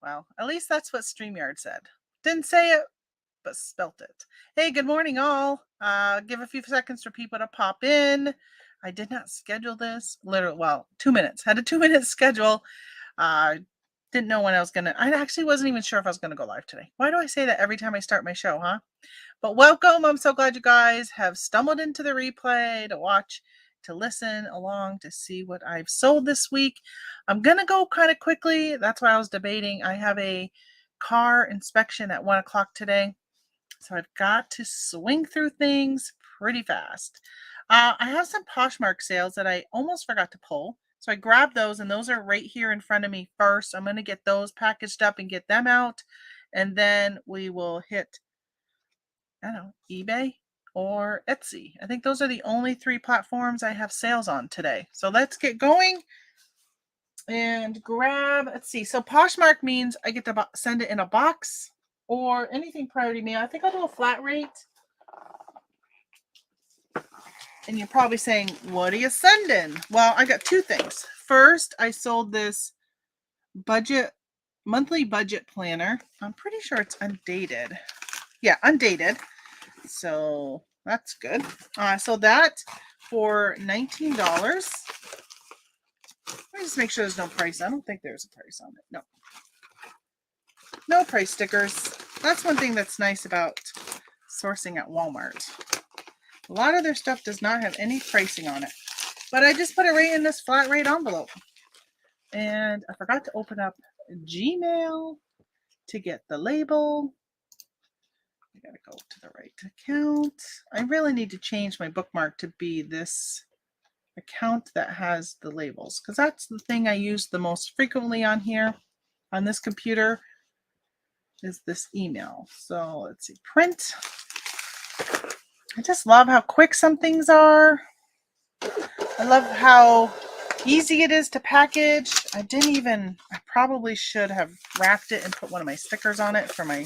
Well, at least that's what StreamYard said. Didn't say it, but spelt it. Hey, good morning, all. Give a few seconds for people to pop in. I did not schedule this. Literally, well, 2 minutes. Had a 2 minute schedule. Didn't know when I was gonna. I actually wasn't even sure if I was gonna go live today. Why do I say that every time I start my show, huh? But welcome. I'm so glad you guys have stumbled into the replay to watch, to listen along, to see what I've sold this week. I'm going to go kind of quickly. That's why I was debating. I have a car inspection at 1 o'clock today. So I've got to swing through things pretty fast. I have some Poshmark sales that I almost forgot to pull. So I grabbed those, and those are right here in front of me first. I'm going to get those packaged up and get them out. And then we will hit, I don't know, eBay or Etsy. I think those are the only 3 platforms I have sales on today. So let's get going and grab, let's see. So Poshmark means I get to send it in a box or anything priority mail. I think I'll do a flat rate. And you're probably saying, what are you sending? Well, I got 2 things. First, I sold this monthly budget planner. I'm pretty sure it's undated. Yeah, undated. So that's good. So that for $19. Let me just make sure there's no price. I don't think there's a price on it. No. No price stickers. That's one thing that's nice about sourcing at Walmart. A lot of their stuff does not have any pricing on it. But I just put it right in this flat rate envelope. And I forgot to open up Gmail to get the label. I gotta go to the right account. I really need to change my bookmark to be this account that has the labels, because that's the thing I use the most frequently on here, on this computer, is this email. So let's see, print. I just love how quick some things are. I love how easy it is to package. I probably should have wrapped it and put one of my stickers on it for my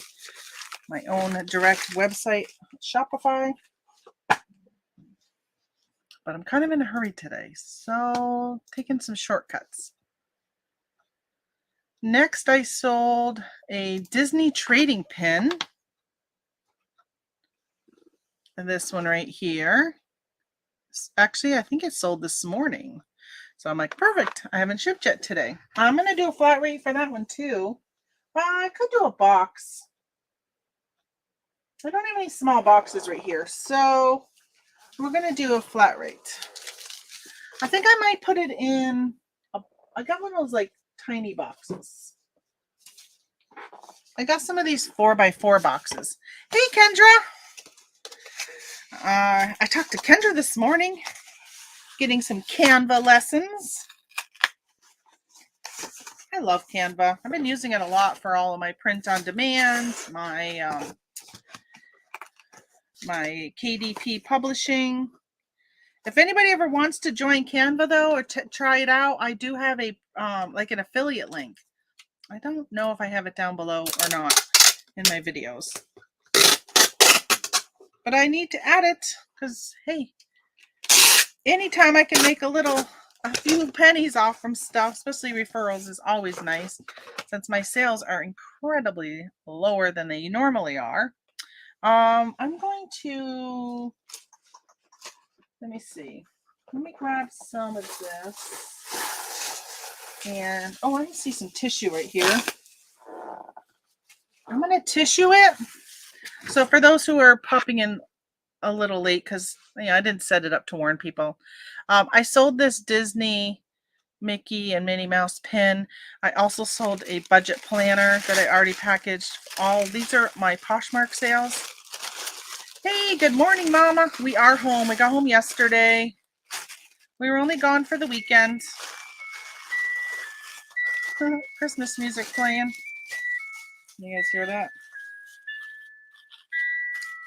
own direct website, Shopify. But I'm kind of in a hurry today, so taking some shortcuts. Next, I sold a Disney trading pin. And this one right here. Actually, I think it sold this morning. So I'm like, perfect. I haven't shipped yet today. I'm going to do a flat rate for that one too. Well, I could do a box. I don't have any small boxes right here. So we're going to do a flat rate. I think I might put it in, I got one of those like tiny boxes. I got some of these 4x4 boxes. Hey, Kendra. I talked to Kendra this morning, getting some Canva lessons. I love Canva. I've been using it a lot for all of my print on demand, my KDP publishing. If anybody ever wants to join Canva though, or try it out, I do have a like an affiliate link. I don't know if I have it down below or not in my videos, but I need to add it because, hey, anytime I can make a few pennies off from stuff, especially referrals, is always nice, since my sales are incredibly lower than they normally are. I'm going to, let me see. Let me grab some of this. And, oh, I see some tissue right here. I'm going to tissue it. So for those who are popping in a little late, because I didn't set it up to warn people, I sold this Disney Mickey and Minnie Mouse pin. I also sold a budget planner that I already packaged. All these are my Poshmark sales. Hey, good morning, Mama. We are home. We got home yesterday. We were only gone for the weekend. Christmas music playing. You guys hear that?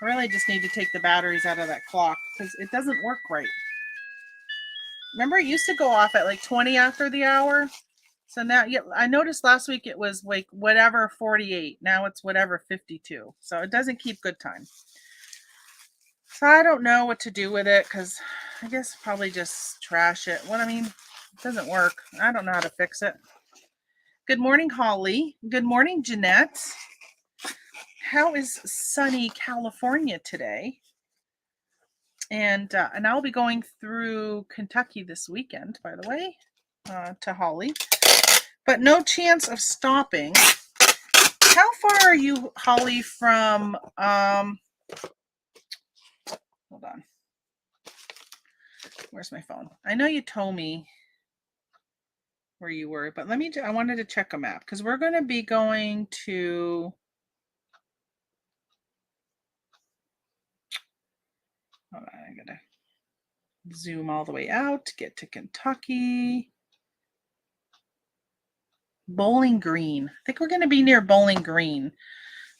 I really just need to take the batteries out of that clock because it doesn't work right. Remember, it used to go off at like 20 after the hour. So now, yeah, I noticed last week it was like whatever 48. Now it's whatever 52. So it doesn't keep good time. So I don't know what to do with it because I guess probably just trash it. It doesn't work. I don't know how to fix it. Good morning, Holly. Good morning, Jeanette. How is sunny California today? And I'll be going through Kentucky this weekend, by the way, to Holly. But no chance of stopping. How far are you, Holly, from hold on. Where's my phone? I know you told me where you were, but I wanted to check a map because we're going to be going to hold on, I gotta zoom all the way out to get to Kentucky. Bowling Green. I think we're going to be near Bowling Green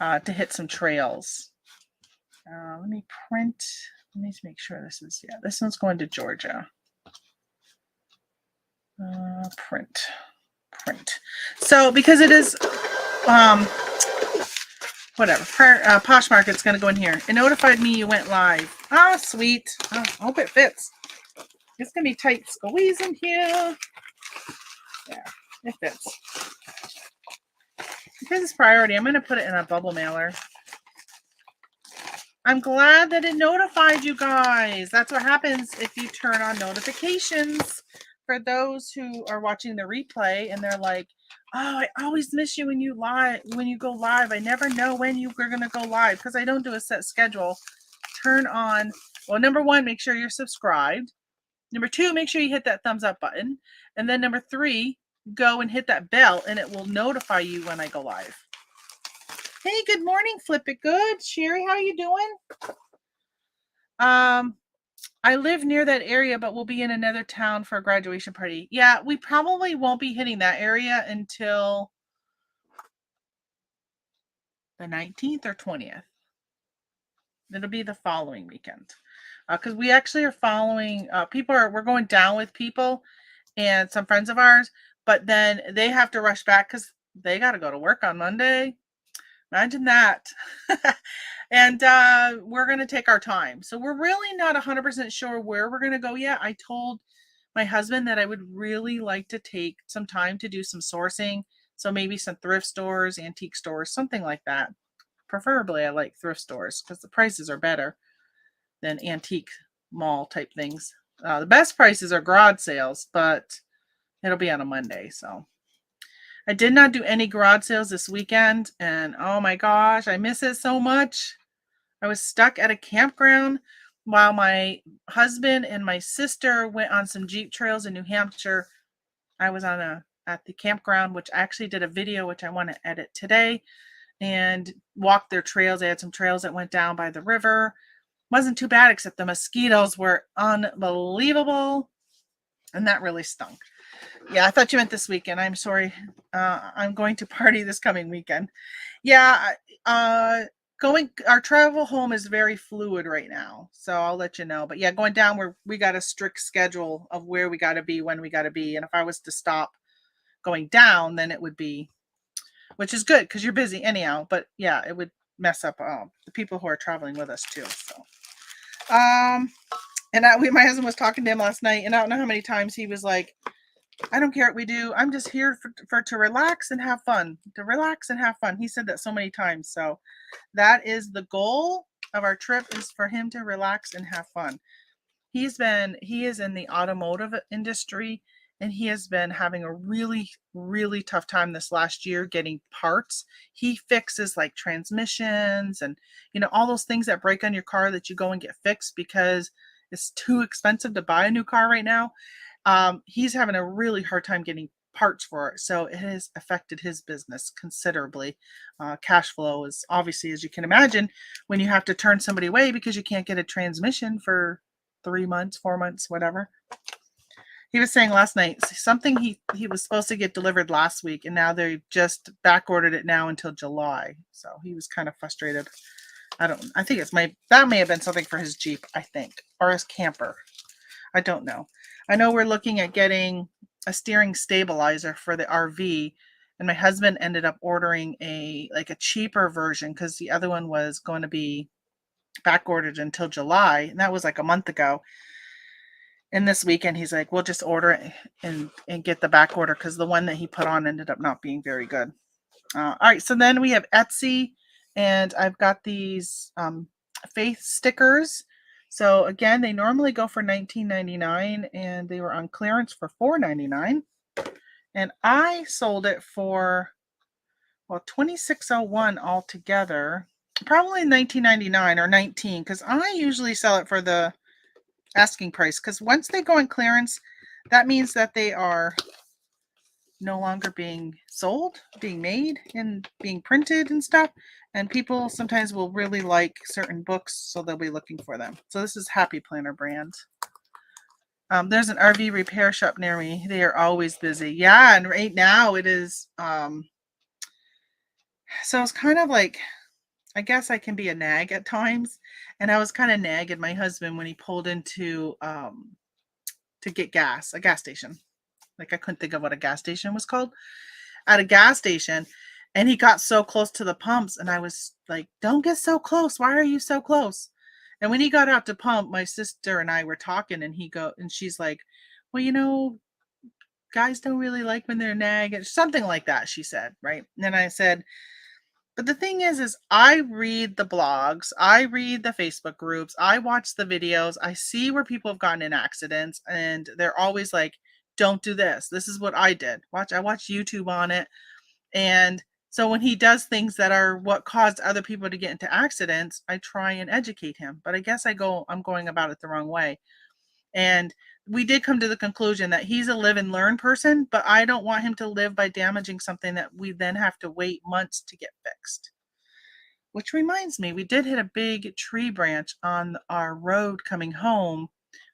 to hit some trails. Let me make sure this one's going to Georgia. Print. So because it is, whatever, Poshmarket's going to go in here. It notified me you went live. Oh, sweet. Oh, I hope it fits. It's going to be tight squeeze in here. Yeah, it fits. Because it's priority, I'm going to put it in a bubble mailer. I'm glad that it notified you guys. That's what happens if you turn on notifications. For those who are watching the replay and they're like, oh, I always miss you when you go live. I never know when you're going to go live because I don't do a set schedule. Turn on, well, number one, make sure you're subscribed. Number two, make sure you hit that thumbs up button. And then number three, go and hit that bell and it will notify you when I go live. Hey, good morning, Flip It Good. Sherry, how are you doing? I live near that area, but we'll be in another town for a graduation party. Yeah, we probably won't be hitting that area until the 19th or 20th. It'll be the following weekend. Because we actually are following, we're going down with people and some friends of ours, but then they have to rush back because they got to go to work on Monday. Imagine that. And we're going to take our time. So we're really not 100% sure where we're going to go yet. I told my husband that I would really like to take some time to do some sourcing. So maybe some thrift stores, antique stores, something like that. Preferably, I like thrift stores because the prices are better than antique mall type things. The best prices are garage sales, but it'll be on a Monday. So I did not do any garage sales this weekend. And oh my gosh, I miss it so much. I was stuck at a campground while my husband and my sister went on some Jeep trails in New Hampshire. I was at the campground, which I actually did a video, which I want to edit today, and walked their trails. They had some trails that went down by the river. Wasn't too bad, except the mosquitoes were unbelievable, and that really stunk. Yeah, I thought you meant this weekend. I'm sorry. I'm going to party this coming weekend. Yeah, our travel home is very fluid right now, so I'll let you know. But yeah, going down we got a strict schedule of where we got to be, when we got to be, and if I was to stop going down, then it would be, which is good because you're busy anyhow. But yeah, it would mess up the people who are traveling with us too. So, and my husband was talking to him last night, and I don't know how many times he was like, I don't care what we do. I'm just here to relax and have fun. To relax and have fun. He said that so many times. So that is the goal of our trip, is for him to relax and have fun. He is in the automotive industry, and he has been having a really, really tough time this last year getting parts. He fixes like transmissions and, all those things that break on your car that you go and get fixed because it's too expensive to buy a new car right now. He's having a really hard time getting parts for it. So it has affected his business considerably. Cash flow is obviously, as you can imagine, when you have to turn somebody away because you can't get a transmission for 3 months, 4 months, whatever. He was saying last night something he was supposed to get delivered last week, and now they just back ordered it now until July. So he was kind of frustrated. I think that may have been something for his Jeep, I think, or his camper. I don't know. I know we're looking at getting a steering stabilizer for the RV, and my husband ended up ordering a cheaper version because the other one was going to be back ordered until July, and that was like a month ago. And this weekend, he's like, we'll just order it and get the back order because the one that he put on ended up not being very good. All right, so then we have Etsy, and I've got these faith stickers. So again, they normally go for $19.99, and they were on clearance for $4.99. And I sold it for, well, $26.01 altogether. Probably $19.99 or $19, because I usually sell it for the asking price. Because once they go on clearance, that means that they are no longer being sold, being made, and being printed and stuff. And people sometimes will really like certain books, so they'll be looking for them. So this is Happy Planner brand. There's an RV repair shop near me. They are always busy. Yeah, and right now it is. So it's kind of like, I guess I can be a nag at times, and I was kind of nagging my husband when he pulled into to get gas, a gas station. Like I couldn't think of what a gas station was called. At a gas station, and he got so close to the pumps, and I was like, don't get so close. Why are you so close? And when he got out to pump, my sister and I were talking, and she's like, well, guys don't really like when they're nagging, something like that, she said, right? And then I said, but the thing is I read the blogs, I read the Facebook groups, I watch the videos, I see where people have gotten in accidents, and they're always like, don't do this. This is what I did. I watch YouTube on it. And so when he does things that are what caused other people to get into accidents, I try and educate him. But I guess I'm going about it the wrong way. And we did come to the conclusion that he's a live and learn person, but I don't want him to live by damaging something that we then have to wait months to get fixed. Which reminds me, we did hit a big tree branch on our road coming home.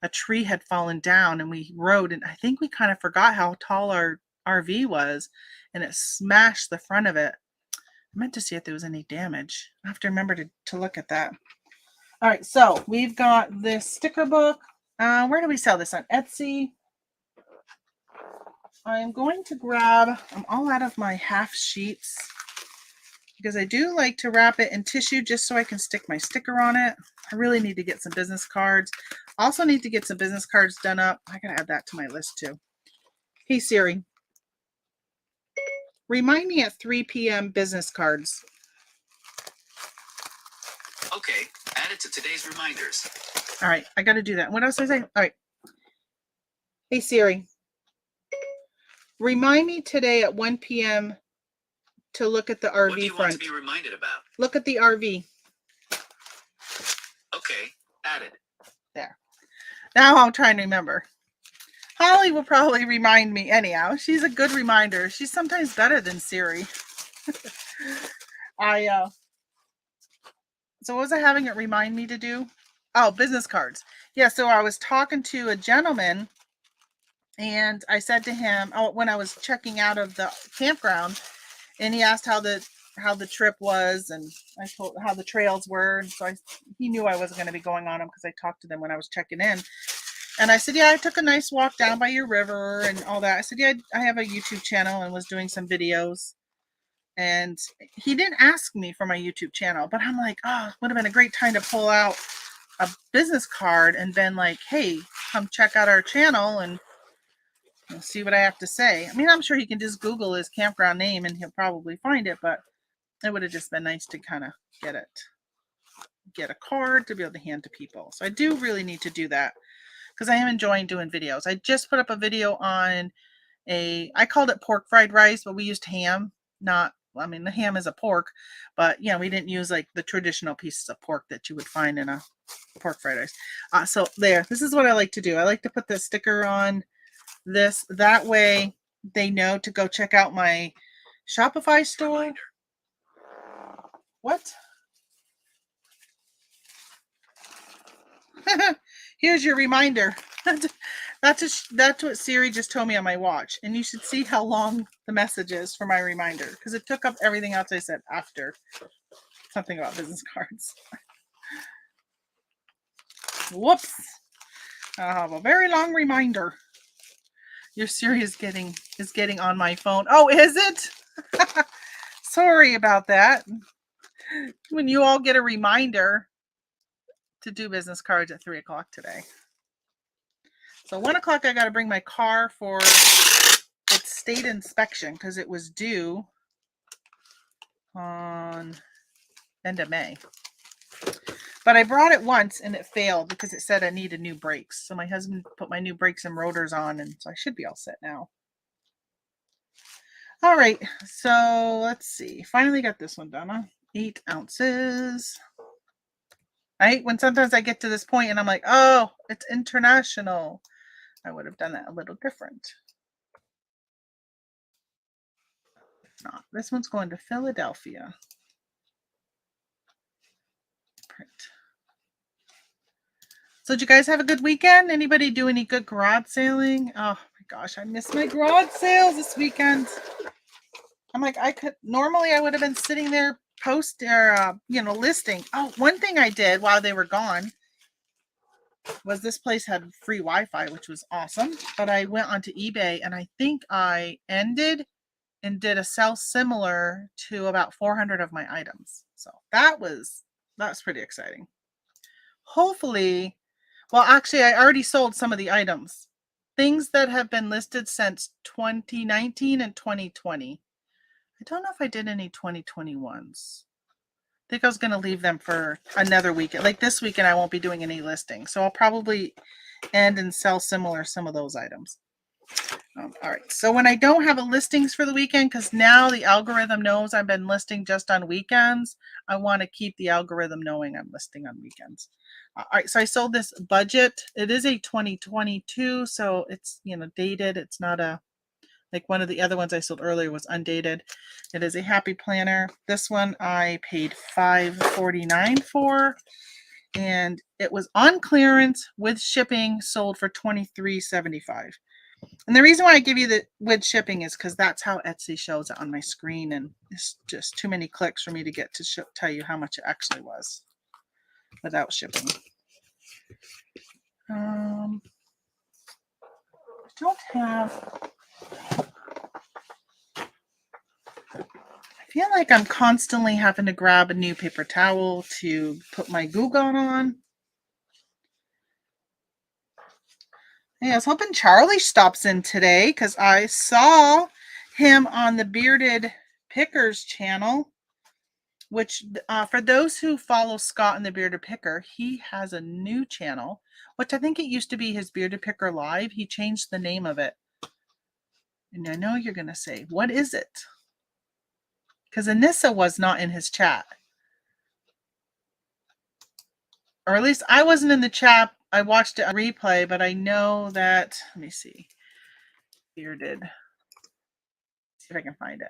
A tree had fallen down, and we rode, and I think we kind of forgot how tall our RV was, and it smashed the front of it. I meant to see if there was any damage. I have to remember to look at that. All right, so we've got this sticker book. Where do we sell this? On Etsy. I'm going to grab, I'm all out of my half sheets, because I do like to wrap it in tissue just so I can stick my sticker on it. I really need to get some business cards. Also need to get some business cards done up. I gotta add that to my list too. Hey Siri, remind me at 3 p.m. business cards. Okay, add it to today's reminders. All right, I gotta do that. What else did I say? All right. Hey Siri, remind me today at 1 p.m. to look at the RV What do you front. want to be reminded about? Look at the RV. Okay, added. There. Now I'm trying to remember. Holly will probably remind me anyhow. She's a good reminder. She's sometimes better than Siri. So what was I having it remind me to do? Oh, business cards. Yeah, so I was talking to a gentleman, and I said to him, when I was checking out of the campground, and he asked how the trip was, and I told how the trails were, and so he knew I wasn't going to be going on them because I talked to them when I was checking in. And I said, yeah, I took a nice walk down by your river and all that. I said, yeah, I have a YouTube channel and was doing some videos. And he didn't ask me for my YouTube channel, but I'm like, oh, it would have been a great time to pull out a business card and been like, hey, come check out our channel and see what I have to say. I mean, I'm sure he can just Google his campground name and he'll probably find it, but it would have just been nice to kind of get a card to be able to hand to people. So I do really need to do that, because I am enjoying doing videos. I just put up a video on I called it pork fried rice, but we used ham. The ham is a pork, but we didn't use like the traditional pieces of pork that you would find in a pork fried rice. So this is what I like to do. I like to put the sticker on this. That way they know to go check out my Shopify store. Reminder. What? Here's your reminder. That's what Siri just told me on my watch. And you should see how long the message is for my reminder, because it took up everything else I said after something about business cards. Whoops. I have a very long reminder. Your Siri is getting on my phone. Oh, is it? Sorry about that. When you all get a reminder to do business cards at 3 o'clock today. So 1 o'clock, I got to bring my car for its state inspection because it was due on end of May. But I brought it once and it failed because it said I needed new brakes. So my husband put my new brakes and rotors on, and so I should be all set now. All right, so let's see. Finally got this one done. Huh? 8 ounces. Right? When sometimes I get to this point and I'm like, oh, it's international. I would have done that a little different. If not, this one's going to Philadelphia. Print. So did you guys have a good weekend? Anybody do any good garage sailing? Oh my gosh, I missed my garage sales this weekend. I'm like, normally I would have been sitting there listing. Oh, one thing I did while they were gone was this place had free Wi-Fi, which was awesome. But I went onto eBay and I think I ended and did a sell similar to about 400 of my items. So that's pretty exciting. Hopefully, well, actually, I already sold some of the items. Things that have been listed since 2019 and 2020. I don't know if I did any 2021s. I think I was going to leave them for another weekend. Like this weekend, I won't be doing any listing. So I'll probably end and sell similar some of those items. All right. So when I don't have a listings for the weekend, because now the algorithm knows I've been listing just on weekends, I want to keep the algorithm knowing I'm listing on weekends. All right. So I sold this budget. It is a 2022, so it's dated. It's not like one of the other ones I sold earlier was undated. It is a happy planner. This one I paid $5.49 for, and it was on clearance with shipping, sold for $23.75. And the reason why I give you the with shipping is because that's how Etsy shows it on my screen, and it's just too many clicks for me to get to tell you how much it actually was without shipping. I don't have. I feel like I'm constantly having to grab a new paper towel to put my Goo Gone on. Hey, I was hoping Charlie stops in today because I saw him on the Bearded Pickers channel, which for those who follow Scott and the Bearded Picker, he has a new channel, which I think it used to be his Bearded Picker Live. He changed the name of it. And I know you're going to say, what is it? Because Anissa was not in his chat. Or at least I wasn't in the chat. I watched it on replay, but I know that, let me see. Bearded. See if I can find it.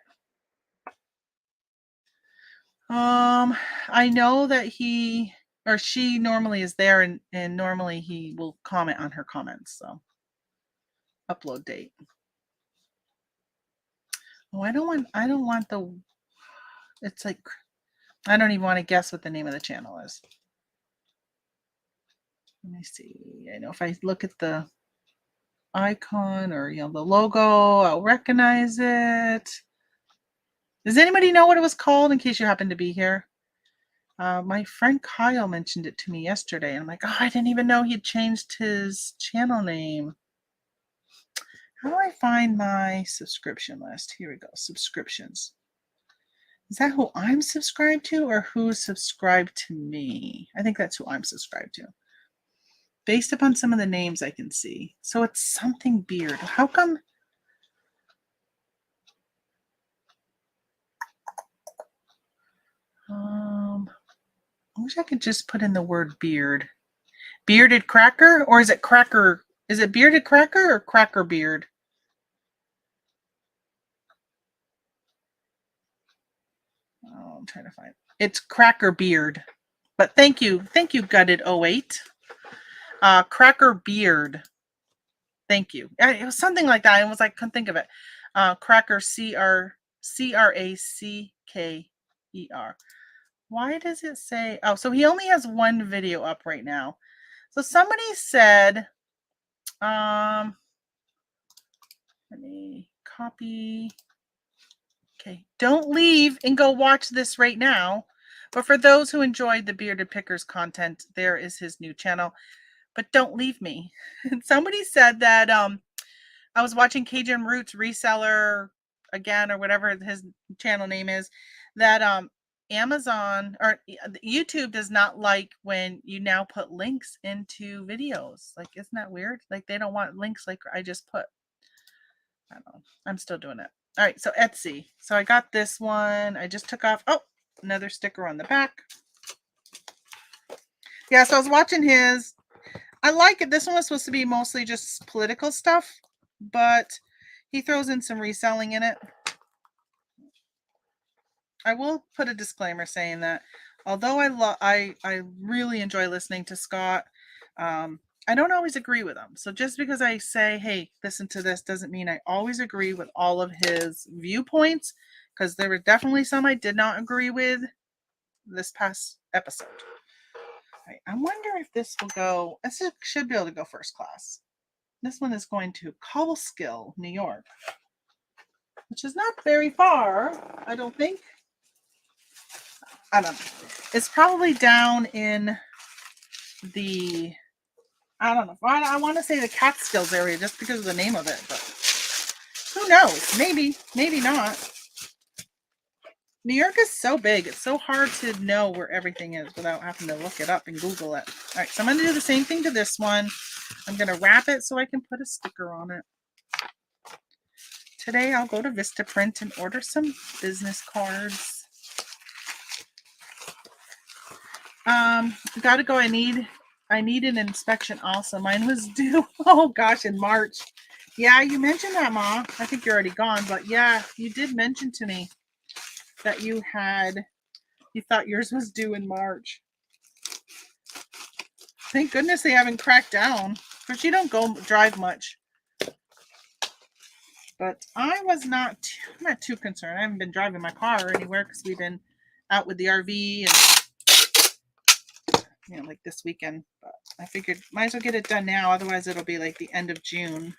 I know that he or she normally is there, and normally he will comment on her comments. So upload date. Oh, I don't want the, it's like, I don't even want to guess what the name of the channel is. Let me see. I know if I look at the icon or the logo, I'll recognize it. Does anybody know what it was called in case you happen to be here? My friend Kyle mentioned it to me yesterday, and I'm like, oh, I didn't even know he'd changed his channel name. How do I find my subscription list? Here we go, subscriptions. Is that who I'm subscribed to or who's subscribed to me? I think that's who I'm subscribed to. Based upon some of the names I can see. So it's something Beard. How come? I wish I could just put in the word beard. Bearded Cracker? Or is it Cracker? Is it Bearded Cracker or Cracker Beard? Oh, I'm trying to find it. It's Cracker Beard. But thank you, Gutted 08. Cracker Beard. Thank you. It was something like that. I was like, couldn't think of it. Cracker CRACKER. Why does it say? Oh, so he only has one video up right now. So somebody said, let me copy. Okay, don't leave and go watch this right now. But for those who enjoyed the Bearded Pickers content, there is his new channel. but don't leave me. And somebody said that I was watching Cajun Roots Reseller again, or whatever his channel name is, that Amazon or YouTube does not like when you now put links into videos. Like, isn't that weird? Like, they don't want links like I just put. I don't know. I'm still doing it. All right, so Etsy. So I got this one. I just took off. Oh, another sticker on the back. Yeah, so I was watching his. I like it. This one was supposed to be mostly just political stuff, but he throws in some reselling in it. I will put a disclaimer saying that although I really enjoy listening to Scott, I don't always agree with him. So just because I say, hey, listen to this, doesn't mean I always agree with all of his viewpoints, because there were definitely some I did not agree with this past episode. Right, I wonder if this will go, this should be able to go first class. This one is going to Cobleskill, New York, which is not very far, I don't think. I don't know. It's probably down in the, I don't know. I want to say the Catskills area just because of the name of it, but who knows? Maybe, maybe not. New York is so big. It's so hard to know where everything is without having to look it up and Google it. All right, so I'm going to do the same thing to this one. I'm going to wrap it so I can put a sticker on it. Today I'll go to Vistaprint and order some business cards. Gotta go. I need an inspection also. Mine was due, oh gosh, in March. Yeah, you mentioned that, Ma. I think you're already gone, but yeah, you did mention to me that you thought yours was due in March. Thank goodness they haven't cracked down, because you don't go drive much. But I was I'm not too concerned. I haven't been driving my car anywhere because we've been out with the RV and like this weekend. But I figured might as well get it done now, otherwise it'll be like the end of June.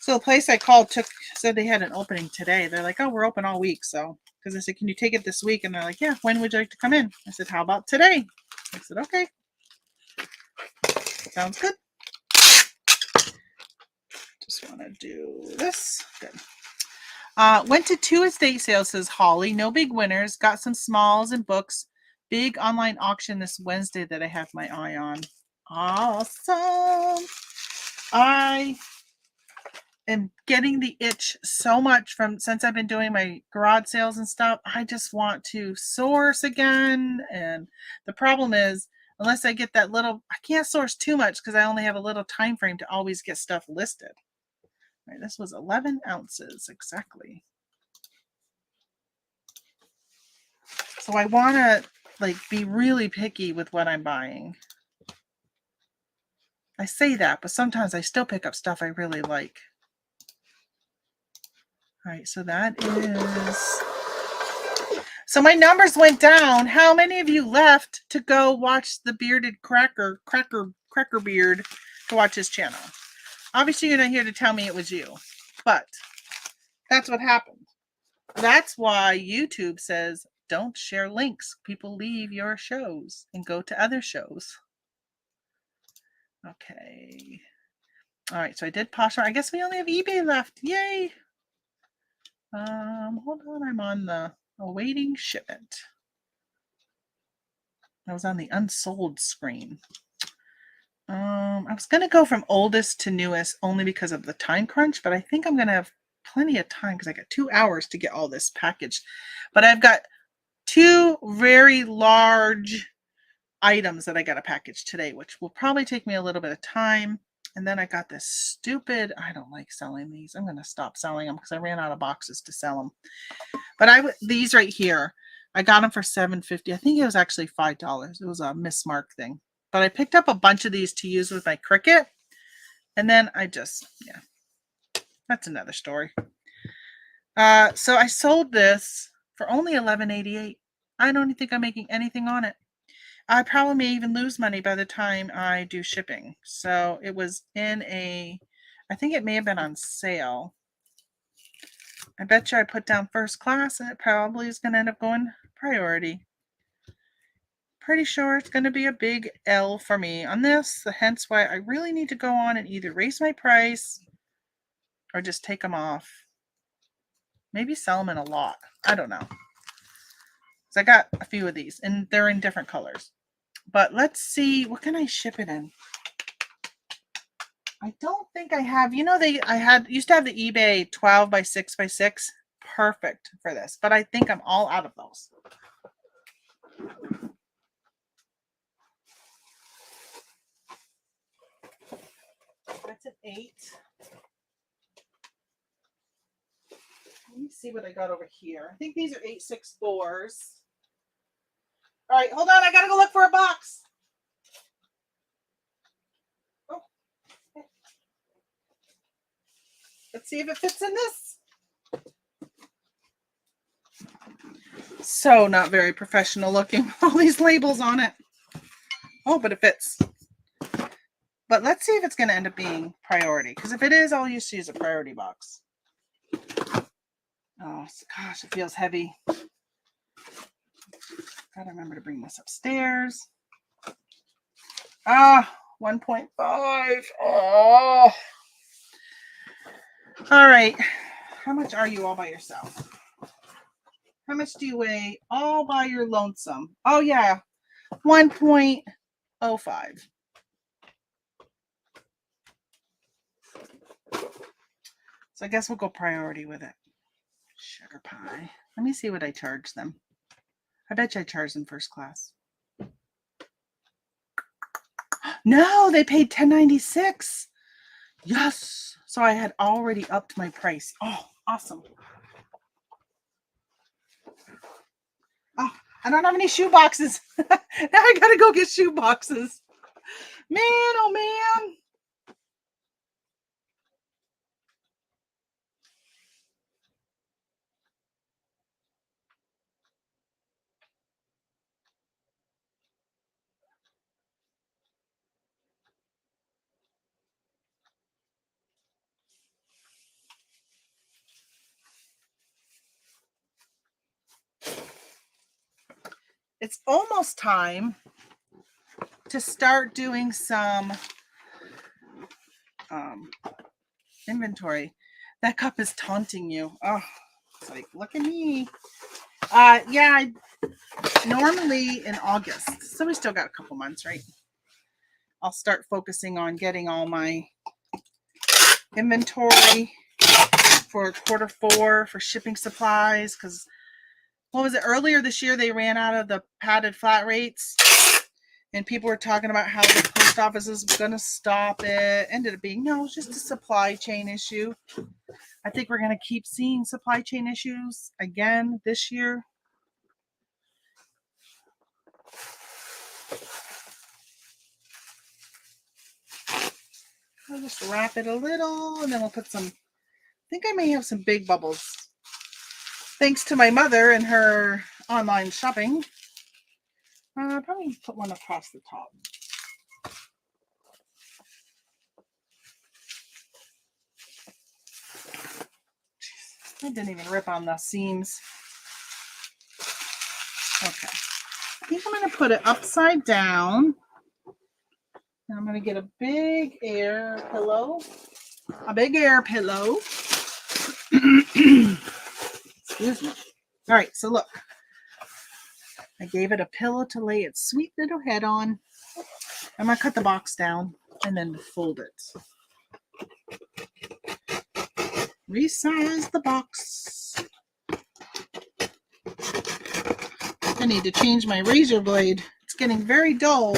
So the place I called said they had an opening today. They're like, oh, we're open all week. So, because I said, can you take it this week? And they're like, yeah, when would you like to come in? I said, how about today? I said, okay. Sounds good. Just want to do this. Good. Went to 2 estate sales, says Holly. No big winners. Got some smalls and books. Big online auction this Wednesday that I have my eye on. Awesome. I am getting the itch so much since I've been doing my garage sales and stuff. I just want to source again. And the problem is, unless I get that little, I can't source too much because I only have a little time frame to always get stuff listed. All right, this was 11 ounces exactly. So I want to be really picky with what I'm buying. I say that, but sometimes I still pick up stuff I really like. All right, so that is. So my numbers went down. How many of you left to go watch the bearded cracker beard to watch his channel? Obviously, you're not here to tell me it was you, but that's what happened. That's why YouTube says don't share links. People leave your shows and go to other shows. Okay. All right, so I did Poshmark. I guess we only have eBay left. Yay. Hold on. I'm on the awaiting shipment. I was on the unsold screen. I was going to go from oldest to newest only because of the time crunch, but I think I'm going to have plenty of time because I got 2 hours to get all this packaged. But I've got 2 very large items that I got to package today, which will probably take me a little bit of time. And then I got this stupid, I don't like selling these. I'm going to stop selling them because I ran out of boxes to sell them. But these right here, I got them for $7.50. I think it was actually $5. It was a Miss Mark thing. But I picked up a bunch of these to use with my Cricut. And then yeah, that's another story. So I sold this for only $11.88. I don't think I'm making anything on it. I probably may even lose money by the time I do shipping. So it was I think it may have been on sale. I bet you I put down first class and it probably is going to end up going priority. Pretty sure it's going to be a big L for me on this, hence why I really need to go on and either raise my price or just take them off. Maybe sell them in a lot. I don't know. So I got a few of these and they're in different colors. But let's see, what can I ship it in? I don't think I have, you know, used to have the eBay 12 by 6 by 6. Perfect for this, but I think I'm all out of those. That's an 8. Let me see what I got over here. I think these are 864s. All right, hold on. I gotta go look for a box. Oh, okay. Let's see if it fits in this. So not very professional looking with all these labels on it. Oh, but it fits. But let's see if it's going to end up being priority. Because if it is, I'll use a priority box. Oh, gosh, it feels heavy. Gotta remember to bring this upstairs. 1.5. Oh. All right. How much are you all by yourself? How much do you weigh all by your lonesome? Oh, yeah. 1.05. So I guess we'll go priority with it. Sugar pie. Let me see what I charge them. I bet you I charge them first class. No, they paid $10.96. Yes. So I had already upped my price. Oh, awesome. Oh, I don't have any shoe boxes. Now I gotta go get shoe boxes. Man, oh man. It's almost time to start doing some inventory. That cup is taunting you. Oh, it's like, look at me. Yeah, normally in August, so we still got a couple months, right? I'll start focusing on getting all my inventory for Q4 for shipping supplies, because what was it, earlier this year they ran out of the padded flat rates and people were talking about how the post office is going to stop it. Ended up being, no, it's just a supply chain issue. I think we're going to keep seeing supply chain issues again this year. I'll just wrap it a little and then we'll put some, I think I may have some big bubbles. Thanks to my mother and her online shopping. Probably put one across the top. I didn't even rip on the seams. Okay. I think I'm going to put it upside down. And I'm going to get a big air pillow. A big air pillow. Excuse me. All right, so look. I gave it a pillow to lay its sweet little head on. I'm going to cut the box down and then fold it. Resize the box. I need to change my razor blade. It's getting very dull.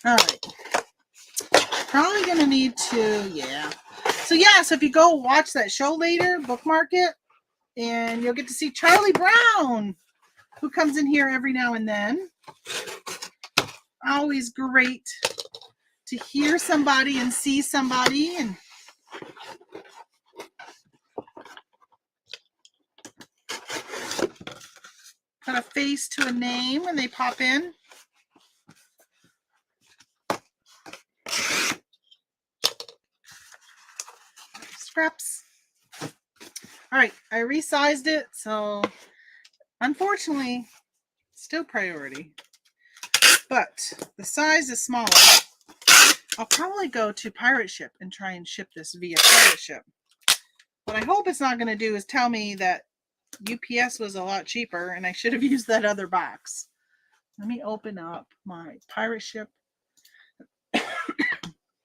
All right. Probably going to need to, yeah. So if you go watch that show later, bookmark it, and you'll get to see Charlie Brown, who comes in here every now and then. Always great to hear somebody and see somebody and put a face to a name when they pop in. scraps. All right, I resized it, so unfortunately, still priority. But the size is smaller. I'll probably go to Pirate Ship and try and ship this via Pirate Ship. What I hope it's not going to do is tell me that UPS was a lot cheaper and I should have used that other box. Let me open up my Pirate Ship.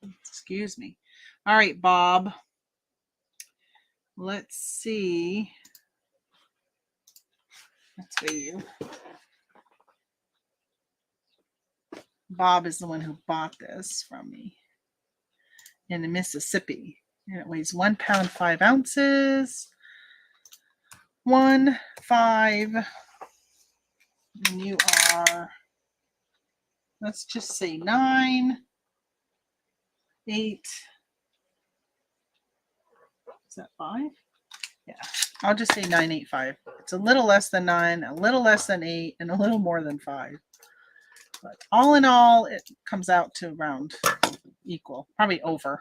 Excuse me. All right, Bob. Let's see. That's for you. Bob is the one who bought this from me in Mississippi. And it weighs 1 pound, 5 ounces. 1, 5. And you are, let's just say 9, 8. Is that 5? Yeah, I'll just say 985. It's a little less than 9, a little less than 8, and a little more than 5. But all in all, it comes out to around equal, probably over.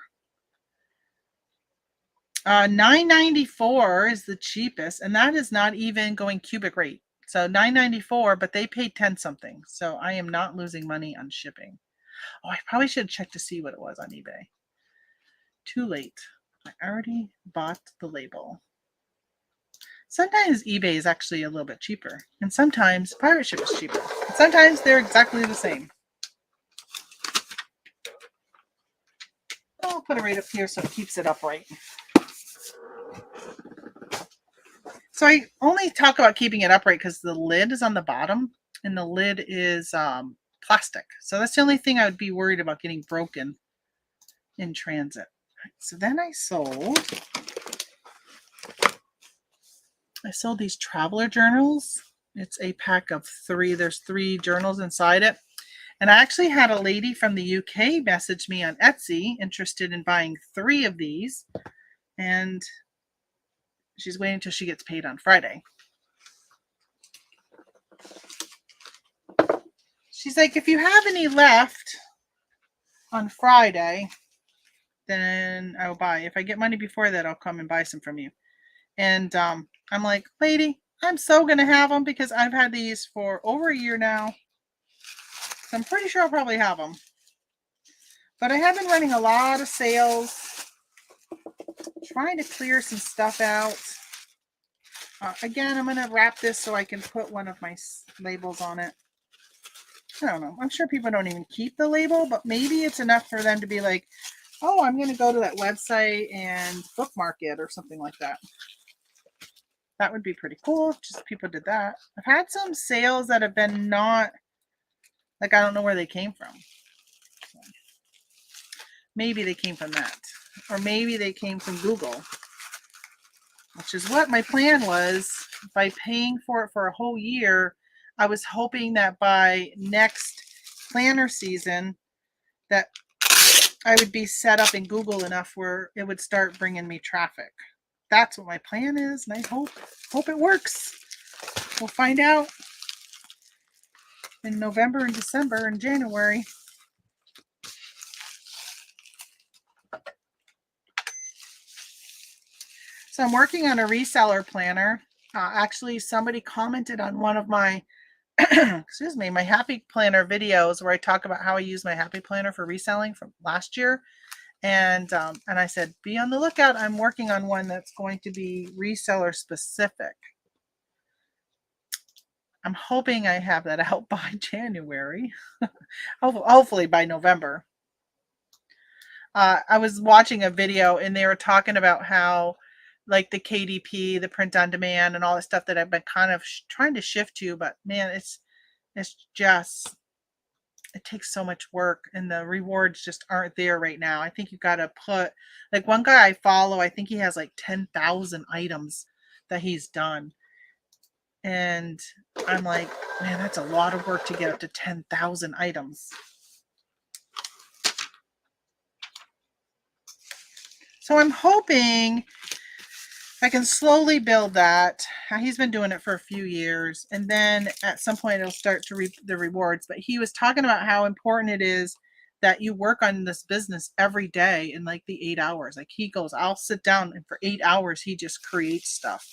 $9.94 is the cheapest, and that is not even going cubic rate. So $9.94, but they paid 10 something. So I am not losing money on shipping. Oh, I probably should check to see what it was on eBay. Too late. I already bought the label. Sometimes eBay is actually a little bit cheaper, and sometimes Pirate Ship is cheaper. And sometimes they're exactly the same. I'll put it right up here so it keeps it upright. So I only talk about keeping it upright because the lid is on the bottom, and the lid is plastic. So that's the only thing I would be worried about getting broken in transit. So then I sold these traveler journals. It's a pack of 3. There's 3 journals inside it. And I actually had a lady from the UK message me on Etsy interested in buying 3 of these. And she's waiting until she gets paid on Friday. She's like, if you have any left on Friday, then I'll buy. If I get money before that, I'll come and buy some from you. And I'm like, lady, I'm so going to have them because I've had these for over a year now. So I'm pretty sure I'll probably have them. But I have been running a lot of sales, trying to clear some stuff out. Again, I'm going to wrap this so I can put one of my labels on it. I don't know. I'm sure people don't even keep the label, but maybe it's enough for them to be like, oh, I'm going to go to that website and bookmark it or something like that. That would be pretty cool if just people did that. I've had some sales that have been not, like, I don't know where they came from. So maybe they came from that. Or maybe they came from Google, which is what my plan was. By paying for it for a whole year, I was hoping that by next planner season that I would be set up in Google enough where it would start bringing me traffic. That's what my plan is, and I hope it works. We'll find out in November and December and January. So I'm working on a reseller planner. Actually, somebody commented on one of my excuse me, my Happy Planner videos where I talk about how I use my Happy Planner for reselling from last year. And I said, be on the lookout. I'm working on one that's going to be reseller specific. I'm hoping I have that out by January. Hopefully by November. I was watching a video and they were talking about how like the KDP, the print on demand and all the stuff that I've been kind of trying to shift to, but man, it's just, it takes so much work and the rewards just aren't there right now. I think you've got to put, like one guy I follow, I think he has like 10,000 items that he's done. And I'm like, man, that's a lot of work to get up to 10,000 items. So I'm hoping I can slowly build that. He's been doing it for a few years, and then at some point it'll start to reap the rewards. But he was talking about how important it is that you work on this business every day in like the 8 hours. Like he goes, I'll sit down and for 8 hours he just creates stuff.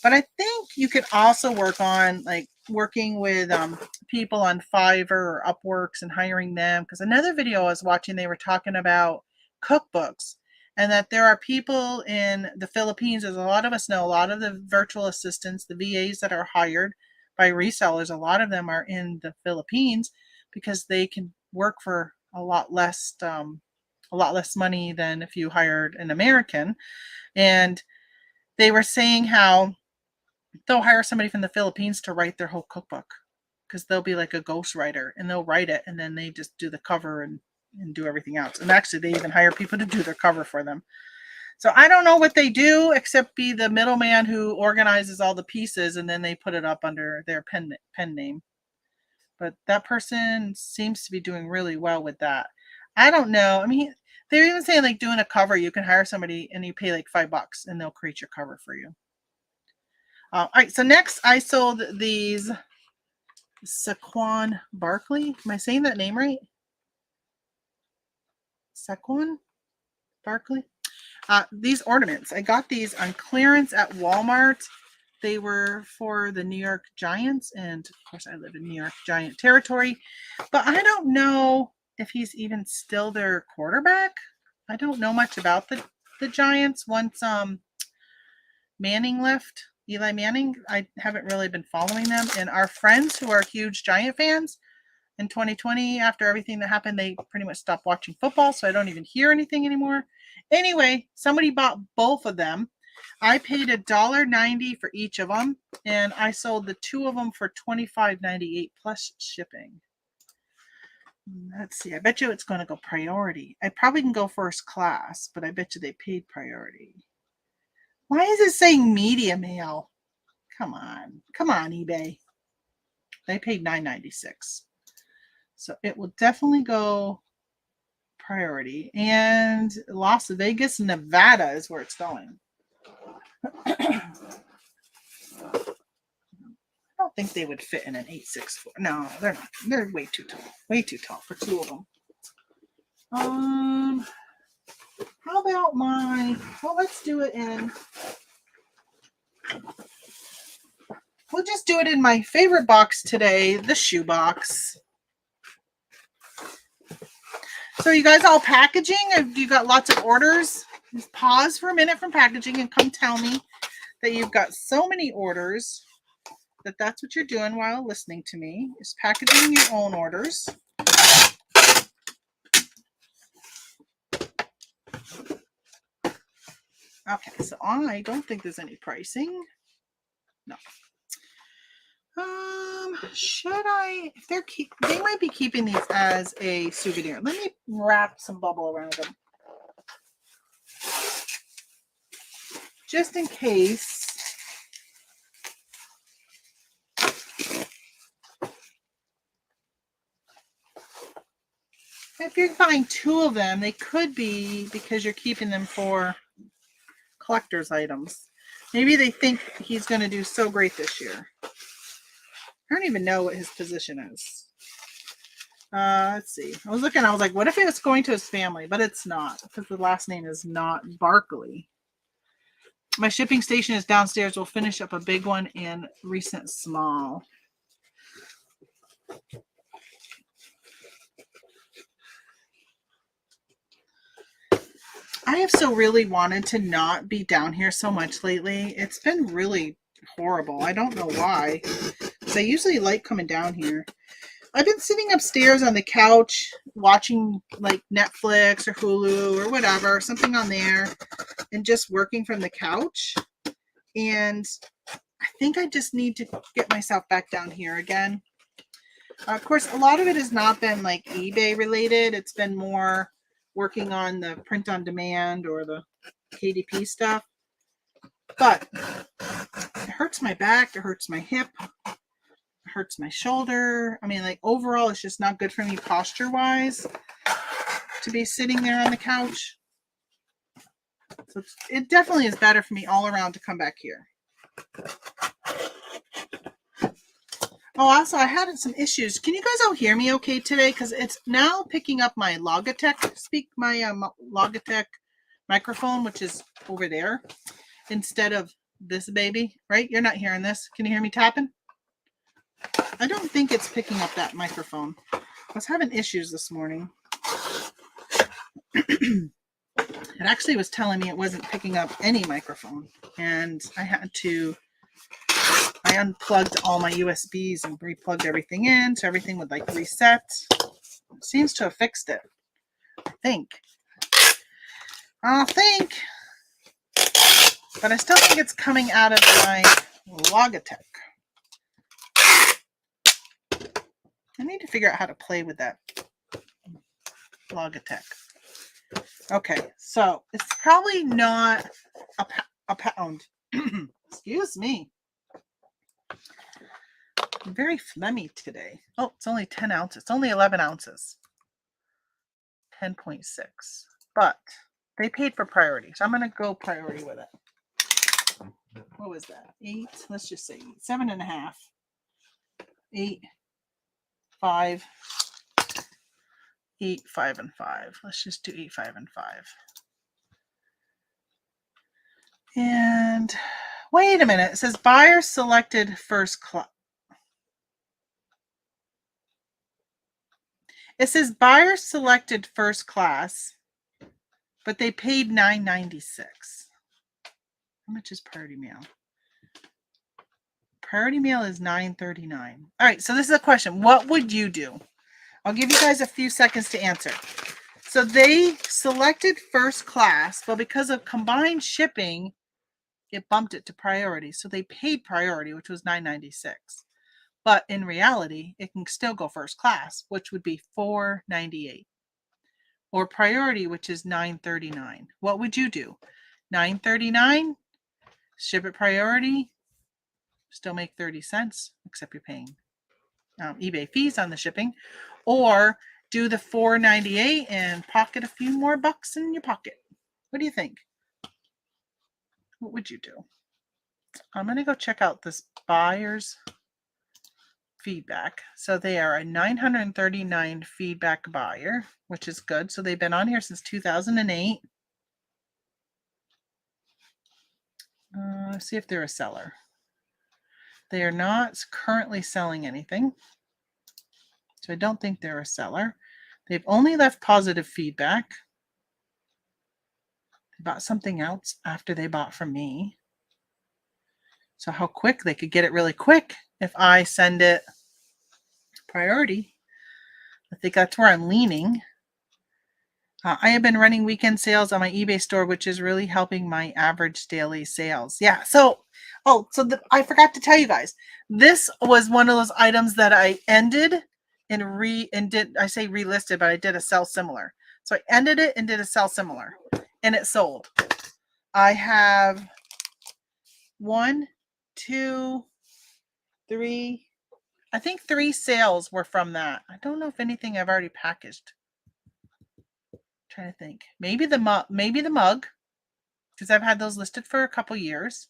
But I think you could also work on like working with people on Fiverr or Upworks and hiring them. Because another video I was watching, they were talking about cookbooks and that there are people in the Philippines, as a lot of us know, a lot of the virtual assistants, the VAs that are hired by resellers, a lot of them are in the Philippines because they can work for a lot less money than if you hired an American. And they were saying how they'll hire somebody from the Philippines to write their whole cookbook because they'll be like a ghostwriter and they'll write it and then they just do the cover and do everything else. And actually, they even hire people to do their cover for them. So I don't know what they do except be the middleman who organizes all the pieces and then they put it up under their pen name. But that person seems to be doing really well with that. I don't know. I mean, they're even saying like doing a cover, you can hire somebody and you pay like $5 and they'll create your cover for you. All right, so next I sold these Saquon Barkley. Am I saying that name right? Saquon Barkley? These ornaments. I got these on clearance at Walmart. They were for the New York Giants, and of course I live in New York Giant territory, but I don't know if he's even still their quarterback. I don't know much about the Giants once Manning left. Eli Manning, I haven't really been following them. And our friends who are huge Giant fans in 2020, after everything that happened, they pretty much stopped watching football. So I don't even hear anything anymore. Anyway, somebody bought both of them. I paid $1.90 for each of them. And I sold the two of them for $25.98 plus shipping. Let's see. I bet you it's going to go priority. I probably can go first class, but I bet you they paid priority. Why is it saying media mail? Come on, eBay. They paid $9.96, so it will definitely go priority. And Las Vegas, Nevada, is where it's going. I don't think they would fit in an 864. No, they're not. They're way too tall. Way too tall for two of them. How about let's do it in. We'll just do it in my favorite box today, the shoe box. So you guys all packaging? Have you got lots of orders? Just pause for a minute from packaging and come tell me that you've got so many orders that that's what you're doing while listening to me, is packaging your own orders. Okay, so I don't think there's any pricing. No. Should I, if they might be keeping these as a souvenir. Let me wrap some bubble around them. Just in case. If you're buying two of them, they could be because you're keeping them for collector's items. Maybe they think he's going to do so great this year. I don't even know what his position is. Let's see. I was like, what if it was going to his family? But it's not, because the last name is not Barkley. My shipping station is downstairs. We'll finish up a big one in recent small. I have so really wanted to not be down here so much lately. It's been really horrible. I don't know why. Because I usually like coming down here. I've been sitting upstairs on the couch watching like Netflix or Hulu or whatever, something on there, and just working from the couch. And I think I just need to get myself back down here again. Of course, a lot of it has not been like eBay related. It's been more working on the print on demand or the KDP stuff. But it hurts my back. It hurts my hip. It hurts my shoulder. I mean, like overall, it's just not good for me posture wise to be sitting there on the couch. So it definitely is better for me all around to come back here. Oh, also, I had some issues. Can you guys all hear me okay today? Because it's now picking up my Logitech microphone, which is over there, instead of this baby, right? You're not hearing this. Can you hear me tapping? I don't think it's picking up that microphone. I was having issues this morning. It actually was telling me it wasn't picking up any microphone, and I unplugged all my USBs and replugged everything in, so everything would like reset. It seems to have fixed it, I think. But I still think it's coming out of my Logitech. I need to figure out how to play with that Logitech. Okay, so it's probably not a pound. Excuse me. I'm very phlegmy today. Oh, it's only 10 ounces. It's only 11 ounces. 10.6. But they paid for priority, so I'm going to go priority with it. What was that? 8. Let's just say 8. 7.5. 8. 5. 8, 5, and 5. Let's just do 8, 5, and 5. And wait a minute. It says buyer selected first class. It says buyer selected first class, but they paid $9.96. How much is priority mail? Priority mail is $9.39. All right, so this is a question. What would you do? I'll give you guys a few seconds to answer. So they selected first class, but because of combined shipping, it bumped it to priority. So they paid priority, which was $9.96. But in reality, it can still go first class, which would be $4.98. Or priority, which is $9.39. What would you do? $9.39, ship it priority, still make 30 cents, except you're paying eBay fees on the shipping, or do the $4.98 and pocket a few more bucks in your pocket. What do you think? What would you do? I'm going to go check out this buyer's feedback. So they are a 939 feedback buyer, which is good. So they've been on here since 2008. Let's see if they're a seller. They are not currently selling anything. So I don't think they're a seller. They've only left positive feedback. They bought something else after they bought from me. So how quick they could get it really quick if I send it priority. I think that's where I'm leaning. I have been running weekend sales on my eBay store, which is really helping my average daily sales. Yeah. So, I forgot to tell you guys, this was one of those items that I ended and I say relisted, but I did a sell similar. So I ended it and did a sell similar, and it sold. I have 1, 2, 3. I think 3 sales were from that. I don't know if anything I've already packaged. Trying to think. Maybe the mug, because I've had those listed for a couple years.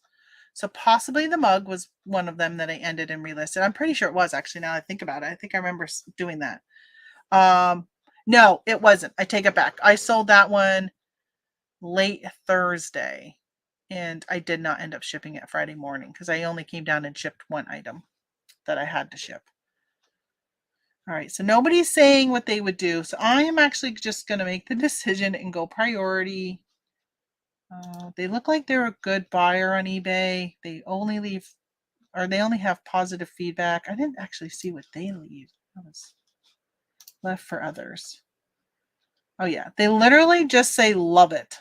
So possibly the mug was one of them that I ended and relisted. I'm pretty sure it was, actually, now I think about it. I think I remember doing that. No, it wasn't. I take it back. I sold that one late Thursday, and I did not end up shipping it Friday morning because I only came down and shipped one item that I had to ship. All right, so nobody's saying what they would do. So I am actually just going to make the decision and go priority. They look like they're a good buyer on eBay. They only have positive feedback. I didn't actually see what they leave. That was left for others. Oh yeah, they literally just say love it.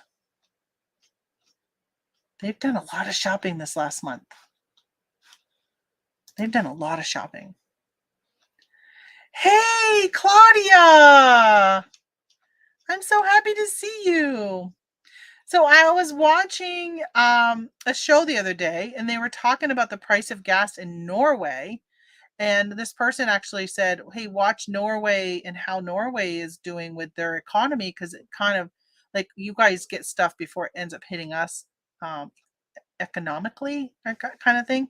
They've done a lot of shopping this last month. They've done a lot of shopping. Hey, Claudia! I'm so happy to see you. So I was watching a show the other day, and they were talking about the price of gas in Norway. And this person actually said, hey, watch Norway and how Norway is doing with their economy, because it kind of, like, you guys get stuff before it ends up hitting us. economically kind of thing.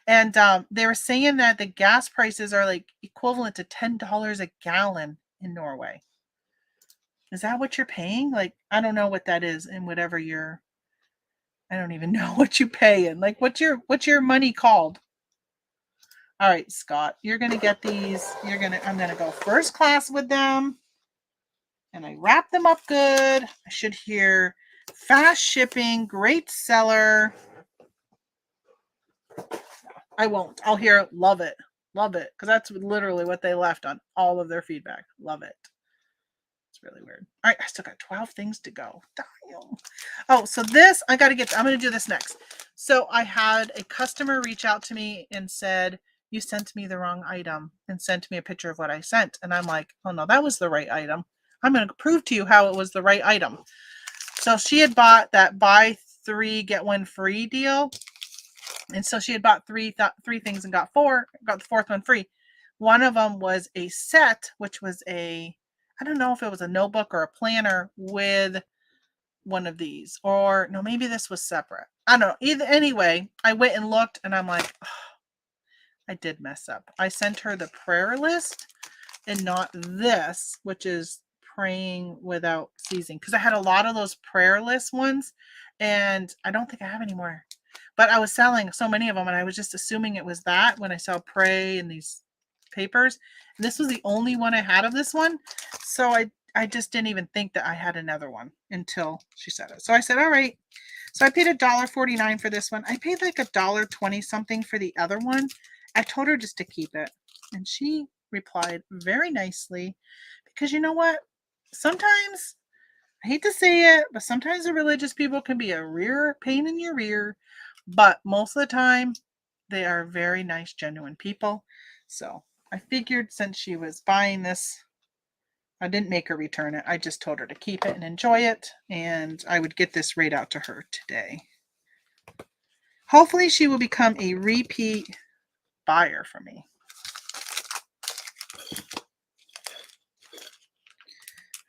And they were saying that the gas prices are like equivalent to $10 a gallon in Norway. Is that what you're paying? Like, I don't know what that is in whatever you're, I don't even know what you pay in. Like, what's your money called? All right, Scott, you're gonna get these. I'm gonna go first class with them, and I wrap them up good. I should hear fast shipping, great seller. I won't. I'll hear love it, because that's literally what they left on all of their feedback. Love it. It's really weird. All right, I still got 12 things to go. Damn. Oh, so this I got to get. I'm going to do this next. So I had a customer reach out to me and said, "You sent me the wrong item," and sent me a picture of what I sent. And I'm like, "Oh no, that was the right item. I'm going to prove to you how it was the right item." So she had bought that buy 3 get 1 free deal. And so she had bought three things and got the fourth one free. One of them was a set, which was I don't know if it was a notebook or a planner with one of these, or no, maybe this was separate. I don't know. Anyway, I went and looked, and I'm like, oh, I did mess up. I sent her the prayer list and not this, which is praying without ceasing, because I had a lot of those prayer list ones, and I don't think I have any more. But I was selling so many of them, and I was just assuming it was that when I saw pray in these papers. And this was the only one I had of this one. So I just didn't even think that I had another one until she said it. So I said, all right. So I paid $1.49 for this one. I paid like $1.20 something for the other one. I told her just to keep it. And she replied very nicely, because you know what? Sometimes, I hate to say it, but sometimes the religious people can be a rear pain in your rear. But most of the time, they are very nice, genuine people. So I figured since she was buying this, I didn't make her return it. I just told her to keep it and enjoy it. And I would get this right out to her today. Hopefully she will become a repeat buyer for me.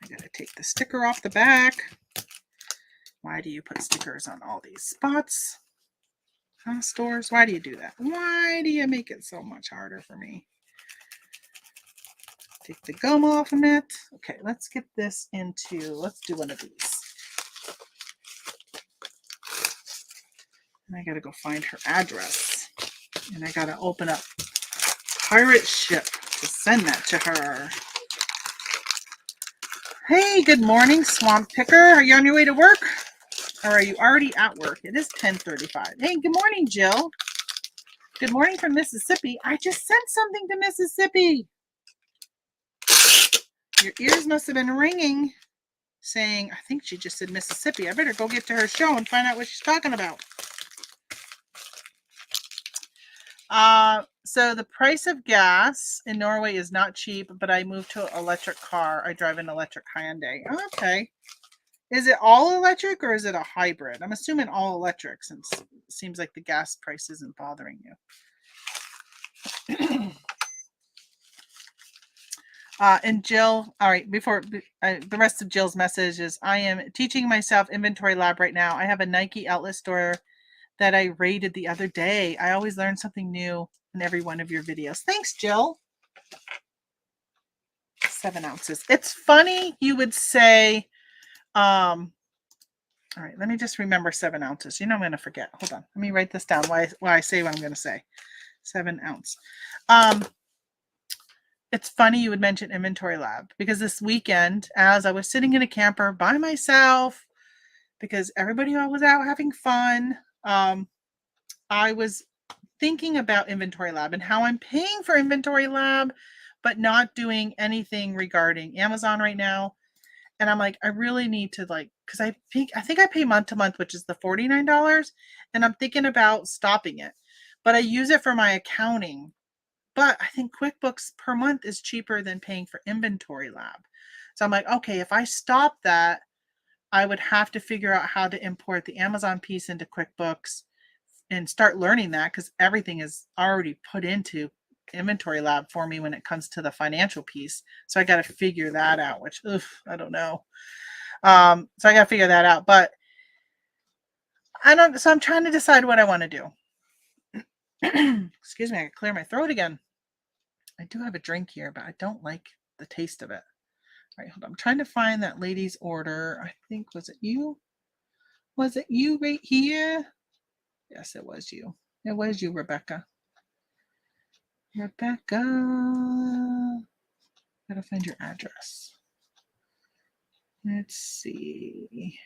I gotta take the sticker off the back. Why do you put stickers on all these spots? Huh, stores? Why do you do that? Why do you make it so much harder for me? Take the gum off of it. Okay, let's get this let's do one of these. And I gotta go find her address. And I gotta open up Pirate Ship to send that to her. Hey, good morning, Swamp Picker. Are you on your way to work? Or are you already at work? It is 10:35. Hey, good morning, Jill. Good morning from Mississippi. I just sent something to Mississippi. Your ears must have been ringing, saying, I think she just said Mississippi. I better go get to her show and find out what she's talking about. So the price of gas in Norway is not cheap, but I moved to an electric car. I drive an electric Hyundai. Okay. Is it all electric or is it a hybrid? I'm assuming all electric, since it seems like the gas price isn't bothering you. And Jill, all right, before the rest of Jill's message is, I am teaching myself Inventory Lab right now. I have a Nike outlet store that I rated the other day. I always learn something new in every one of your videos. Thanks, Jill. 7 ounces. It's funny you would say, all right, let me just remember 7 ounces. You know I'm going to forget. Hold on. Let me write this down while I say what I'm going to say. 7 ounce. It's funny you would mention Inventory Lab, because this weekend, as I was sitting in a camper by myself, because everybody was out having fun, I was thinking about Inventory Lab and how I'm paying for Inventory Lab, but not doing anything regarding Amazon right now. And I'm like, I really need to, because I think I pay month to month, which is the $49, and I'm thinking about stopping it. But I use it for my accounting. But I think QuickBooks per month is cheaper than paying for Inventory Lab. So I'm like, okay, if I stop that, I would have to figure out how to import the Amazon piece into QuickBooks and start learning that, because everything is already put into Inventory Lab for me when it comes to the financial piece. So I got to figure that out, which, I don't know. So I got to figure that out. But So I'm trying to decide what I want to do. Excuse me, I can clear my throat again. I do have a drink here, but I don't like the taste of it. All right, hold on. I'm trying to find that lady's order. I think, was it you? Was it you right here? Yes, it was you. It was you, Rebecca. Rebecca. Gotta find your address. Let's see.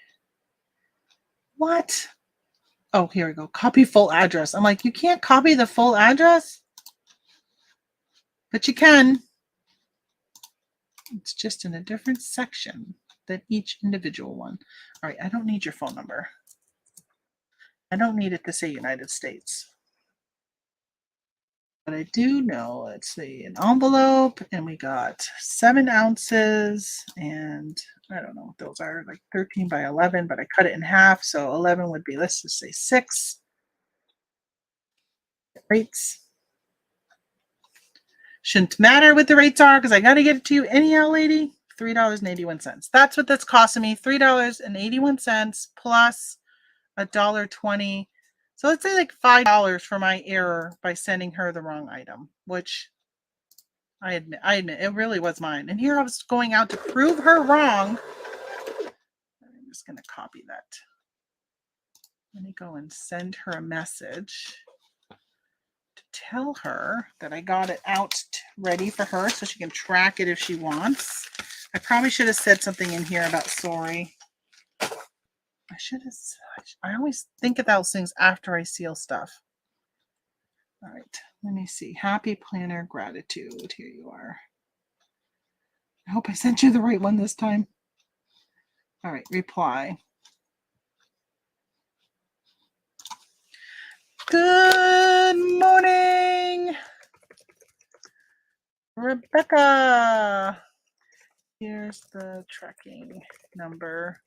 What? Oh, here we go. Copy full address. I'm like, you can't copy the full address? But you can. It's just in a different section than each individual one. All right, I don't need your phone number. I don't need it to say United States. But I do know, let's see, an envelope, and we got 7 ounces, and I don't know what those are, like 13 by 11, but I cut it in half, so 11 would be, let's just say 6. Rates. Shouldn't matter what the rates are because I got to get it to you anyhow, lady. $3.81. That's what that's costing me. $3.81 plus $1.20. So let's say like $5 for my error by sending her the wrong item, which I admit it really was mine. And here I was going out to prove her wrong. I'm just going to copy that. Let me go and send her a message to tell her that I got it out ready for her so she can track it if she wants. I probably should have said something in here about sorry. I should have. I always think of those things after I seal stuff. All right, let me see. Happy Planner Gratitude. Here you are. I hope I sent you the right one this time. All right, reply. Good morning, Rebecca. Here's the tracking number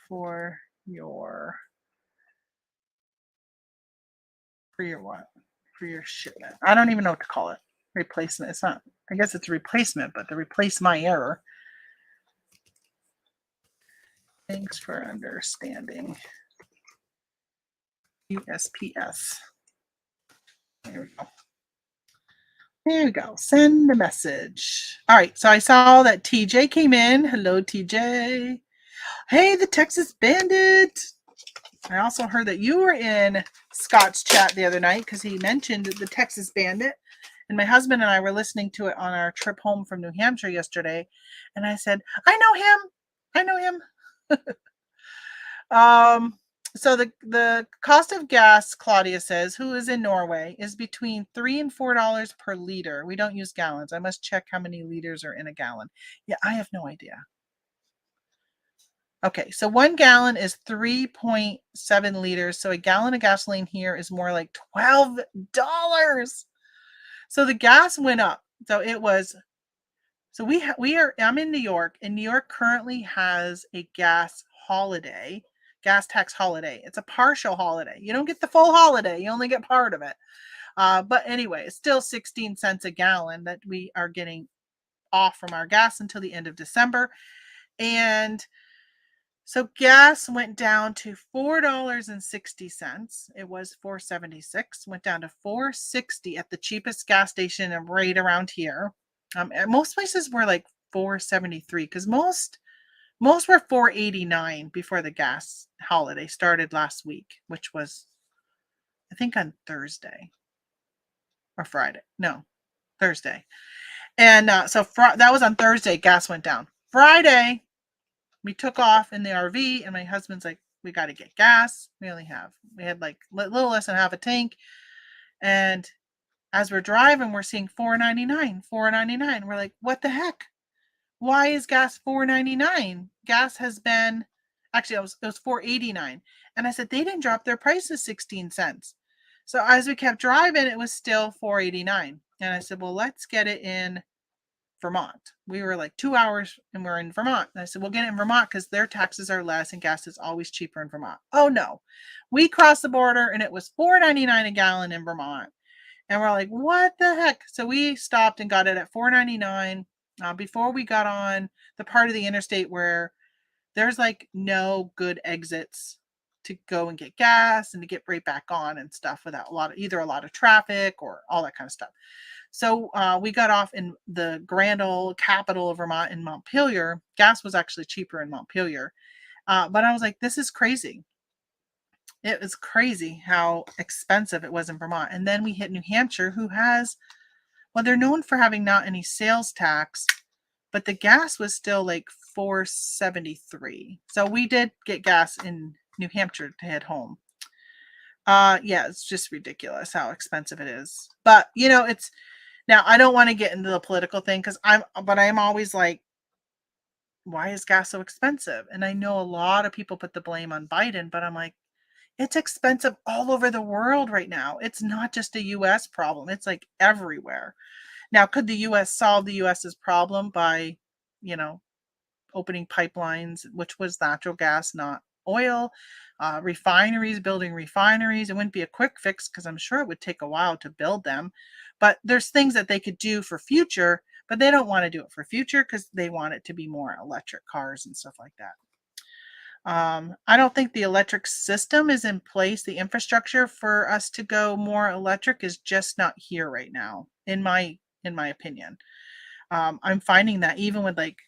for your what? For your shipment. I don't even know what to call it. Replacement. It's not. I guess it's a replacement, but to replace my error. Thanks for understanding. USPS. There we go. There we go. Send a message. All right. So I saw that TJ came in. Hello, TJ. Hey, the Texas Bandit. I also heard that you were in Scott's chat the other night because he mentioned the Texas Bandit. And my husband and I were listening to it on our trip home from New Hampshire yesterday. And I said, I know him. I know him. So the cost of gas, Claudia says, who is in Norway, is between $3 and $4 per liter. We don't use gallons. I must check how many liters are in a gallon. Yeah, I have no idea. Okay, so 1 gallon is 3.7 liters. So a gallon of gasoline here is more like $12. So the gas went up. So it was. So I'm in New York, and New York currently has a gas tax holiday. It's a partial holiday. You don't get the full holiday. You only get part of it. But anyway, it's still 16 cents a gallon that we are getting off from our gas until the end of December. And so gas went down to $4.60. It was $4.76. Went down to $4.60 at the cheapest gas station right around here. Most places were like $4.73 because most were $4.89 before the gas holiday started last week, which was, I think, on Thursday or Friday. No, Thursday. And so that was on Thursday. Gas went down. Friday, we took off in the RV, and my husband's like, we got to get gas. We had like a little less than half a tank. And as we're driving, we're seeing $4.99. We're like, what the heck? Why is gas $4.99? Gas has been, actually, it was $4.89. And I said, they didn't drop their prices 16 cents. So as we kept driving, it was still $4.89. And I said, well, let's get it in Vermont. We were like 2 hours and we're in Vermont. And I said, we'll get it in Vermont because their taxes are less and gas is always cheaper in Vermont. Oh no. We crossed the border and it was $4.99 a gallon in Vermont. And we're like, what the heck? So we stopped and got it at $4.99 before we got on the part of the interstate where there's like no good exits to go and get gas and to get right back on and stuff without either a lot of traffic or all that kind of stuff. So we got off in the grand old capital of Vermont in Montpelier. Gas was actually cheaper in Montpelier. But I was like, this is crazy. It was crazy how expensive it was in Vermont. And then we hit New Hampshire, who has, well, they're known for having not any sales tax, but the gas was still like $4.73. So we did get gas in New Hampshire to head home. Yeah, it's just ridiculous how expensive it is. But it's now I don't want to get into the political thing because I'm always like, why is gas so expensive? And I know a lot of people put the blame on Biden, but I'm like, it's expensive all over the world right now. It's not just a US problem. It's like everywhere. Now, could the US solve the US's problem by, you know, opening pipelines, which was natural gas, not oil, refineries, building refineries? It wouldn't be a quick fix because I'm sure it would take a while to build them. But there's things that they could do for future, but they don't want to do it for future because they want it to be more electric cars and stuff like that. I don't think the electric system is in place. The infrastructure for us to go more electric is just not here right now, in my opinion. I'm finding that even with like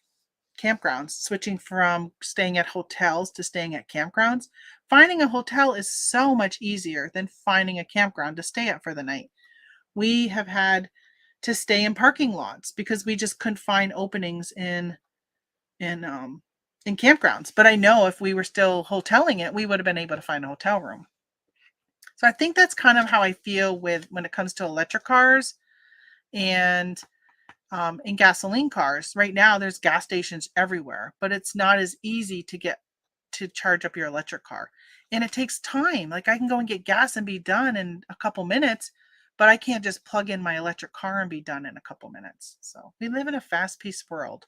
campgrounds, switching from staying at hotels to staying at campgrounds, finding a hotel is so much easier than finding a campground to stay at for the night. We have had to stay in parking lots because we just couldn't find openings in um in campgrounds. But I know if we were still hoteling it, we would have been able to find a hotel room. So I think that's kind of how I feel with when it comes to electric cars and in gasoline cars. Right now, there's gas stations everywhere, but it's not as easy to get to charge up your electric car. And it takes time. Like I can go and get gas and be done in a couple minutes, but I can't just plug in my electric car and be done in a couple minutes. So we live in a fast-paced world.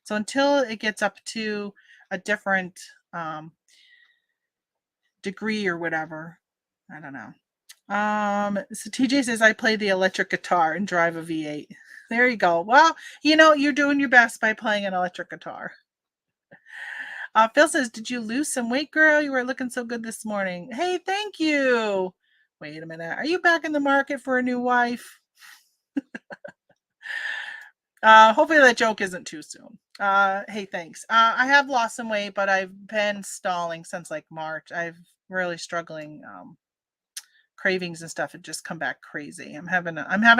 So until it gets up to a different degree or whatever, I don't know. So TJ says I play the electric guitar and drive a V8. There you go. Well, you're doing your best by playing an electric guitar. Phil says, did you lose some weight, girl? You were looking so good this morning. Hey, thank you. Wait a minute. Are you back in the market for a new wife? Hopefully that joke isn't too soon. Hey, thanks. I have lost some weight, but I've been stalling since like March. I've really struggling. Cravings and stuff had just come back crazy. I'm having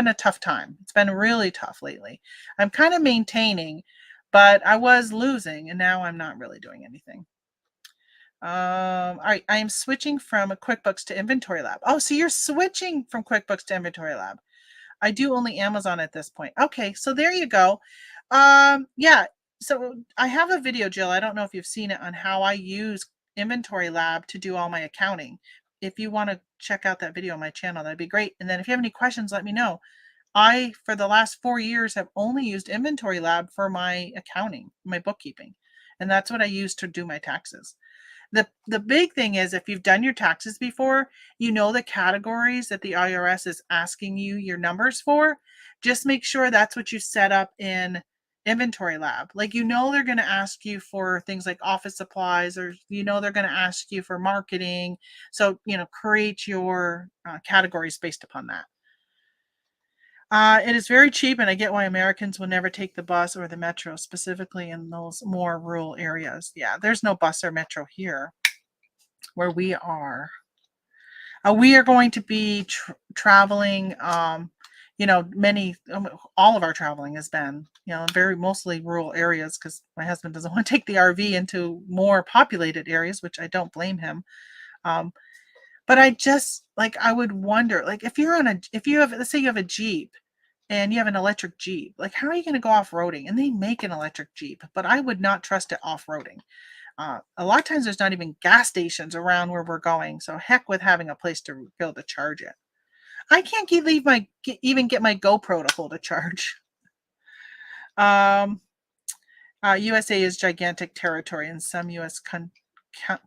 a tough time. It's been really tough lately. I'm kind of maintaining, but I was losing, and now I'm not really doing anything. All right, I am switching from QuickBooks to Inventory Lab. Oh, so you're switching from QuickBooks to Inventory Lab. I do only Amazon at this point. Okay, so there you go. Yeah, so I have a video, Jill. I don't know if you've seen it on how I use Inventory Lab to do all my accounting. If you want to check out that video on my channel, that'd be great. And then if you have any questions, let me know. I, for the last 4 years, have only used Inventory Lab for my accounting, my bookkeeping. And that's what I use to do my taxes. The big thing is if you've done your taxes before, the categories that the IRS is asking you your numbers for. Just make sure that's what you set up in Inventory Lab. Like they're going to ask you for things like office supplies, or they're going to ask you for marketing. So create your categories based upon that. It is very cheap, and I get why Americans will never take the bus or the metro, specifically in those more rural areas. Yeah, there's no bus or metro here where we are. We are going to be traveling, all of our traveling has been, very mostly rural areas because my husband doesn't want to take the RV into more populated areas, which I don't blame him. But I would wonder, like if you have, let's say you have a Jeep and you have an electric Jeep, like how are you going to go off-roading? And they make an electric Jeep, but I would not trust it off-roading. A lot of times there's not even gas stations around where we're going. So heck with having a place to be able to charge it. I can't even get my GoPro to hold a charge. USA is gigantic territory, and some US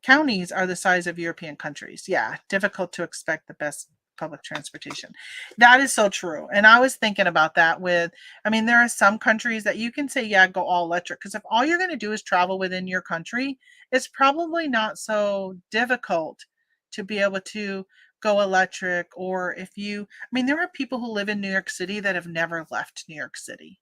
counties are the size of European countries. Yeah, difficult to expect the best public transportation. That is so true. And I was thinking about that with, I mean, there are some countries that you can say, yeah, go all electric. Because if all you're going to do is travel within your country, it's probably not so difficult to be able to go electric. Or if you, I mean, there are people who live in New York City that have never left New York City.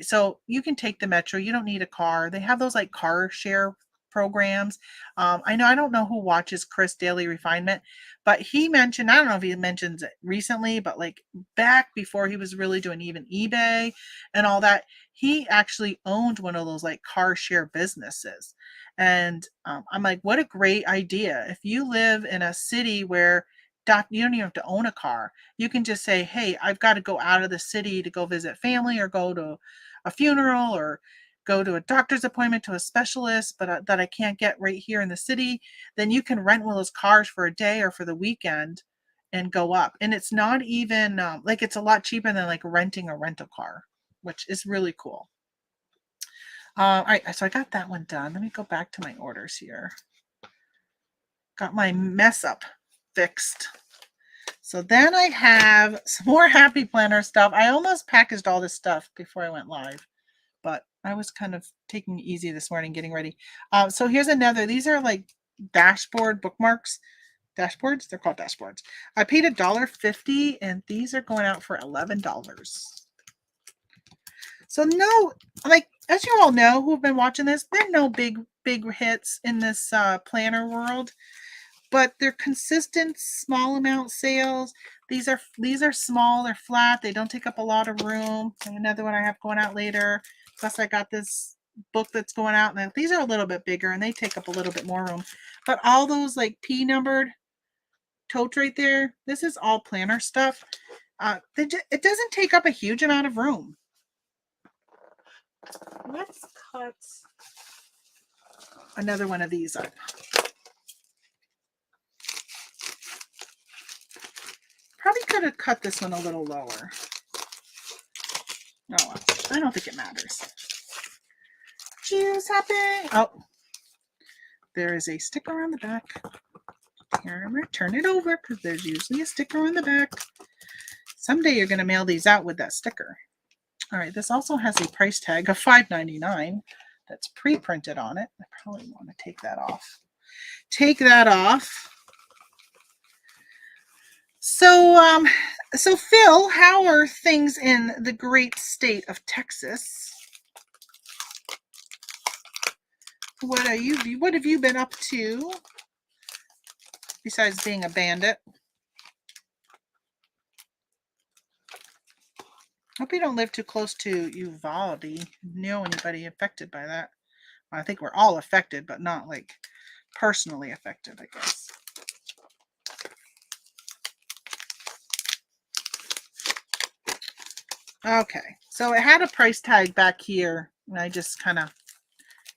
So you can take the metro. You don't need a car. They have those like car share programs. I don't know who watches Chris Daily Refinement, but he mentioned, I don't know if he mentions it recently, but like back before he was really doing even eBay and all that, he actually owned one of those like car share businesses. And I'm like, what a great idea. If you live in a city where you don't even have to own a car. You can just say, hey, I've got to go out of the city to go visit family or go to a funeral or go to a doctor's appointment to a specialist, but that I can't get right here in the city. Then you can rent one of those cars for a day or for the weekend and go up. And it's not even like it's a lot cheaper than like renting a rental car, which is really cool. All right, so I got that one done. Let me go back to my orders here. Got my mess up fixed. So then I have some more Happy Planner stuff. I almost packaged all this stuff before I went live, but I was kind of taking it easy this morning, getting ready. So here's another. These are like dashboard bookmarks. Dashboards? They're called dashboards. I paid $1.50 and these are going out for $11. So no, like as you all know who have been watching this, there are no big hits in this planner world, but they're consistent small amount sales. These are small, they're flat, they don't take up a lot of room. And another one I have going out later. Plus I got this book that's going out, and these are a little bit bigger and they take up a little bit more room. But all those like P numbered totes right there, this is all planner stuff. It doesn't take up a huge amount of room. Let's cut another one of these up. Probably could have cut this one a little lower. Oh, I don't think it matters. Choose happy. Oh, there is a sticker on the back. Here, I'm going to turn it over because there's usually a sticker on the back. Someday you're going to mail these out with that sticker. All right, this also has a price tag of $5.99 that's pre-printed on it. I probably want to take that off. Take that off. So, so Phil, how are things in the great state of Texas? What have you been up to besides being a bandit? Hope you don't live too close to Uvalde. Know anybody affected by that? Well, I think we're all affected, but not like personally affected, I guess. Okay, so it had a price tag back here, and I just kind of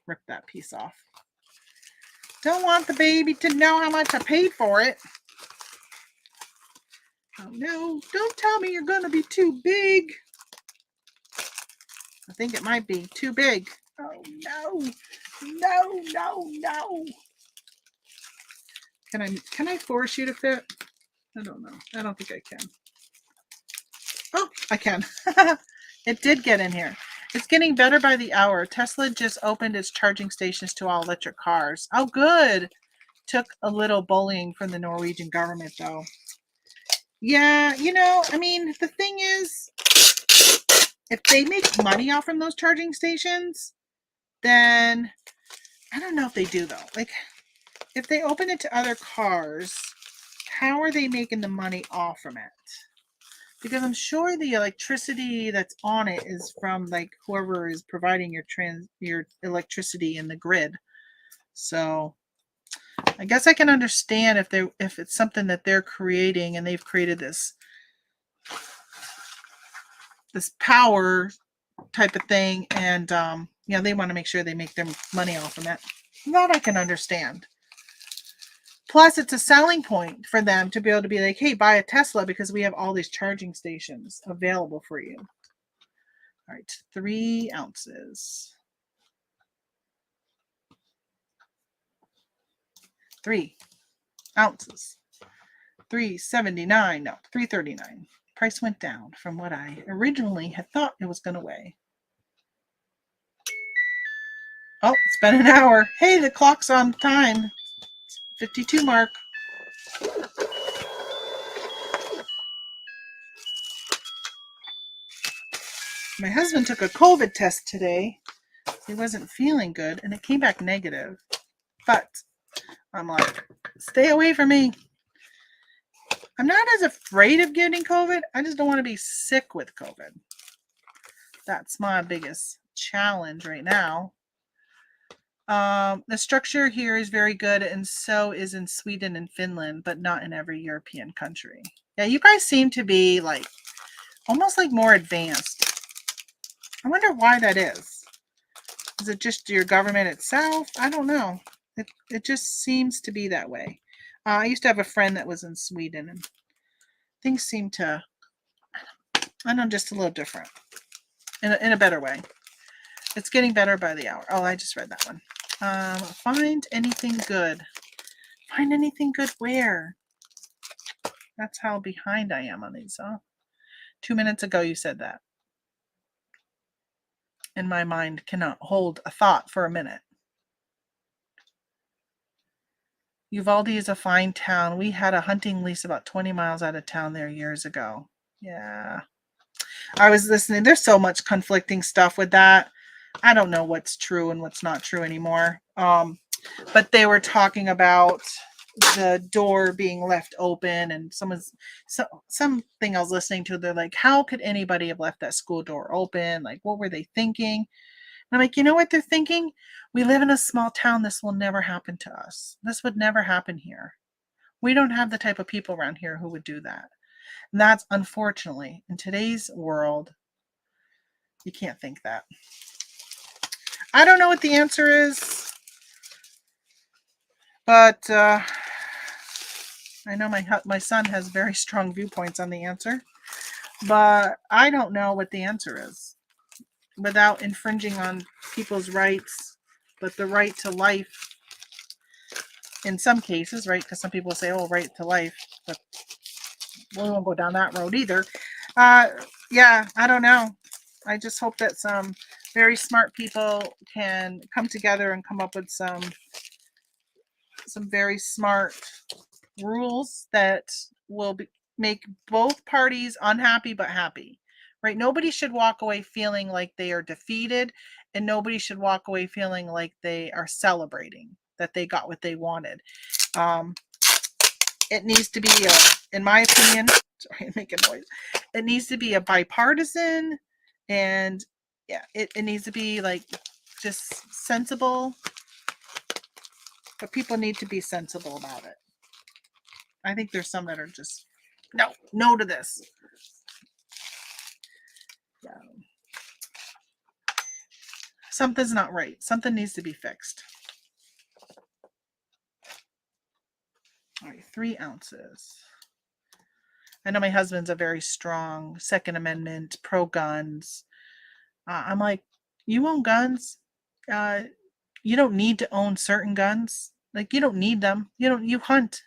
ripped that piece off. Don't want the baby to know how much I paid for it. Oh no, don't tell me you're going to be too big. I think it might be too big. Oh no, no. Can I force you to fit? I don't know. I don't think I can. Oh, I can. It did get in here. It's getting better by the hour. Tesla just opened its charging stations to all electric cars. Oh, good. Took a little bullying from the Norwegian government, though. Yeah, I mean, the thing is, if they make money off from those charging stations, then I don't know if they do, though. Like, if they open it to other cars, how are they making the money off from it? Because I'm sure the electricity that's on it is from like whoever is providing your electricity in the grid. So I guess I can understand if it's something that they're creating and they've created this power type of thing, and they want to make sure they make their money off of it. That I can understand. Plus, it's a selling point for them to be able to be like, hey, buy a Tesla because we have all these charging stations available for you. All right, 3 ounces. 3 ounces. $379. No, $339. Price went down from what I originally had thought it was going to weigh. Oh, it's been an hour. Hey, the clock's on time. 52 mark. My husband took a COVID test today. He wasn't feeling good, and it came back negative. But I'm like, stay away from me. I'm not as afraid of getting COVID. I just don't want to be sick with COVID. That's my biggest challenge right now. The structure here is very good, and so is in Sweden and Finland, but not in every European country. Yeah, you guys seem to be like almost like more advanced. I wonder why that is. Is it just your government itself? I don't know. It just seems to be that way. I used to have a friend that was in Sweden, and things seem to, I don't know, just a little different in a better way. It's getting better by the hour. Oh, I just read that one. Find anything good. Find anything good where? That's how behind I am on these, huh? 2 minutes ago you said that. And my mind cannot hold a thought for a minute. Uvalde is a fine town. We had a hunting lease about 20 miles out of town there years ago. Yeah. I was listening. There's so much conflicting stuff with that. I don't know what's true and what's not true anymore. But they were talking about the door being left open, and something I was listening to. They're like, how could anybody have left that school door open? Like, what were they thinking? And I'm like, you know what they're thinking? We live in a small town. This will never happen to us. This would never happen here. We don't have the type of people around here who would do that. And that's unfortunately in today's world, you can't think that. I don't know what the answer is, but I know my son has very strong viewpoints on the answer, but I don't know what the answer is without infringing on people's rights, but the right to life in some cases, right? Because some people say, oh, right to life, but we won't go down that road either. Yeah, I don't know. I just hope that some very smart people can come together and come up with some very smart rules that will make both parties unhappy but happy, right? Nobody should walk away feeling like they are defeated, and nobody should walk away feeling like they are celebrating that they got what they wanted. It needs to be, in my opinion, sorry, I'm making noise. It needs to be a bipartisan, and yeah, it needs to be like just sensible. But people need to be sensible about it. I think there's some that are just no to this. Yeah. Something's not right. Something needs to be fixed. All right, 3 ounces. I know my husband's a very strong Second Amendment, pro guns. I'm like, you own guns? You don't need to own certain guns. Like, you don't need them. You hunt.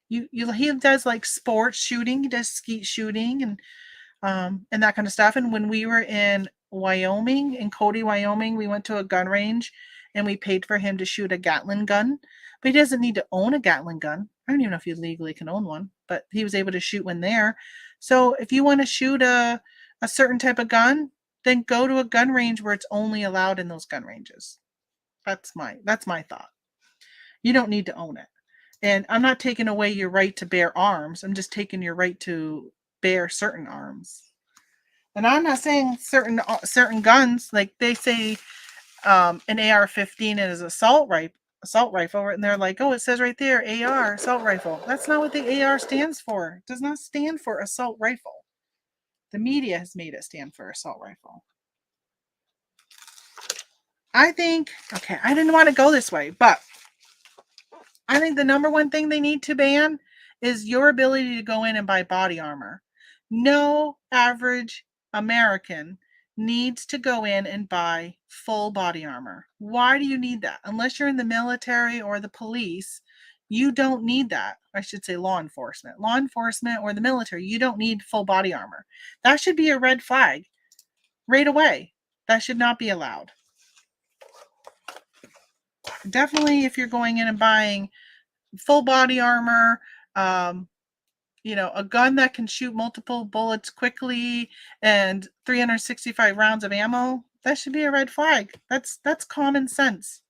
He does like sports shooting. He does skeet shooting and that kind of stuff. And when we were in Wyoming, in Cody, Wyoming, we went to a gun range and we paid for him to shoot a Gatling gun. But he doesn't need to own a Gatling gun. I don't even know if you legally can own one, but he was able to shoot one there. So if you want to shoot a certain type of gun, then go to a gun range where it's only allowed in those gun ranges. That's my thought. You don't need to own it. And I'm not taking away your right to bear arms. I'm just taking your right to bear certain arms. And I'm not saying certain guns, like they say an AR-15 is assault rifle, and they're like, oh, it says right there AR, assault rifle. That's not what the AR stands for. It does not stand for assault rifle. The media has made it stand for assault rifle. I think, okay, I didn't want to go this way, but I think the number one thing they need to ban is your ability to go in and buy body armor. No average American needs to go in and buy full body armor. Why do you need that? Unless you're in the military or the police, You don't need that. I should say law enforcement. Law enforcement or the military, you don't need full body armor. That should be a red flag right away. That should not be allowed. Definitely, if you're going in and buying full body armor, a gun that can shoot multiple bullets quickly and 365 rounds of ammo, that should be a red flag. That's common sense,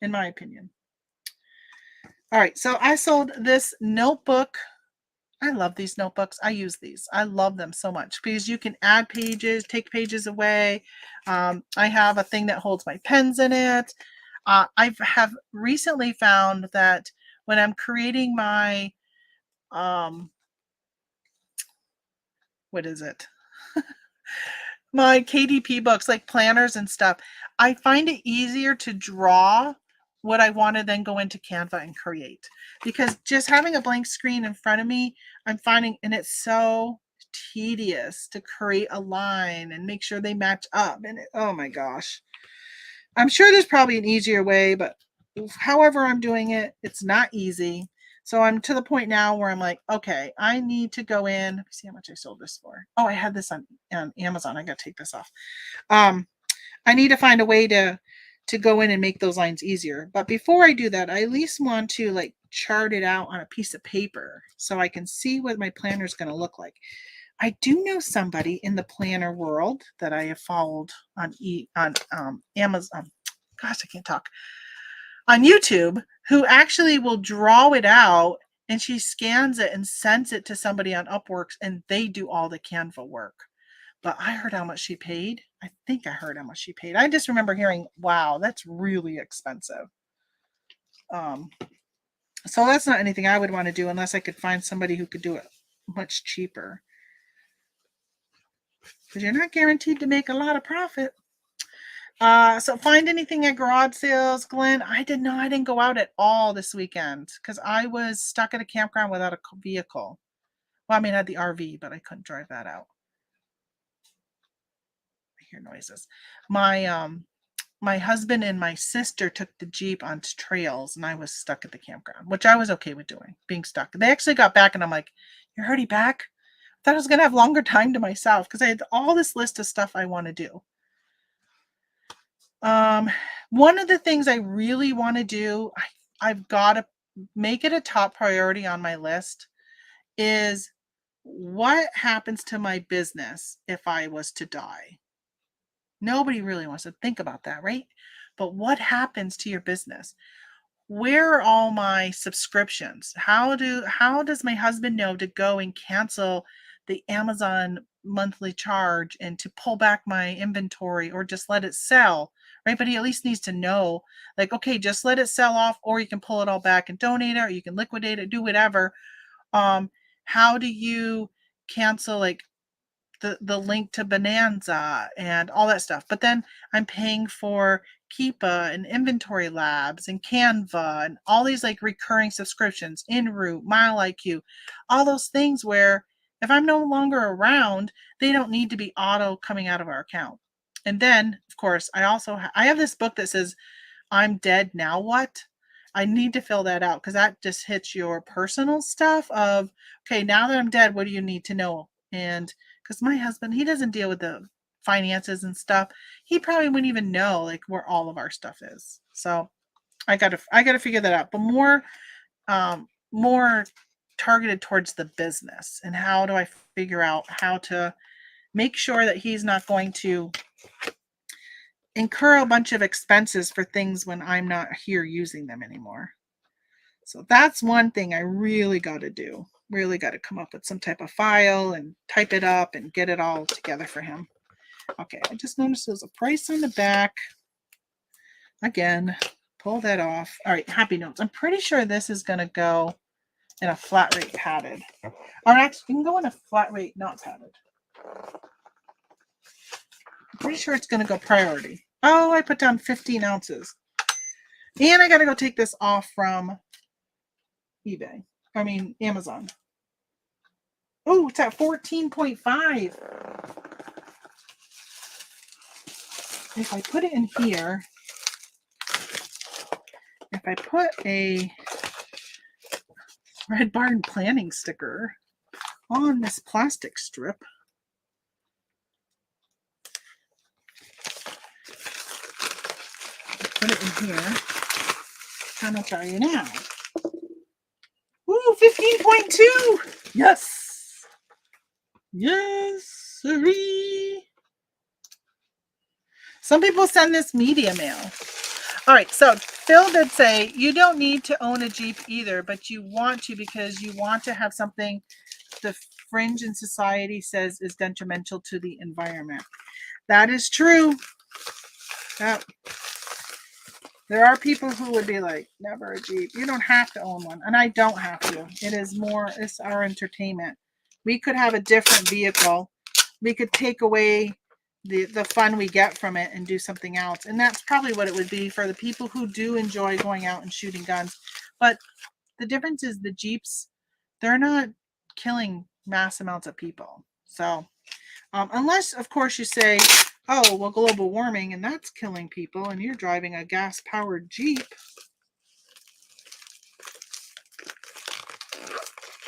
in my opinion. All right, so I sold this notebook. I love these notebooks. I use these. I love them so much because you can add pages, take pages away. I have a thing that holds my pens in it. I have recently found that when I'm creating my, what is it? My KDP books, like planners and stuff, I find it easier to draw what I want to then go into Canva and create. Because just having a blank screen in front of me, I'm finding, and it's so tedious to create a line and make sure they match up. And oh my gosh. I'm sure there's probably an easier way, but however I'm doing it, it's not easy. So I'm to the point now where I'm like, okay, I need to go in. Let me see how much I sold this for. Oh, I had this on Amazon. I got to take this off. I need to find a way to go in and make those lines easier. But before I do that, I at least want to like chart it out on a piece of paper so I can see what my planner is going to look like. I do know somebody in the planner world that I have followed on Amazon. Gosh, I can't talk. On YouTube, who actually will draw it out and she scans it and sends it to somebody on Upworks and they do all the Canva work. But I heard how much she paid. I think I heard how much she paid. I just remember hearing, wow, that's really expensive. So that's not anything I would want to do unless I could find somebody who could do it much cheaper. Because you're not guaranteed to make a lot of profit. So find anything at garage sales, Glenn. I didn't go out at all this weekend because I was stuck at a campground without a vehicle. Well, I mean, I had the RV, but I couldn't drive that out. I hear noises. My husband and my sister took the Jeep onto trails and I was stuck at the campground, which I was okay with doing, being stuck. They actually got back and I'm like, you're already back? I thought I was going to have longer time to myself because I had all this list of stuff I want to do. One of the things I really want to do, I've got to make it a top priority on my list, is what happens to my business if I was to die? Nobody really wants to think about that, right? But what happens to your business? Where are all my subscriptions? How does my husband know to go and cancel the Amazon monthly charge and to pull back my inventory or just let it sell, right? But he at least needs to know, like, okay, just let it sell off, or you can pull it all back and donate it, or you can liquidate it, do whatever. How do you cancel, like, the link to Bonanza and all that stuff? But then I'm paying for Keepa and Inventory Labs and Canva and all these like recurring subscriptions, En-route, Mile IQ, all those things where if I'm no longer around, they don't need to be auto coming out of our account. And then, of course, I have this book that says I'm dead, now what? I need to fill that out because that just hits your personal stuff of, okay, now that I'm dead, what do you need to know? And because my husband, he doesn't deal with the finances and stuff. He probably wouldn't even know like where all of our stuff is. So I gotta figure that out. But more targeted towards the business and how do I figure out how to make sure that he's not going to incur a bunch of expenses for things when I'm not here using them anymore. So that's one thing I really got to do. Really got to come up with some type of file and type it up and get it all together for him. Okay, I just noticed there's a price on the back. Again, pull that off. All right, happy notes. I'm pretty sure this is going to go in a flat rate padded. Or actually, you can go in a flat rate not padded. I'm pretty sure it's going to go priority. Oh, I put down 15 ounces. And I got to go take this off from eBay. I mean, Amazon. Oh, it's at 14.5. If I put it in here, if I put a Red Barn planning sticker on this plastic strip. Put it in here. How much are you now? Ooh, 15.2. Yes. Yes, sirree. Some people send this media mail. All right, so Phil did say you don't need to own a Jeep either, but you want to because you want to have something the fringe in society says is detrimental to the environment. That is true. Yep. There are people who would be like, never a Jeep. You don't have to own one. And I don't have to. It is more, it's our entertainment. We could have a different vehicle. We could take away the fun we get from it and do something else. And that's probably what it would be for the people who do enjoy going out and shooting guns. But the difference is the Jeeps, they're not killing mass amounts of people. So unless, of course, you say, oh, well, global warming, and that's killing people, and you're driving a gas-powered Jeep.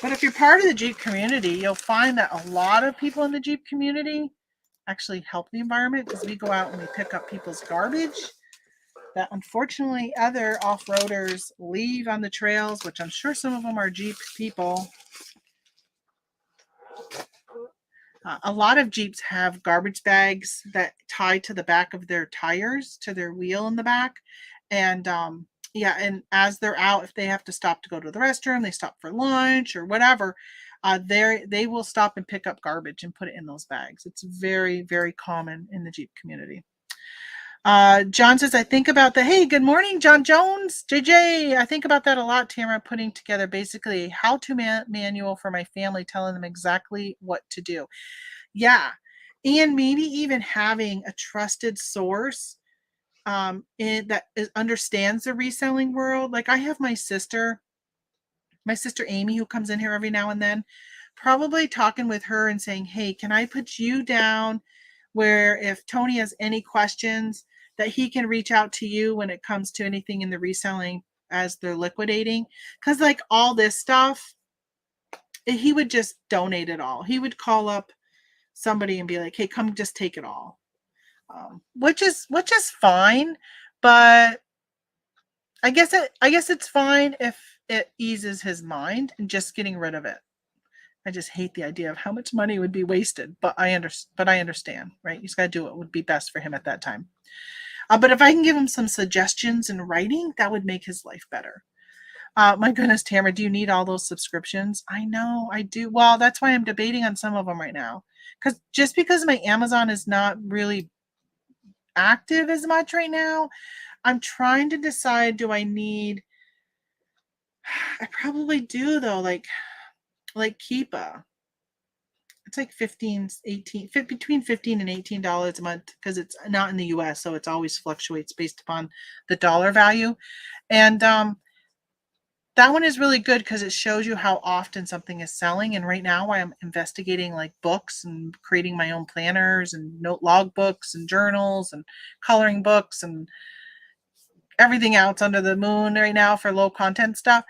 But if you're part of the Jeep community, you'll find that a lot of people in the Jeep community actually help the environment because we go out and we pick up people's garbage that unfortunately other off-roaders leave on the trails, which I'm sure some of them are Jeep people. A lot of Jeeps have garbage bags that tie to the back of their tires, to their wheel in the back. And yeah, and as they're out, if they have to stop to go to the restroom, they stop for lunch or whatever, they will stop and pick up garbage and put it in those bags. It's very, very common in the Jeep community. John says, I think about the, hey, good morning, John Jones. JJ, I think about that a lot, Tamara, putting together basically a how-to manual for my family, telling them exactly what to do. Yeah. And maybe even having a trusted source that understands the reselling world. Like I have my sister Amy, who comes in here every now and then, probably talking with her and saying, hey, can I put you down where if Tony has any questions that he can reach out to you when it comes to anything in the reselling as they're liquidating? Because like all this stuff, he would just donate it all. He would call up somebody and be like, hey, come just take it all. Which is fine, but I guess it's fine if it eases his mind and just getting rid of it. I just hate the idea of how much money would be wasted, but I understand, right? He's got to do what would be best for him at that time. But if I can give him some suggestions in writing, that would make his life better. My goodness, Tamara, do you need all those subscriptions? I know I do. Well, that's why I'm debating on some of them right now. Because my Amazon is not really active as much right now, I'm trying to decide, do I need, I probably do though, like Keepa. It's like 15, 18, between $15 and $18 a month because it's not in the US, so it always fluctuates based upon the dollar value. And that one is really good because it shows you how often something is selling. And right now I'm investigating like books and creating my own planners and note log books and journals and coloring books and everything else under the moon right now for low content stuff.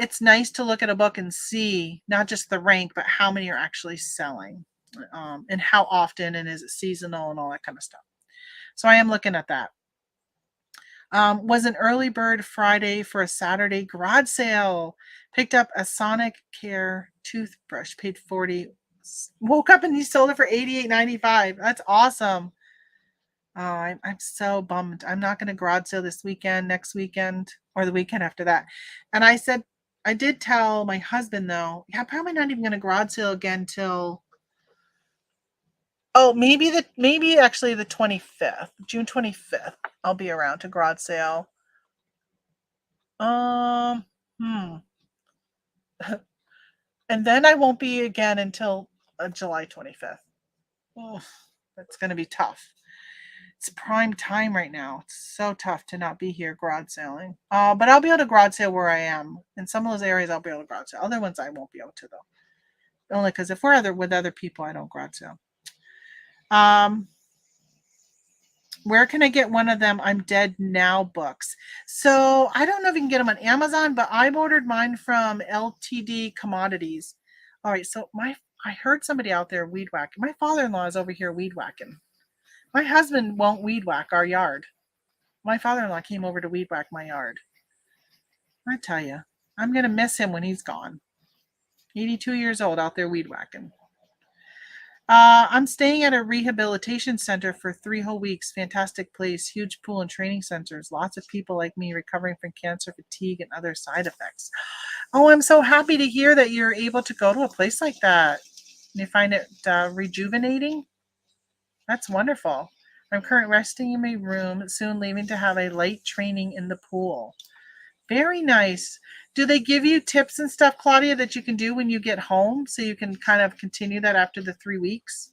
It's nice to look at a book and see not just the rank, but how many are actually selling and how often, and is it seasonal and all that kind of stuff. So I am looking at that. Was an early bird Friday for a Saturday garage sale. Picked up a Sonic Care toothbrush, paid $40. Woke up and he sold it for $88.95. That's awesome. Oh, I'm so bummed. I'm not going to garage sale this weekend, next weekend, or the weekend after that. And I did tell my husband though, yeah, probably not even going to garage sale again till, oh, maybe actually the 25th, June 25th. I'll be around to garage sale. Um, hmm. And then I won't be again until July 25th. Oh, that's going to be tough. It's prime time right now. It's so tough to not be here garage selling. But I'll be able to garage sale where I am. In some of those areas, I'll be able to garage sale. Other ones, I won't be able to though. Only because if we're with other people, I don't garage sale. Where can I get one of them I'm Dead Now books? So I don't know if you can get them on Amazon, but I've ordered mine from LTD Commodities. All right, so I heard somebody out there weed whacking. My father-in-law is over here weed whacking. My husband won't weed whack our yard. My father-in-law came over to weed whack my yard. I tell you, I'm gonna miss him when he's gone. 82 years old out there weed whacking. I'm staying at a rehabilitation center for 3 whole weeks. Fantastic place, huge pool and training centers. Lots of people like me recovering from cancer, fatigue, and other side effects. Oh, I'm so happy to hear that you're able to go to a place like that. You find it rejuvenating? That's wonderful. I'm currently resting in my room, soon leaving to have a light training in the pool. Very nice. Do they give you tips and stuff, Claudia, that you can do when you get home so you can kind of continue that after the 3 weeks?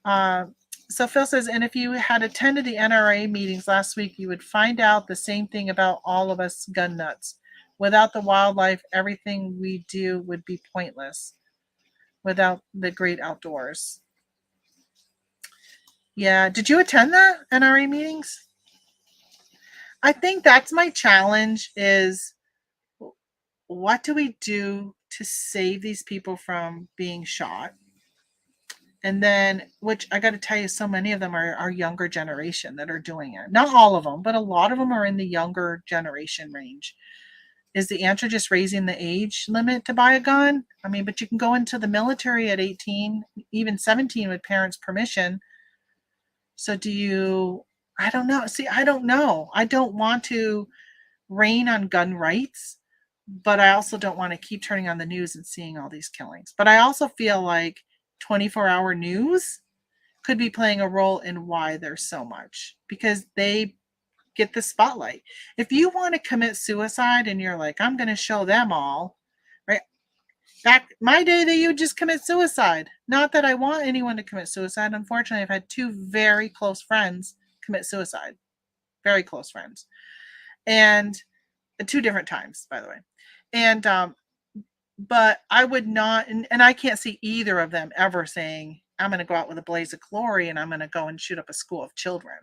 Uh, so Phil says, and if you had attended the NRA meetings last week, you would find out the same thing about all of us gun nuts. Without the wildlife, everything we do would be pointless. Without the great outdoors. Yeah. Did you attend the NRA meetings? I think that's my challenge is what do we do to save these people from being shot? And then, which I got to tell you, so many of them are our younger generation that are doing it. Not all of them, but a lot of them are in the younger generation range. Is the answer just raising the age limit to buy a gun? I mean, but you can go into the military at 18, even 17 with parents' permission. So do you, I don't know. See, I don't know. I don't want to rain on gun rights, but I also don't want to keep turning on the news and seeing all these killings. But I also feel like 24-hour news could be playing a role in why there's so much because they get the spotlight. If you want to commit suicide and you're like, I'm going to show them all, right? Back my day, that you just commit suicide. Not that I want anyone to commit suicide. Unfortunately, I've had two very close friends commit suicide. Very close friends. And at two different times, by the way. And but I would not, and I can't see either of them ever saying, I'm going to go out with a blaze of glory and I'm going to go and shoot up a school of children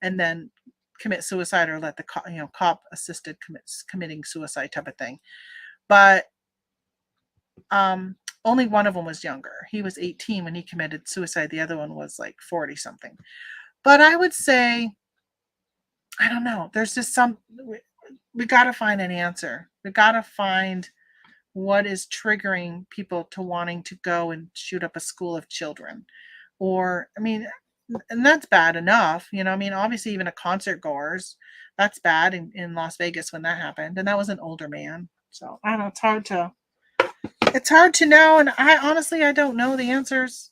and then commit suicide or let the cop assisted committing suicide type of thing. But only one of them was younger. He was 18 when he committed suicide. The other one was like 40 something. But I would say, I don't know. There's just we got to find an answer. We got to find what is triggering people to wanting to go and shoot up a school of children. Or, I mean, and that's bad enough. I mean, obviously, even a concert goers, that's bad in Las Vegas when that happened. And that was an older man. So I don't know. It's hard to know. And I don't know the answers.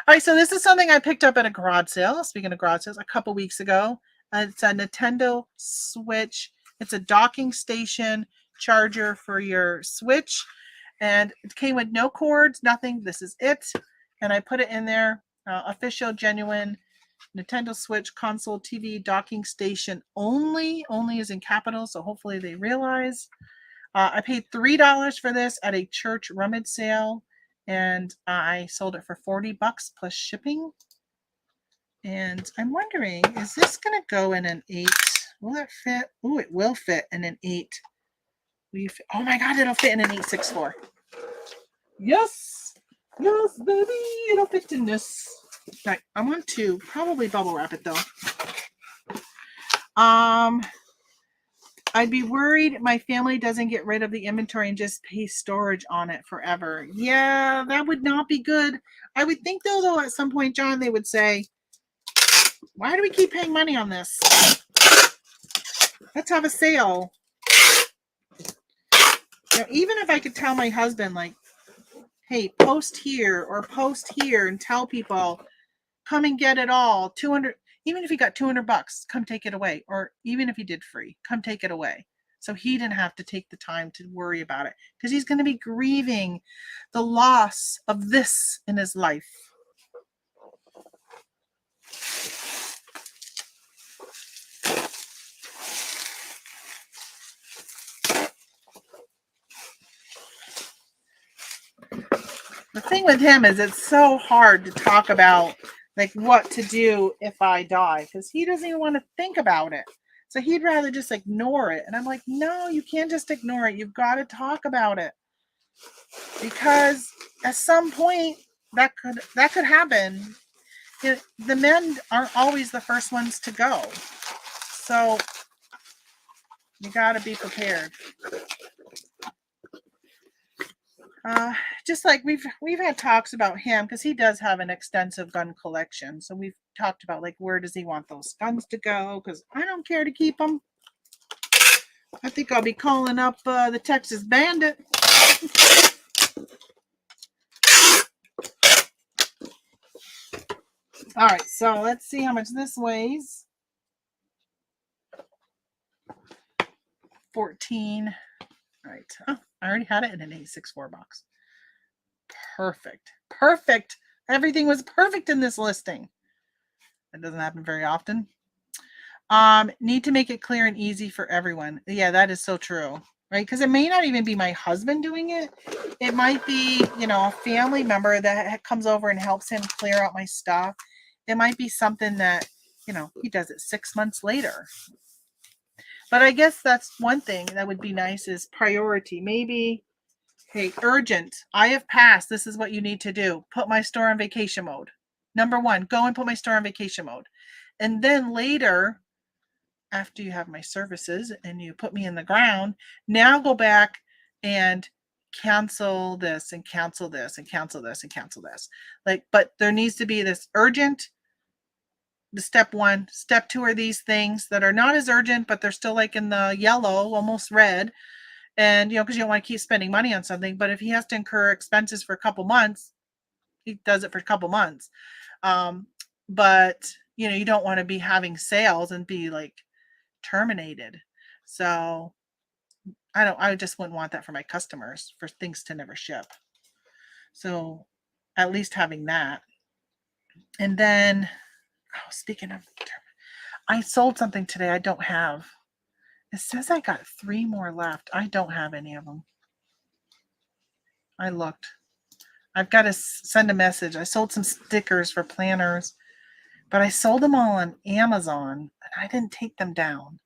All right, so this is something I picked up at a garage sale. Speaking of garage sales, a couple weeks ago. It's a Nintendo Switch. It's a docking station charger for your Switch. And it came with no cords, nothing. This is it. And I put it in there. Official, genuine Nintendo Switch console TV docking station only. Only is in capital, so hopefully they realize. I paid $3 for this at a church rummage sale, and I sold it for $40 plus shipping. And I'm wondering, is this going to go in an 8? Will it fit? Oh, it will fit in an 8. Oh my God, it'll fit in an 864. Yes, yes, baby, it'll fit in this. Right, I want to probably bubble wrap it though. I'd be worried my family doesn't get rid of the inventory and just pay storage on it forever. Yeah, that would not be good. I would think though, at some point, John, they would say, why do we keep paying money on this? Let's have a sale. Even if I could tell my husband, like, hey, post here or post here and tell people, come and get it all. 200, even if he got $200, come take it away. Or even if he did free, come take it away. So he didn't have to take the time to worry about it because he's going to be grieving the loss of this in his life. The thing with him is it's so hard to talk about like what to do if I die, because he doesn't even want to think about it. So he'd rather just ignore it. And I'm like, no, you can't just ignore it. You've got to talk about it, because at some point that could happen. The men aren't always the first ones to go, so you got to be prepared. Uh, just like we've had talks about him, because he does have an extensive gun collection. So we've talked about like where does he want those guns to go? Because I don't care to keep them. I think I'll be calling up the Texas Bandit. All right, so let's see how much this weighs. 14. All right. Oh, I already had it in an 864 box. Perfect. Everything was perfect in this listing. That doesn't happen very often. Need to make it clear and easy for everyone. Yeah, that is so true. Right? Because it may not even be my husband doing it. It might be, a family member that comes over and helps him clear out my stuff. It might be something that, he does it 6 months later. But I guess that's one thing that would be nice is priority. Maybe, hey, urgent. I have passed. This is what you need to do. Put my store on vacation mode. Number one, go and put my store on vacation mode. And then later, after you have my services and you put me in the ground, now go back and cancel this and cancel this and cancel this and cancel this. But there needs to be this urgent. The step 1, step 2 are these things that are not as urgent, but they're still like in the yellow, almost red. And, because you don't want to keep spending money on something. But if he has to incur expenses for a couple months, he does it for a couple months. But, you don't want to be having sales and be like terminated. So I just wouldn't want that for my customers, for things to never ship. So at least having that. And then, speaking of, I sold something today I don't have. It says I got 3 more left. I don't have any of them. I looked. I've got to send a message. I sold some stickers for planners, but I sold them all on Amazon and I didn't take them down,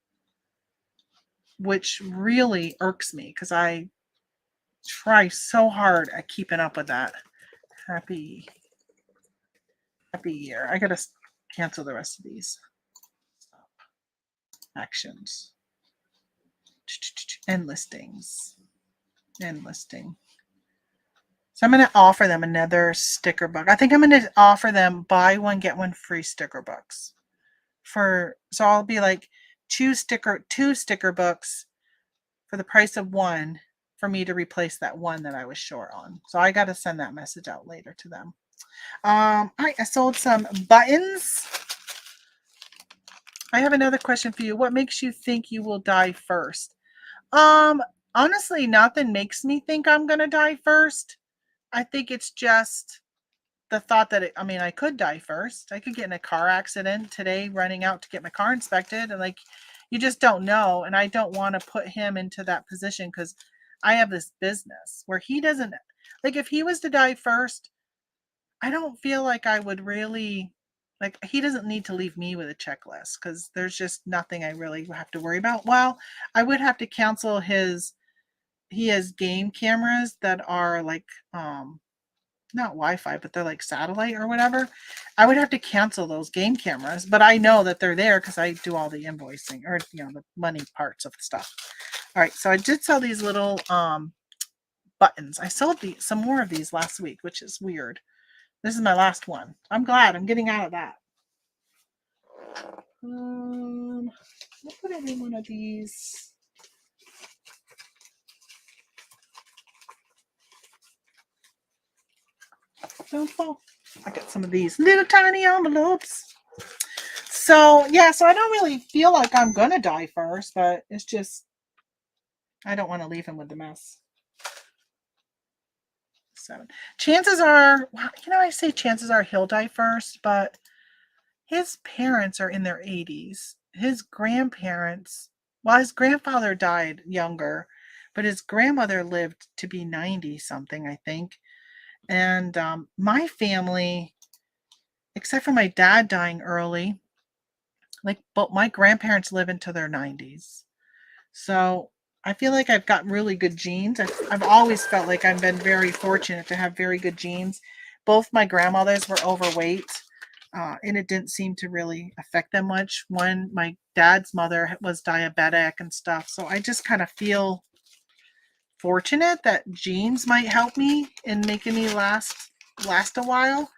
which really irks me because I try so hard at keeping up with that. Happy year. I got to cancel the rest of these. Stop. Actions. End listings. End listing. So I'm going to offer them another sticker book. I think I'm going to offer them buy one, get one free sticker books. So I'll be like two sticker books for the price of one for me to replace that one that I was short on. So I got to send that message out later to them. All right, I sold some buttons. I have another question for you. What makes you think you will die first? Honestly, nothing makes me think I'm going to die first. I think it's just the thought that I could die first. I could get in a car accident today running out to get my car inspected, and you just don't know. And I don't want to put him into that position because I have this business where he doesn't, if he was to die first, I don't feel like I would really, he doesn't need to leave me with a checklist because there's just nothing I really have to worry about. Well, I would have to cancel he has game cameras that are not Wi-Fi, but they're like satellite or whatever. I would have to cancel those game cameras, but I know that they're there because I do all the invoicing or the money parts of the stuff. All right, so I did sell these little buttons. I sold some more of these last week, which is weird. This is my last one. I'm glad I'm getting out of that. I'll put it in one of these. Don't fall. I got some of these little tiny envelopes. So yeah, so I don't really feel like I'm gonna die first, but it's just I don't want to leave him with the mess. 7. Chances are, I say chances are he'll die first, but his parents are in their 80s. His grandparents, his grandfather died younger, but his grandmother lived to be 90 something, I think. And my family except for my dad dying early. Like, but my grandparents live into their 90s. So I feel like I've got really good genes. I've always felt like I've been very fortunate to have very good genes. Both my grandmothers were overweight, and it didn't seem to really affect them much. One, my dad's mother was diabetic and stuff. So I just kind of feel fortunate that genes might help me in making me last a while.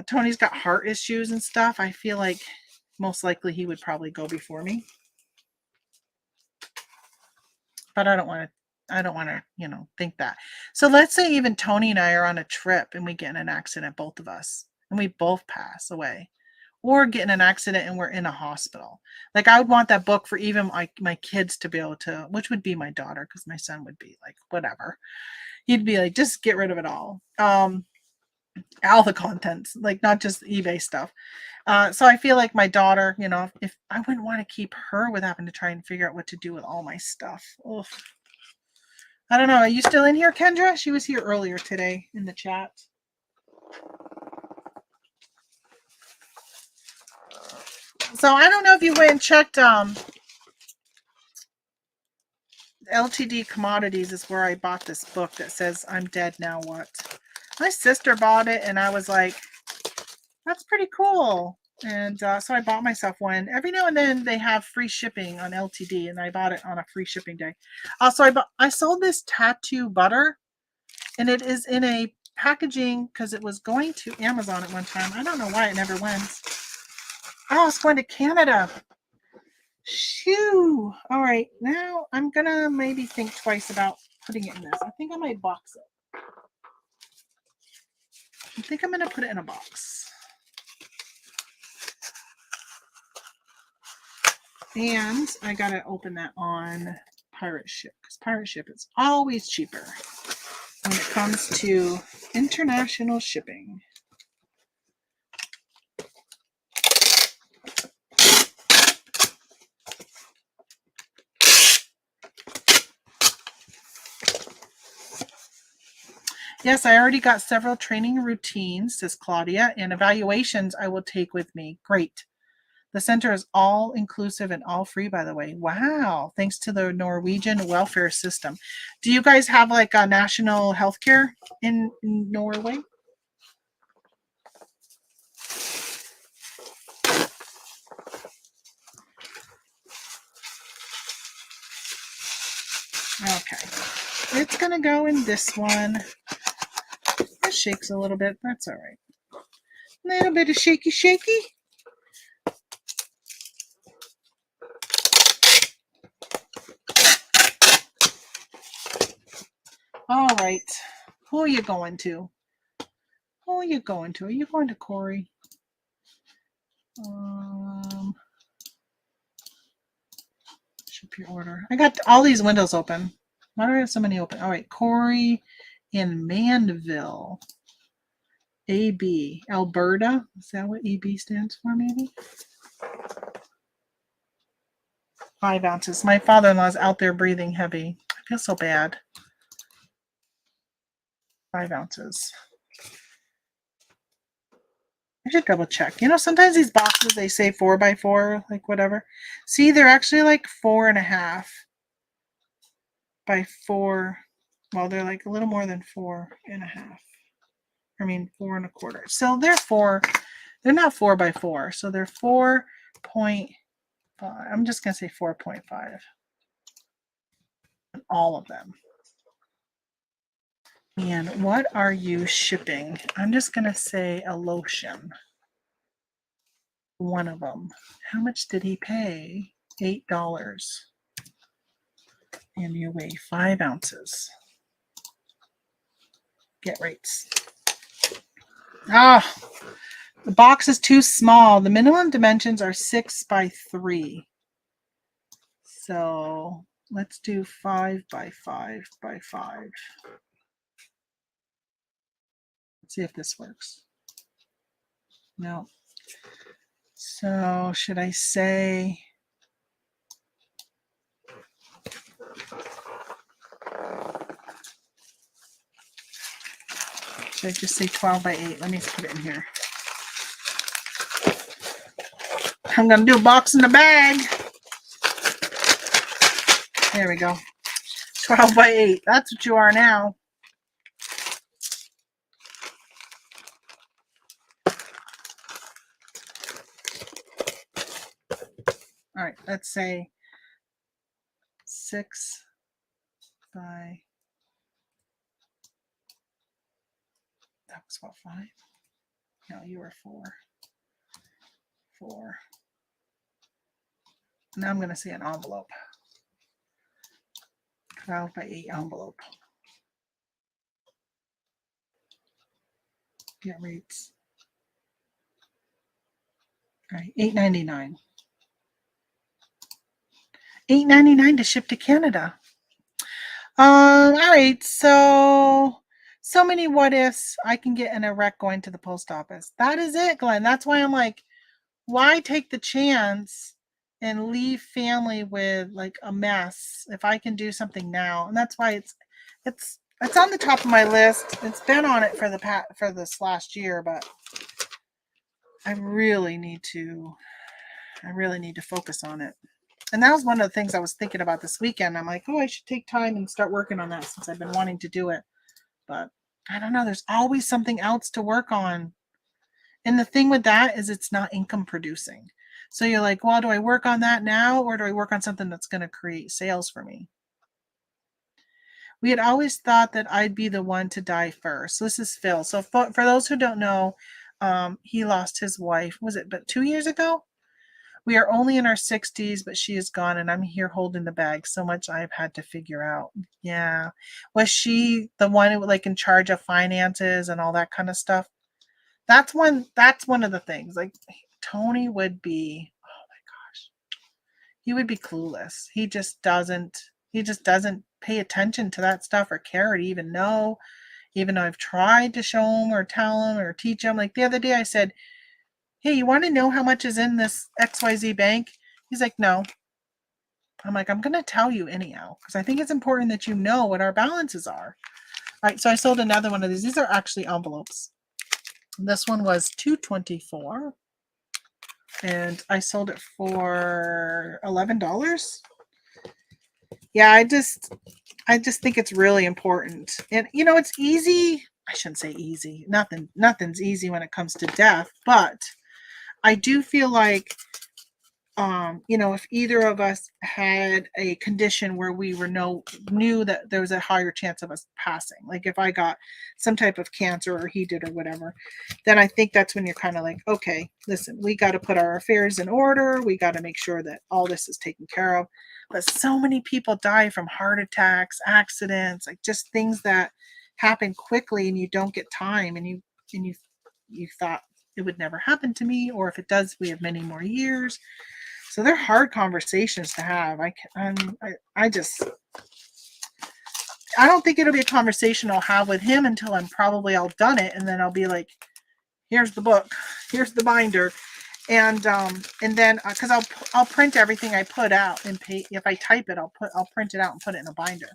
Tony's got heart issues and stuff. I feel like most likely he would probably go before me. But I don't want to, think that. So let's say even Tony and I are on a trip and we get in an accident, both of us, and we both pass away, or get in an accident and we're in a hospital. Like, I would want that book for even my kids to be able to, which would be my daughter, because my son would be like, whatever. He'd be like, just get rid of it all. All the contents, like not just eBay stuff. So I feel like my daughter, if I wouldn't want to keep her with having to try and figure out what to do with all my stuff. Ugh. I don't know. Are you still in here, Kendra? She was here earlier today in the chat. So I don't know if you went and checked LTD Commodities is where I bought this book that says I'm Dead Now What. My sister bought it and I was like, that's pretty cool. And so I bought myself one. Every now and then they have free shipping on LTD, and I bought it on a free shipping day. Also, I sold this tattoo butter, and it is in a packaging because it was going to Amazon at one time. I don't know why it never went. Oh, it's going to Canada. Shoo. All right, now I'm gonna maybe think twice about putting it in this. I think I might box it. I think I'm gonna put it in a box. And I gotta open that on Pirate Ship, because Pirate Ship is always cheaper when it comes to international shipping. Yes, I already got several training routines, says Claudia, and evaluations I will take with me. Great. The center is all inclusive and all free, by the way. Wow. Thanks to the Norwegian welfare system. Do you guys have like a national health care in Norway? Okay. It's going to go in this one. It shakes a little bit. That's all right. A little bit of shaky, shaky. All right. Who are you going to? Who are you going to? Are you going to Corey? Ship your order. I got all these windows open. Why do I have so many open? All right. Corey in Mandeville. AB. Alberta. Is that what EB stands for, maybe? 5 ounces. My father-in-law's out there breathing heavy. I feel so bad. 5 ounces. I should double check. Sometimes these boxes, they say 4x4, like whatever. See, they're actually like 4.5 by 4. Well, they're like a little more than 4.5. I mean, 4.25. So they're 4. They're not 4x4. So they're 4.5. I'm just going to say 4.5. All of them. And what are you shipping? I'm just going to say a lotion. One of them. How much did he pay? $8. And you weigh 5 ounces. Get rates. The box is too small. The minimum dimensions are 6x3. So let's do 5x5x5. Let's see if this works. No. So should I say Should I just say 12 by 8? Let me put it in here. I'm going to do a box in the bag. There we go. 12 by 8. That's what you are now. All right, let's say 6 by, that was what, 5? No, you were 4. 4. Now I'm going to say an envelope. 12 by 8 envelope. Get rates. All right, $8.99. $8.99 to ship to Canada. All right, so many what ifs I can get in a wreck going to the post office. That is it, Glenn. That's why I'm like, why take the chance and leave family with like a mess if I can do something now? And that's why it's on the top of my list. It's been on it for this last year, but I really need to focus on it. And that was one of the things I was thinking about this weekend. I'm like, oh, I should take time and start working on that since I've been wanting to do it. But I don't know. There's always something else to work on. And the thing with that is it's not income producing. So you're like, well, do I work on that now or do I work on something that's going to create sales for me? We had always thought that I'd be the one to die first. So this is Phil. So for those who don't know, he lost his wife. Was it but 2 years ago? We are only in our 60s, but she is gone, and I'm here holding the bag. So much I've had to figure out. Yeah. Was she the one who like in charge of finances and all that kind of stuff? That's one of the things. Like Tony would be, oh my gosh. He would be clueless. He just doesn't pay attention to that stuff or care or even know. Even though I've tried to show him or tell him or teach him. Like the other day I said, hey, you want to know how much is in this XYZ bank? He's like, no. I'm like, I'm going to tell you anyhow, because I think it's important that you know what our balances are. All right, so I sold another one of these. These are actually envelopes. This one was $2.24, and I sold it for $11. Yeah, I just think it's really important. And you know, it's easy. I shouldn't say easy. Nothing's easy when it comes to death, but I do feel like, you know, if either of us had a condition where we knew that there was a higher chance of us passing, like if I got some type of cancer or he did or whatever, then I think that's when you're kind of like, okay, listen, we got to put our affairs in order. We got to make sure that all this is taken care of. But so many people die from heart attacks, accidents, like just things that happen quickly and you don't get time, and you thought it would never happen to me, or if it does, we have many more years. So they're hard conversations to have. I don't think it'll be a conversation I'll have with him until I'm probably all done it, and then I'll be like, here's the book, here's the binder, and then because I'll print everything I put out and pay. If I type it, I'll print it out and put it in a binder.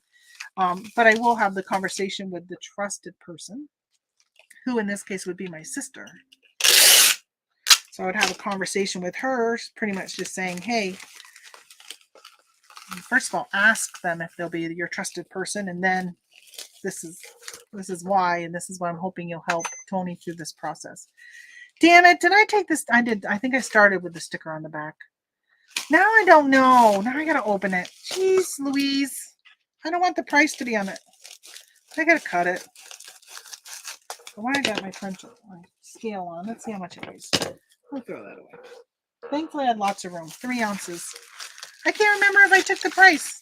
But I will have the conversation with the trusted person, who in this case would be my sister. So I would have a conversation with her, pretty much just saying, hey, first of all, ask them if they'll be your trusted person, and then this is why, and this is why I'm hoping you'll help Tony through this process. Damn it, did I take this? I did. I think I started with the sticker on the back. Now I don't know. Now I gotta open it. Jeez Louise. I don't want the price to be on it. I gotta cut it. But when I got my scale on, let's see how much it weighs. I'll throw that away. Thankfully I had lots of room. 3 ounces. I can't remember if I took the price.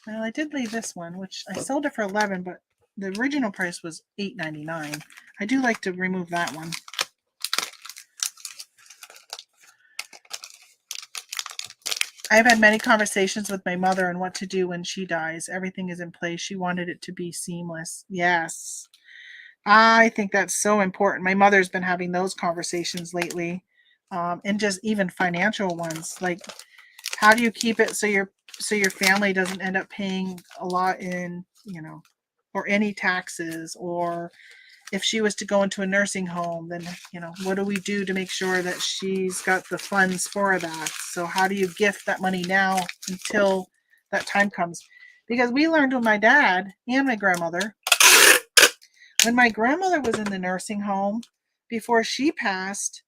Well, I did leave this one, which I sold it for $11, but the original price was $8.99. I do like to remove that one. I have had many conversations with my mother on what to do when she dies. Everything is in place. She wanted it to be seamless. Yes. I think that's so important. My mother's been having those conversations lately, and just even financial ones. Like, how do you keep it so your family doesn't end up paying a lot in, you know, or any taxes, or if she was to go into a nursing home, then, what do we do to make sure that she's got the funds for that? So how do you gift that money now until that time comes? Because we learned with my dad and my grandmother, when my grandmother was in the nursing home, before she passed,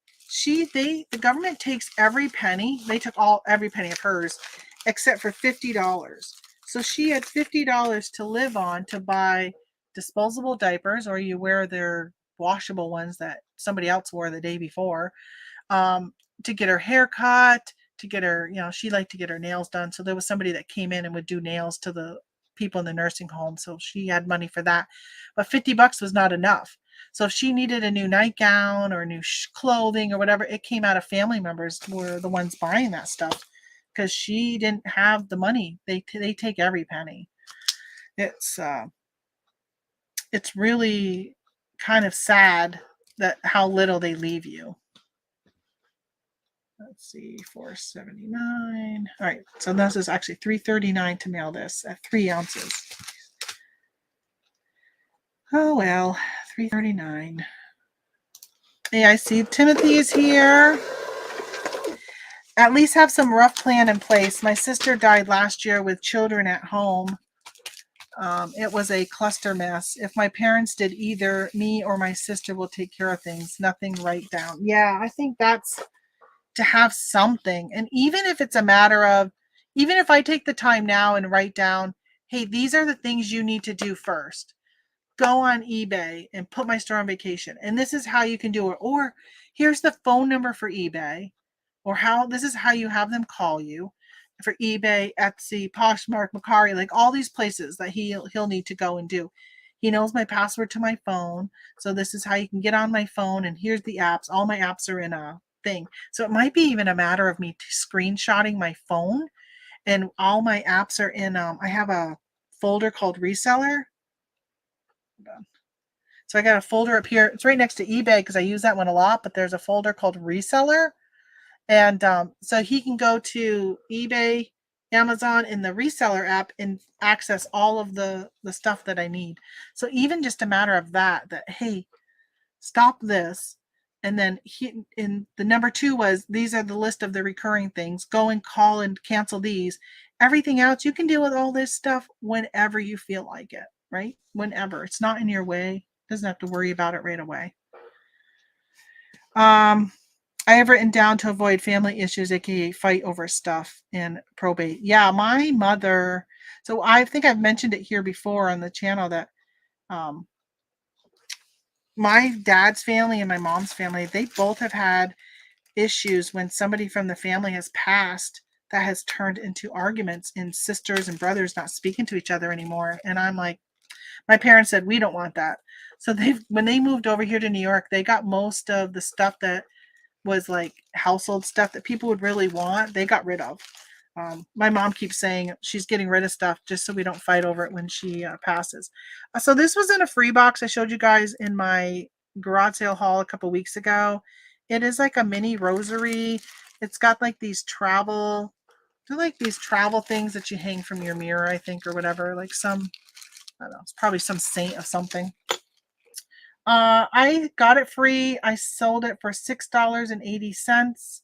the government takes every penny. They took every penny of hers except for $50. So she had $50 to live on to buy disposable diapers, or you wear their washable ones that somebody else wore the day before, to get her hair cut, to get her, she liked to get her nails done. So there was somebody that came in and would do nails to the people in the nursing home. So she had money for that. But $50 was not enough. So if she needed a new nightgown or new clothing or whatever, it came out of family members were the ones buying that stuff because she didn't have the money. They take every penny. It's really kind of sad that how little they leave you. Let's see, $4.79. All right, so this is actually $3.39 to mail this at 3 ounces. Oh well, $3.39. Hey, I see Timothy is here. At least have some rough plan in place. My sister died last year with children at home. It was a cluster mess. If my parents did either, me or my sister will take care of things. Nothing write down. Yeah, I think that's to have something. And even if it's a matter of, even if I take the time now and write down, hey, these are the things you need to do first. Go on eBay and put my store on vacation. And this is how you can do it. Or here's the phone number for eBay. Or this is how you have them call you for eBay, Etsy, Poshmark, Mercari, like all these places that he'll need to go and do. He knows my password to my phone. So this is how you can get on my phone. And here's the apps. All my apps are in a thing. So it might be even a matter of me screenshotting my phone, and all my apps are in, I have a folder called reseller. So I got a folder up here. It's right next to eBay because I use that one a lot, but there's a folder called reseller. And so he can go to eBay, Amazon in the reseller app and access all of the stuff that I need. So even just a matter of that, hey, stop this. And then in the number 2 was, these are the list of the recurring things. Go and call and cancel these. Everything else, you can deal with all this stuff whenever you feel like it, right? Whenever. It's not in your way. Doesn't have to worry about it right away. I have written down to avoid family issues, aka fight over stuff and probate. Yeah, my mother. So I think I've mentioned it here before on the channel that my dad's family and my mom's family, they both have had issues when somebody from the family has passed that has turned into arguments and sisters and brothers not speaking to each other anymore. And I'm like, my parents said, we don't want that. So when they moved over here to New York, they got most of the stuff that was like household stuff that people would really want, they got rid of. My mom keeps saying she's getting rid of stuff just so we don't fight over it when she passes. So this was in a free box I showed you guys in my garage sale haul a couple weeks ago. It is like a mini rosary. It's got like these travel things that you hang from your mirror, I think, or whatever. Like some, I don't know, it's probably some saint of something. I got it free. I sold it for $6.80.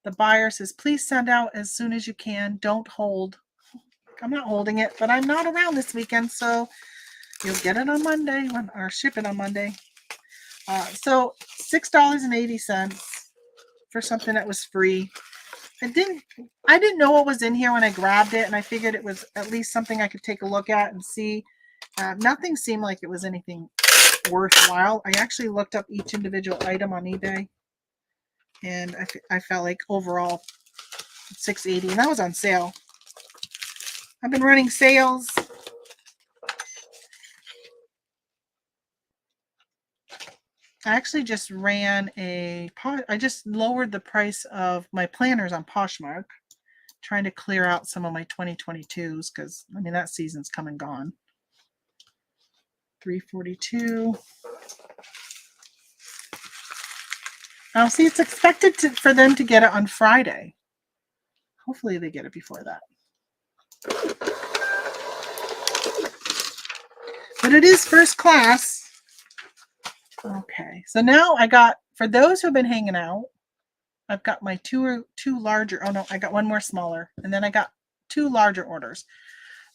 The buyer says, please send out as soon as you can. Don't hold. I'm not holding it, but I'm not around this weekend, so you'll get it on Monday or ship it on Monday. So $6.80 for something that was free. I didn't know what was in here when I grabbed it, and I figured it was at least something I could take a look at and see. Nothing seemed like it was anything worthwhile. I actually looked up each individual item on eBay, and I felt like overall $6.80, and that was on sale. I've been running sales. I actually just I just lowered the price of my planners on Poshmark, trying to clear out some of my 2022s because, I mean, that season's come and gone. $3.42. Now, see, it's expected for them to get it on Friday. Hopefully they get it before that. but it is first class. Okay, so now I got, for those who have been hanging out, I've got my two larger, oh no, I got one more smaller, and then I got 2 larger orders.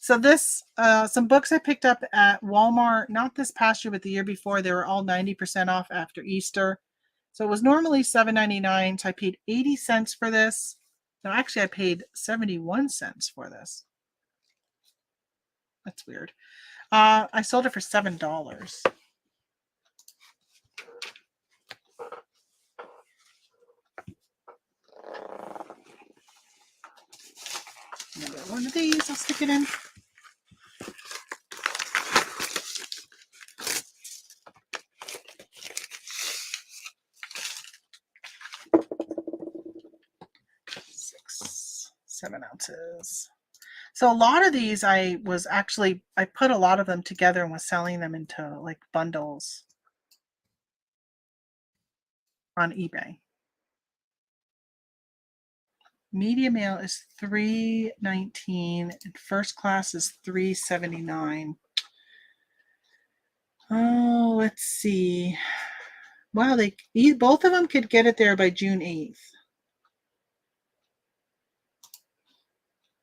So this, some books I picked up at Walmart, not this past year, but the year before. They were all 90% off after Easter. So it was normally $7.99. So I paid 80 cents for this. No, actually, I paid 71 cents for this. That's weird. I sold it for $7. I got one of these. I'll stick it in. Six, 7 ounces. So a lot of these I put a lot of them together and was selling them into like bundles on eBay. Medium ale is $3.19 and first class is $3.79. Oh, let's see. Wow, both of them could get it there by June 8th.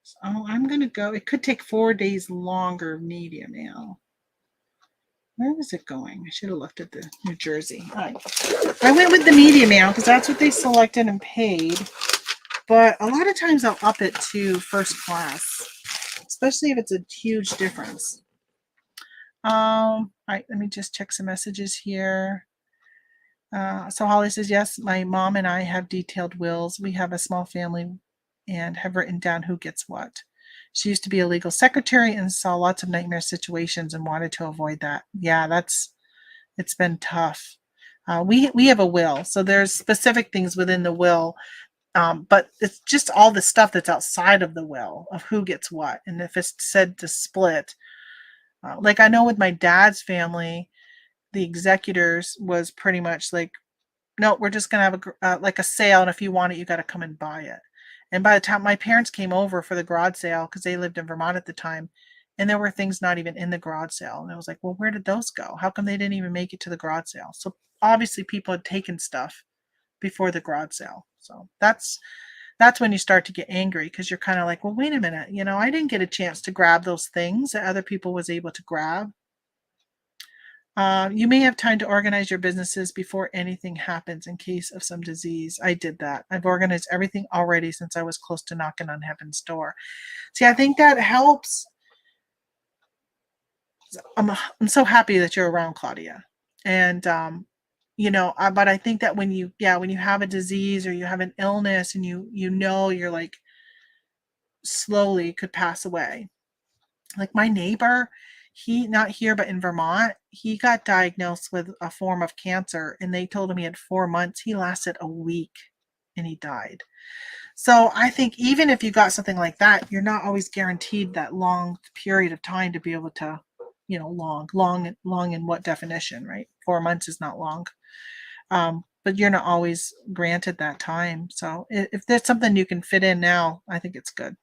So I'm gonna go. It could take 4 days longer, medium ale. Where is it going? I should have looked at the New Jersey. I went with the medium ale because that's what they selected and paid. But a lot of times I'll up it to first class, especially if it's a huge difference. All right, let me just check some messages here. So Holly says, yes, my mom and I have detailed wills. We have a small family and have written down who gets what. She used to be a legal secretary and saw lots of nightmare situations and wanted to avoid that. Yeah, it's been tough. We have a will, so there's specific things within the will, but it's just all the stuff that's outside of the will of who gets what. And if it's said to split, like I know with my dad's family, the executors was pretty much like, no, we're just gonna have like a sale, and if you want it, you got to come and buy it. And by the time my parents came over for the garage sale, because they lived in Vermont at the time, and there were things not even in the garage sale, and I was like, well, where did those go? How come they didn't even make it to the garage sale? So obviously people had taken stuff before the garage sale. So that's when you start to get angry, because you're kind of like, well, wait a minute, I didn't get a chance to grab those things that other people was able to grab. You may have time to organize your businesses before anything happens in case of some disease. I did that. I've organized everything already since I was close to knocking on heaven's door. See, I think that helps. I'm so happy that you're around, Claudia. And but I think that when you have a disease or you have an illness and you're like slowly could pass away. Like my neighbor, he, not here but in Vermont, he got diagnosed with a form of cancer and they told him he had 4 months. He lasted a week and he died. So I think even if you got something like that, you're not always guaranteed that long period of time to be able to, long in what definition, right? 4 months is not long. But you're not always granted that time. So if there's something you can fit in now, I think it's good.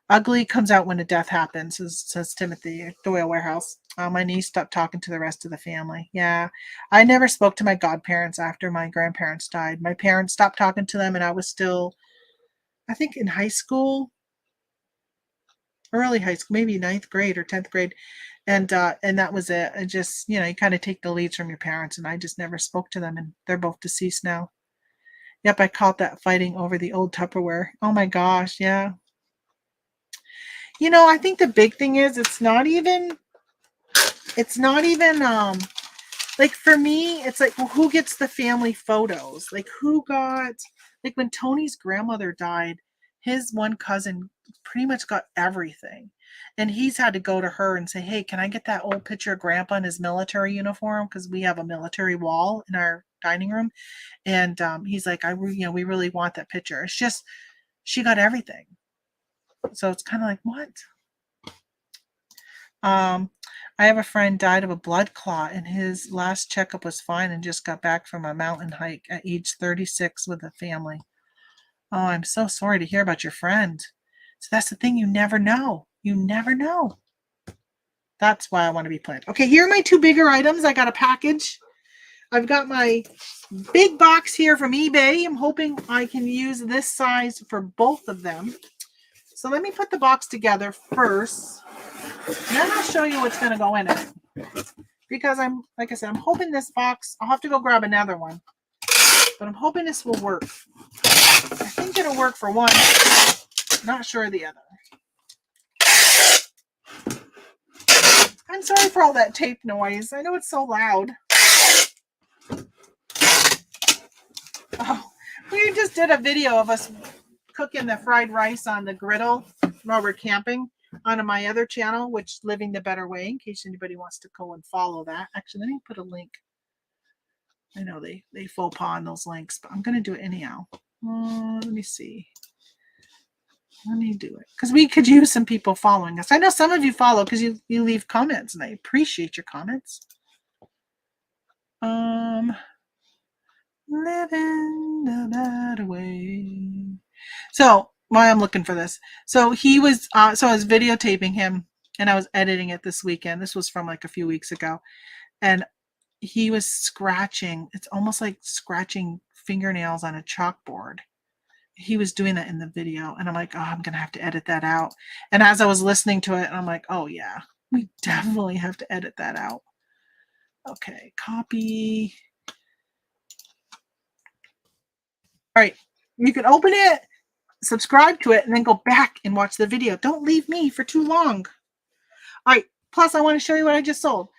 Ugly comes out when a death happens, says Timothy at the Whale Warehouse. My niece stopped talking to the rest of the family. Yeah, I never spoke to my godparents after my grandparents died. My parents stopped talking to them, and I was still, I think, in high school, early high school, maybe 9th grade or 10th grade, and that was it. I just, you kind of take the leads from your parents, and I just never spoke to them, and they're both deceased now. Yep, I caught that fighting over the old Tupperware. Oh my gosh, yeah. I think the big thing is it's not even like for me, it's like, well, who gets the family photos? Like who got, like when Tony's grandmother died, his one cousin pretty much got everything. And he's had to go to her and say, hey, can I get that old picture of grandpa in his military uniform? Because we have a military wall in our dining room. And he's like, we really want that picture. It's just, she got everything. So it's kind of like, what? I have a friend died of a blood clot, and his last checkup was fine and just got back from a mountain hike at age 36 with a family. Oh, I'm so sorry to hear about your friend. So that's the thing, you never know. You never know. That's why I want to be planned. Okay, here are my two bigger items. I got a package. I've got my big box here from eBay. I'm hoping I can use this size for both of them. So let me put the box together first. And then I'll show you what's going to go in it. Because like I said, I'm hoping this box, I'll have to go grab another one. But I'm hoping this will work. I think it'll work for one. Not sure of the other. I'm sorry for all that tape noise. I know it's so loud. Oh, we just did a video of us cooking the fried rice on the griddle while we're camping on my other channel, which Living the Better Way, in case anybody wants to go and follow that. Actually, let me put a link. I know they faux pas on those links, but I'm going to do it anyhow. Let me see. Let me do it. Because we could use some people following us. I know some of you follow because you leave comments, and I appreciate your comments. Living the better way. So, why I'm looking for this. So, he was, so I was videotaping him, and I was editing it this weekend. This was from like a few weeks ago. And he was scratching. It's almost like scratching fingernails on a chalkboard. He was doing that in the video, and I'm like, oh, I'm gonna have to edit that out. And as I was listening to it, I'm like, oh yeah, we definitely have to edit that out. Okay, copy. All right, you can open it, subscribe to it, and then go back and watch the video. Don't leave me for too long. All right, plus I want to show you what I just sold.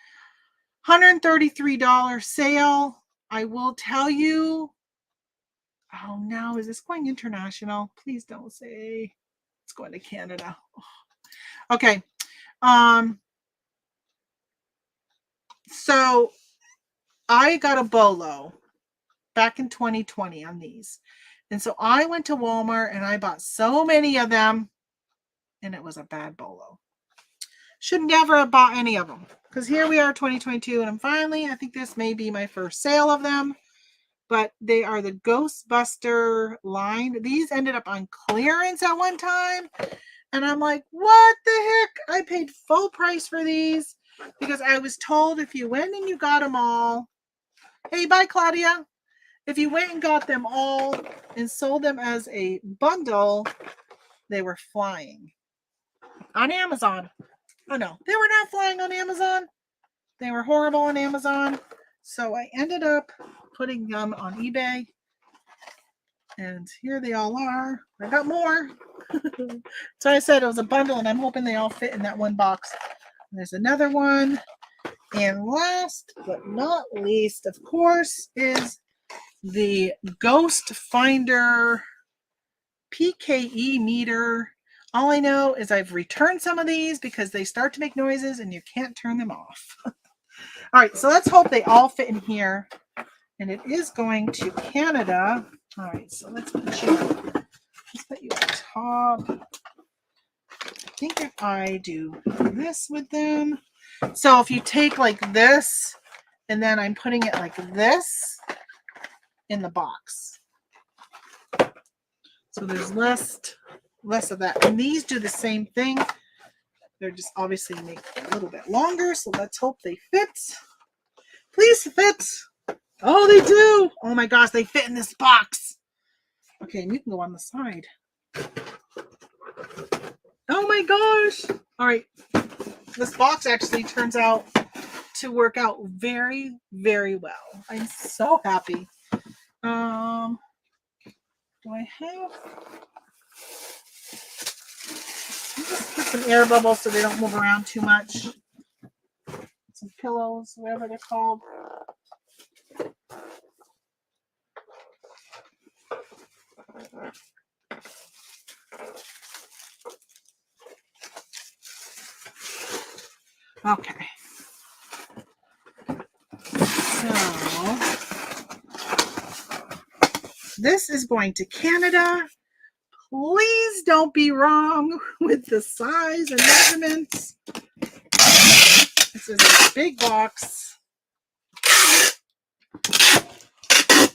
$133 sale. I will tell you. Oh, now is this going international? Please don't say it's going to Canada. Okay. So I got a bolo back in 2020 on these. And so I went to Walmart and I bought so many of them, and it was a bad bolo. Should never have bought any of them, because here we are 2022, and I think this may be my first sale of them. But they are the Ghostbuster line. These ended up on clearance at one time. And I'm like, what the heck? I paid full price for these because I was told if you went and you got them all. Hey, bye, Claudia. If you went and got them all and sold them as a bundle, they were flying on Amazon. Oh, no, they were not flying on Amazon. They were horrible on Amazon. So I ended up putting them on eBay. And here they all are. I got more. So I said it was a bundle, and I'm hoping they all fit in that one box. And there's another one. And last but not least, of course, is the Ghost Finder PKE meter. All I know is I've returned some of these because they start to make noises and you can't turn them off. All right, so let's hope they all fit in here. And it is going to Canada. All right, so let's put you on top. I think if I do this with them. So if you take like this, and then I'm putting it like this in the box. So there's less of that. And these do the same thing. They're just obviously make it a little bit longer. So let's hope they fit. Please fit. Oh, they do. Oh my gosh, they fit in this box. Okay, and you can go on the side. Oh my gosh. All right. This box actually turns out to work out very, very well. I'm so happy. Do I have? Just put some air bubbles so they don't move around too much. Some pillows, whatever they're called. Okay. So this is going to Canada. Please don't be wrong with the size and measurements. This is a big box.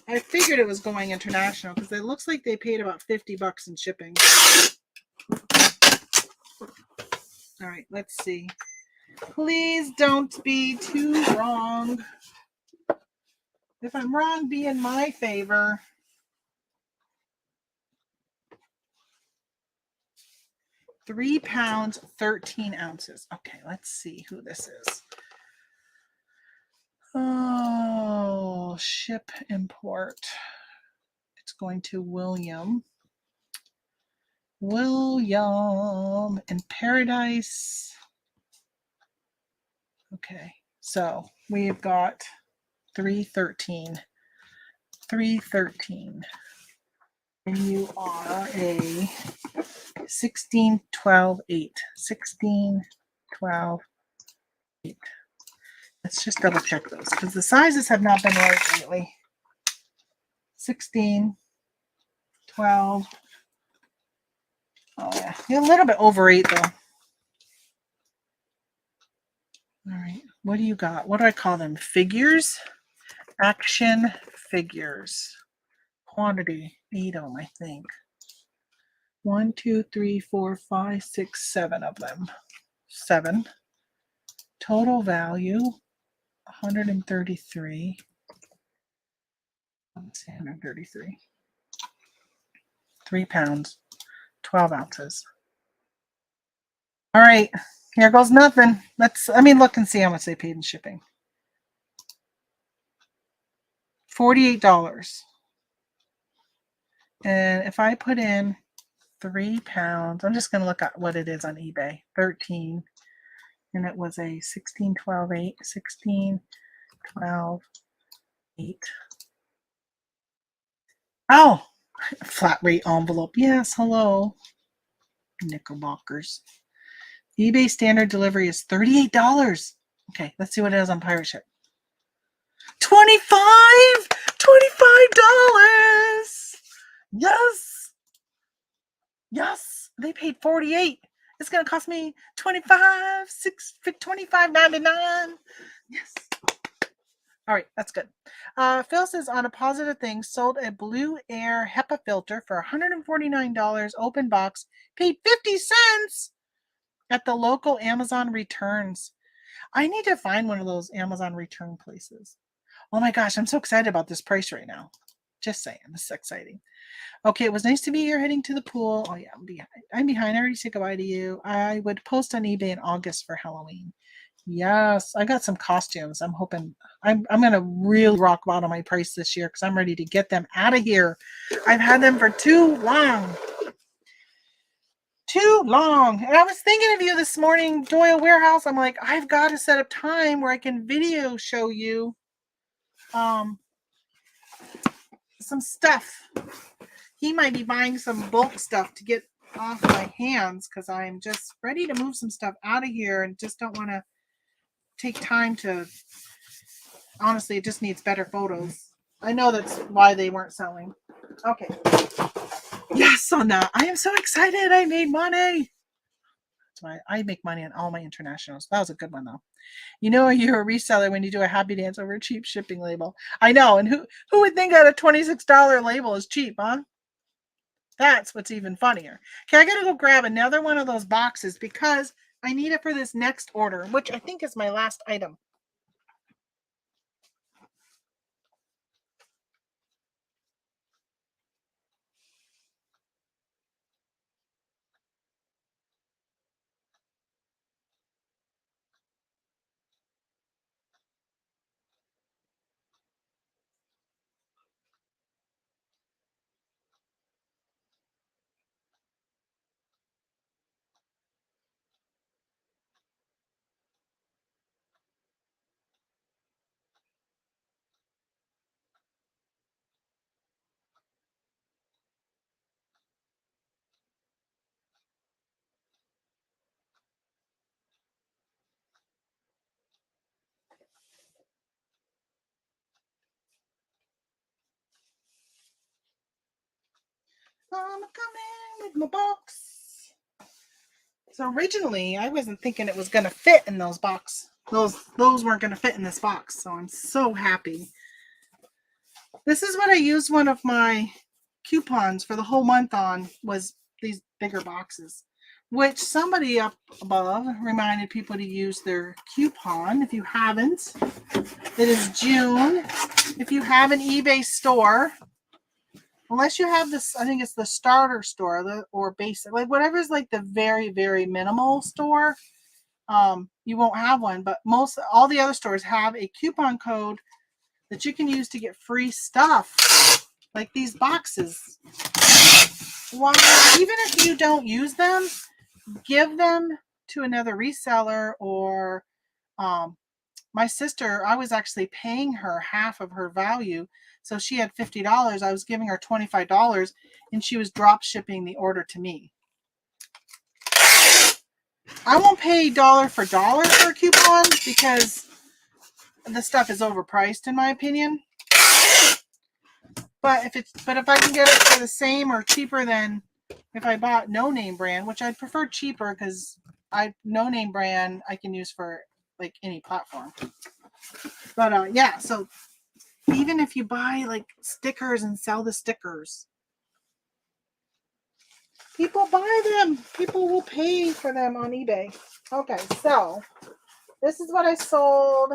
I figured it was going international because it looks like they paid about $50 in shipping. All right, let's see. Please don't be too wrong. If I'm wrong, be in my favor. 3 pounds, 13 ounces. Okay, let's see who this is. Oh, ship import. It's going to William. William in Paradise. Okay, so we've got 313. 313. And you are a 16, 12, 8. 16, 12, 8. Let's just double check those because the sizes have not been right lately. 16, 12. Oh, yeah. You're a little bit over 8, though. All right. What do you got? What do I call them? Figures? Action figures. Quantity. 8 of them, I think. 1, 2, 3, 4, 5, 6, 7 of them. 7. Total value 133. Let's see, 133. 3 pounds, 12 ounces. All right, here goes nothing. Let me look and see how much they paid in shipping. $48. And if I put in 3 pounds, I'm just going to look at what it is on eBay. 13. And it was a 16, 12, 8. 16, 12, 8. Oh, flat rate envelope. Yes, hello. Knickerbockers. eBay standard delivery is $38. Okay, let's see what it is on Pirate Ship. $25! $25! Yes! Yes! They paid $48. It's gonna cost me $25.99. Yes. All right, that's good. Phil says on a positive thing, sold a Blue Air HEPA filter for $149, open box, paid 50 cents at the local Amazon returns. I need to find one of those Amazon return places. Oh my gosh, I'm so excited about this price right now. Just saying, this is exciting. Okay, it was nice to be here heading to the pool. Oh yeah, I'm behind. I already said goodbye to you. I would post on eBay in August for Halloween. Yes, I got some costumes. I'm hoping I'm gonna really rock bottom my price this year because I'm ready to get them out of here. I've had them for too long. Too long. And I was thinking of you this morning, Doyle Warehouse. I'm like, I've got to set up time where I can video show you some stuff. He might be buying some bulk stuff to get off my hands because I'm just ready to move some stuff out of here and just don't want to take time to. Honestly, it just needs better photos. I know that's why they weren't selling. Okay. Yes, on that. I am so excited. I made money. That's why I make money on all my internationals. That was a good one, though. You know you're a reseller when you do a happy dance over a cheap shipping label. I know. And who would think that a $26 label is cheap, huh? That's what's even funnier. Okay, I got to go grab another one of those boxes because I need it for this next order, which I think is my last item. I'm coming with my box. So originally, I wasn't thinking it was going to fit in those box. Those weren't going to fit in this box. So I'm so happy. This is what I used one of my coupons for the whole month on was these bigger boxes. which somebody up above reminded people to use their coupon. If you haven't, it is June. If you have an eBay store, unless you have this, I think it's the starter store or basic, like whatever is like the very, very minimal store, you won't have one. But all the other stores have a coupon code that you can use to get free stuff, like these boxes. Why, even if you don't use them, give them to another reseller or my sister, I was actually paying her half of her value. So she had $50. I was giving her $25 and she was drop shipping the order to me. I won't pay dollar for dollar for coupons because the stuff is overpriced in my opinion. But if I can get it for the same or cheaper than if I bought no name brand, which I'd prefer cheaper because no name brand I can use for like any platform. But yeah, so even if you buy like stickers and sell the stickers, people buy them. People will pay for them on eBay. Okay, so this is what I sold.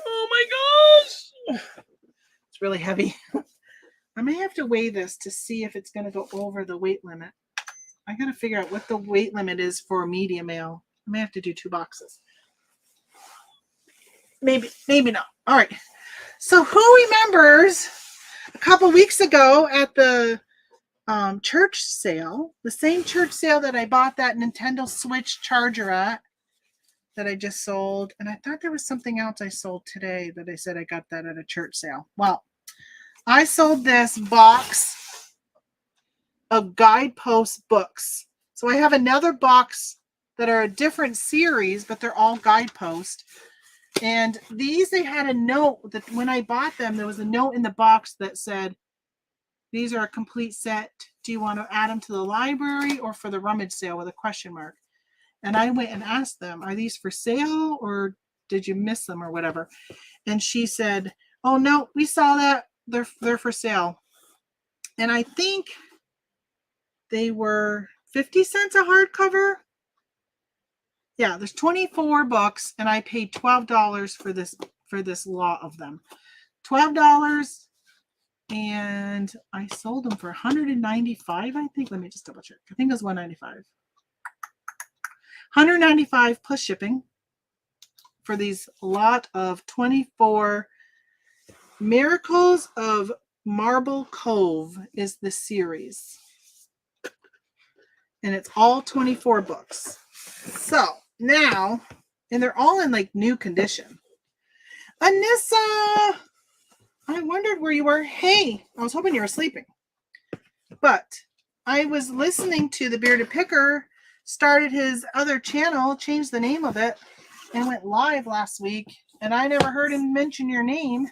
Oh my gosh. It's really heavy. I may have to weigh this to see if it's going to go over the weight limit. I got to figure out what the weight limit is for a medium mail. I may have to do 2 boxes. Maybe not. All right. So who remembers a couple weeks ago at the church sale, the same church sale that I bought that Nintendo Switch charger at, that I just sold. And I thought there was something else I sold today that I said I got that at a church sale. Well, I sold this box of guidepost books. So I have another box that are a different series, but they're all guidepost. And these, they had a note that when I bought them, there was a note in the box that said, these are a complete set. Do you want to add them to the library or for the rummage sale with a question mark? And I went and asked them, are these for sale or did you miss them or whatever? And she said, oh no, we saw that. They're for sale. And I think they were 50 cents a hardcover. Yeah, there's 24 books and I paid $12 for this lot of them. $12 and I sold them for $195, I think. Let me just double check. I think it was $195. $195 plus shipping for these lot of 24 Miracles of Marble Cove is the series. And it's all 24 books. So now, and they're all in like new condition. Anissa, I wondered where you were. Hey, I was hoping you were sleeping. But I was listening to the Bearded Picker, started his other channel, changed the name of it, and went live last week. And I never heard him mention your name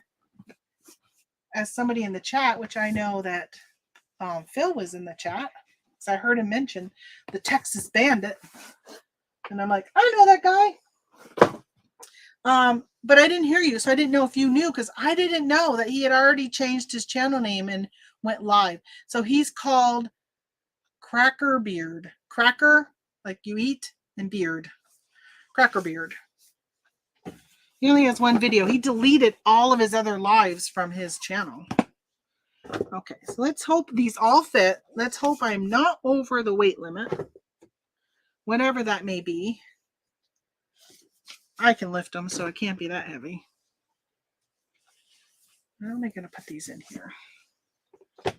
as somebody in the chat, which I know that Phil was in the chat. So I heard him mention the Texas Bandit. And I'm like, I know that guy. But I didn't hear you, so I didn't know if you knew, because I didn't know that he had already changed his channel name and went live. So he's called Cracker Beard. Cracker, like you eat, and beard. Cracker Beard. He only has one video. He deleted all of his other lives from his channel. Okay, so let's hope these all fit. Let's hope I'm not over the weight limit. Whatever that may be. I can lift them, so it can't be that heavy. How am I going to put these in here? I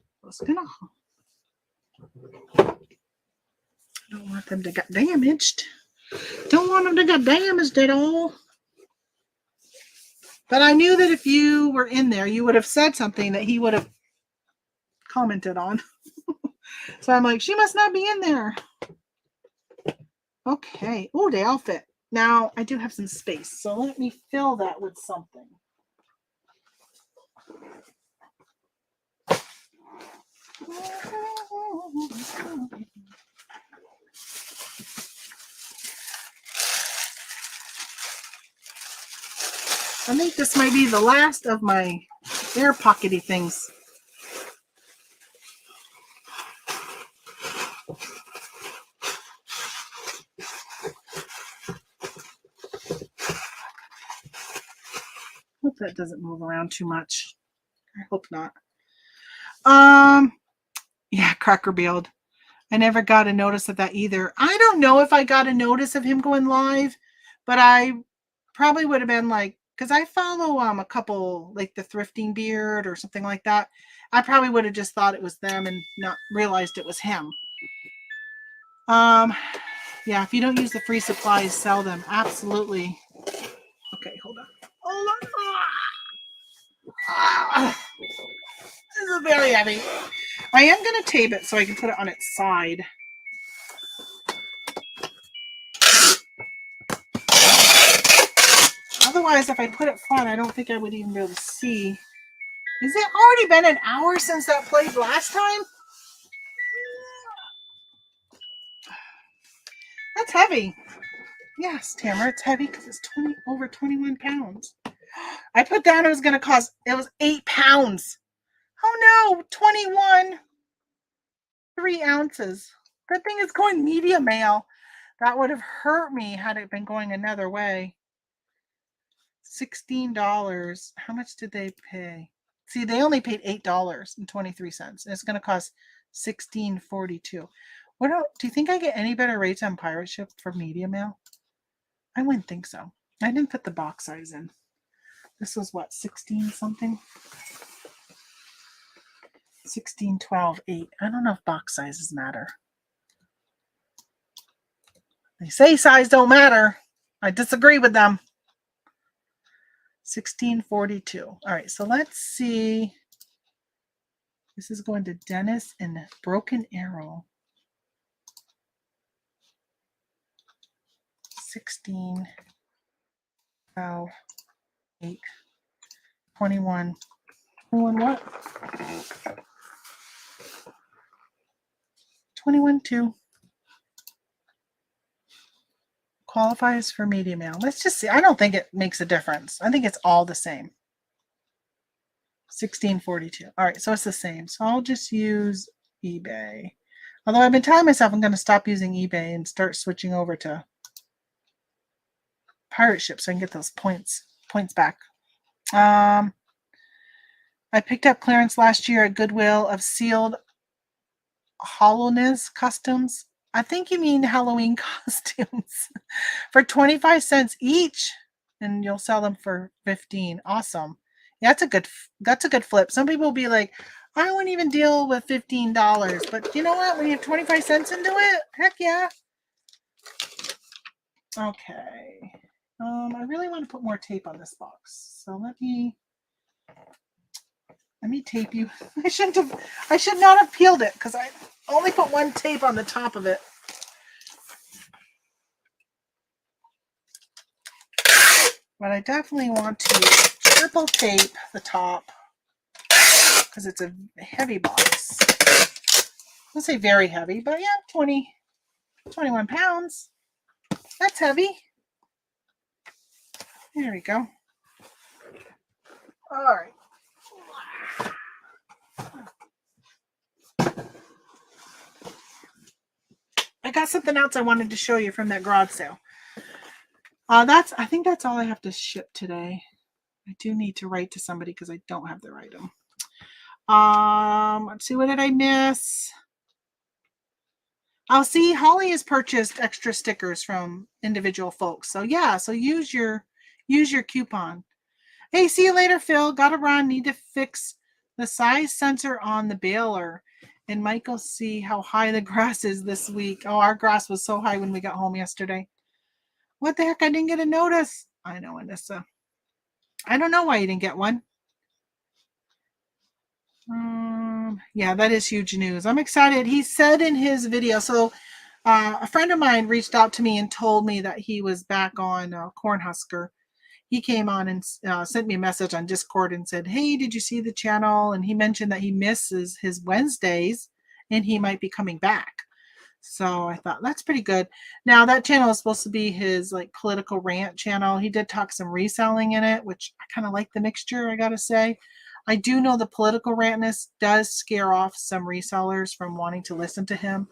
don't want them to get damaged. Don't want them to get damaged at all. But I knew that if you were in there, you would have said something that he would have commented on. So I'm like, she must not be in there. Okay. Oh, they all fit. Now, I do have some space, so let me fill that with something. I think this might be the last of my air pockety things. that doesn't move around too much. I hope not. Yeah, Cracker Build. I never got a notice of that either. I don't know if I got a notice of him going live, but I probably would have been like, because I follow a couple, like the Thrifting Beard or something like that. I probably would have just thought it was them and not realized it was him. Yeah, if you don't use the free supplies, sell them. Absolutely. Okay, hold on. Hold on. This is very heavy. I am going to tape it so I can put it on its side. Otherwise, if I put it front, I don't think I would even be able to see. Has it already been an hour since that played last time? That's heavy. Yes, Tamara, it's heavy because it's over 21 pounds. I put down it was going to cost, it was 8 pounds. Oh no, 21. 3 ounces. Good thing it's going media mail. That would have hurt me had it been going another way. $16. How much did they pay? See, they only paid $8.23, and it's going to cost $16.42. Do you think I get any better rates on pirate ship for media mail? I wouldn't think so. I didn't put the box size in. This was what, 16 something? 16, 12, 8. I don't know if box sizes matter. They say size don't matter. I disagree with them. 1642. All right, so let's see. This is going to Dennis and Broken Arrow. 16, 12, 8, 21. 21 what? 21 2. Qualifies for media mail. Let's just see. I don't think it makes a difference. I think it's all the same. 1642. All right, so it's the same. So I'll just use eBay. Although I've been telling myself I'm going to stop using eBay and start switching over to pirate ship so I can get those points back. I picked up clearance last year at Goodwill of sealed hollowness customs. I think you mean Halloween costumes for 25 cents each, and you'll sell them for 15. Awesome. Yeah, that's a good flip. Some people will be like, I wouldn't even deal with $15, but you know what? When you have 25 cents into it, heck yeah. Okay. I really want to put more tape on this box. So let me tape you. I should not have peeled it because I only put one tape on the top of it. But I definitely want to triple tape the top because it's a heavy box. I'll say very heavy, but yeah, 21 pounds. That's heavy. There we go. All right. I got something else I wanted to show you from that garage sale. I think that's all I have to ship today. I do need to write to somebody because I don't have their item. Let's see, what did I miss? I'll see Holly has purchased extra stickers from individual folks. So yeah, so use your coupon. Hey, see you later, Phil. Gotta run. Need to fix the size sensor on the baler. And Michael, see how high the grass is this week. Oh, our grass was so high when we got home yesterday. What the heck? I didn't get a notice. I know, Anissa. I don't know why you didn't get one. Yeah, that is huge news. I'm excited. He said in his video, so a friend of mine reached out to me and told me that he was back on Cornhusker. He came on and sent me a message on Discord and said, hey, did you see the channel? And he mentioned that he misses his Wednesdays and he might be coming back. So I thought that's pretty good. Now that channel is supposed to be his like political rant channel. He did talk some reselling in it, which I kind of like the mixture, I gotta say. I do know the political rantness does scare off some resellers from wanting to listen to him.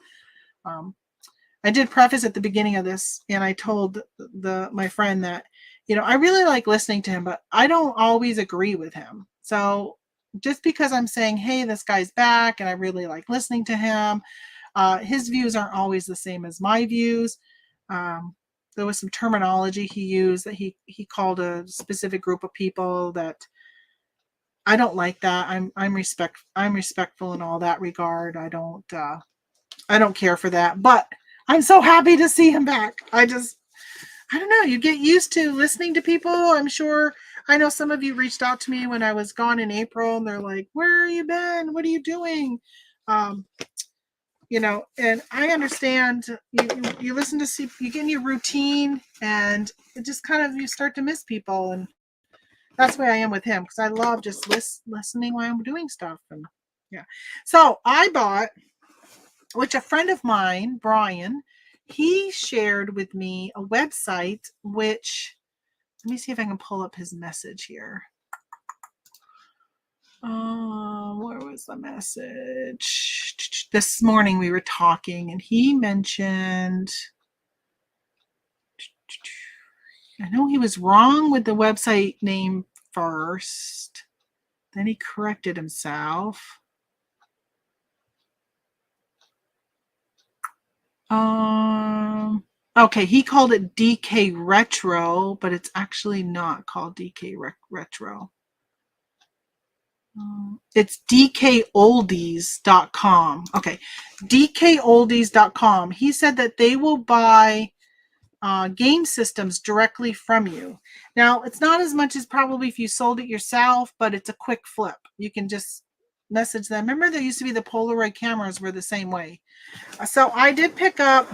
I did preface at the beginning of this, and I told my friend that I really like listening to him, but I don't always agree with him. So just because I'm saying, hey, this guy's back and I really like listening to him, his views aren't always the same as my views. There was some terminology he used that he called a specific group of people that I don't like that. I'm respectful in all that regard. I don't care for that. But I'm so happy to see him back. I don't know. You get used to listening to people. I'm sure. I know some of you reached out to me when I was gone in April, and they're like, "Where have you been? What are you doing?" Um, and I understand. You listen to see, you get in your routine, and it just kind of you start to miss people, and that's why I am with him because I love just listening while I'm doing stuff, and yeah. So I bought, which a friend of mine, Brian, he shared with me a website which, let me see if I can pull up his message here. Where was the message? This morning we were talking and he mentioned, I know he was wrong with the website name first. Then he corrected himself. Okay, he called it DK Retro, but it's actually not called DK Retro. It's dkoldies.com. Okay, dkoldies.com. He said that they will buy game systems directly from you. Now, it's not as much as probably if you sold it yourself, but it's a quick flip. You can just message them. Remember, there used to be the Polaroid cameras were the same way. So I did pick up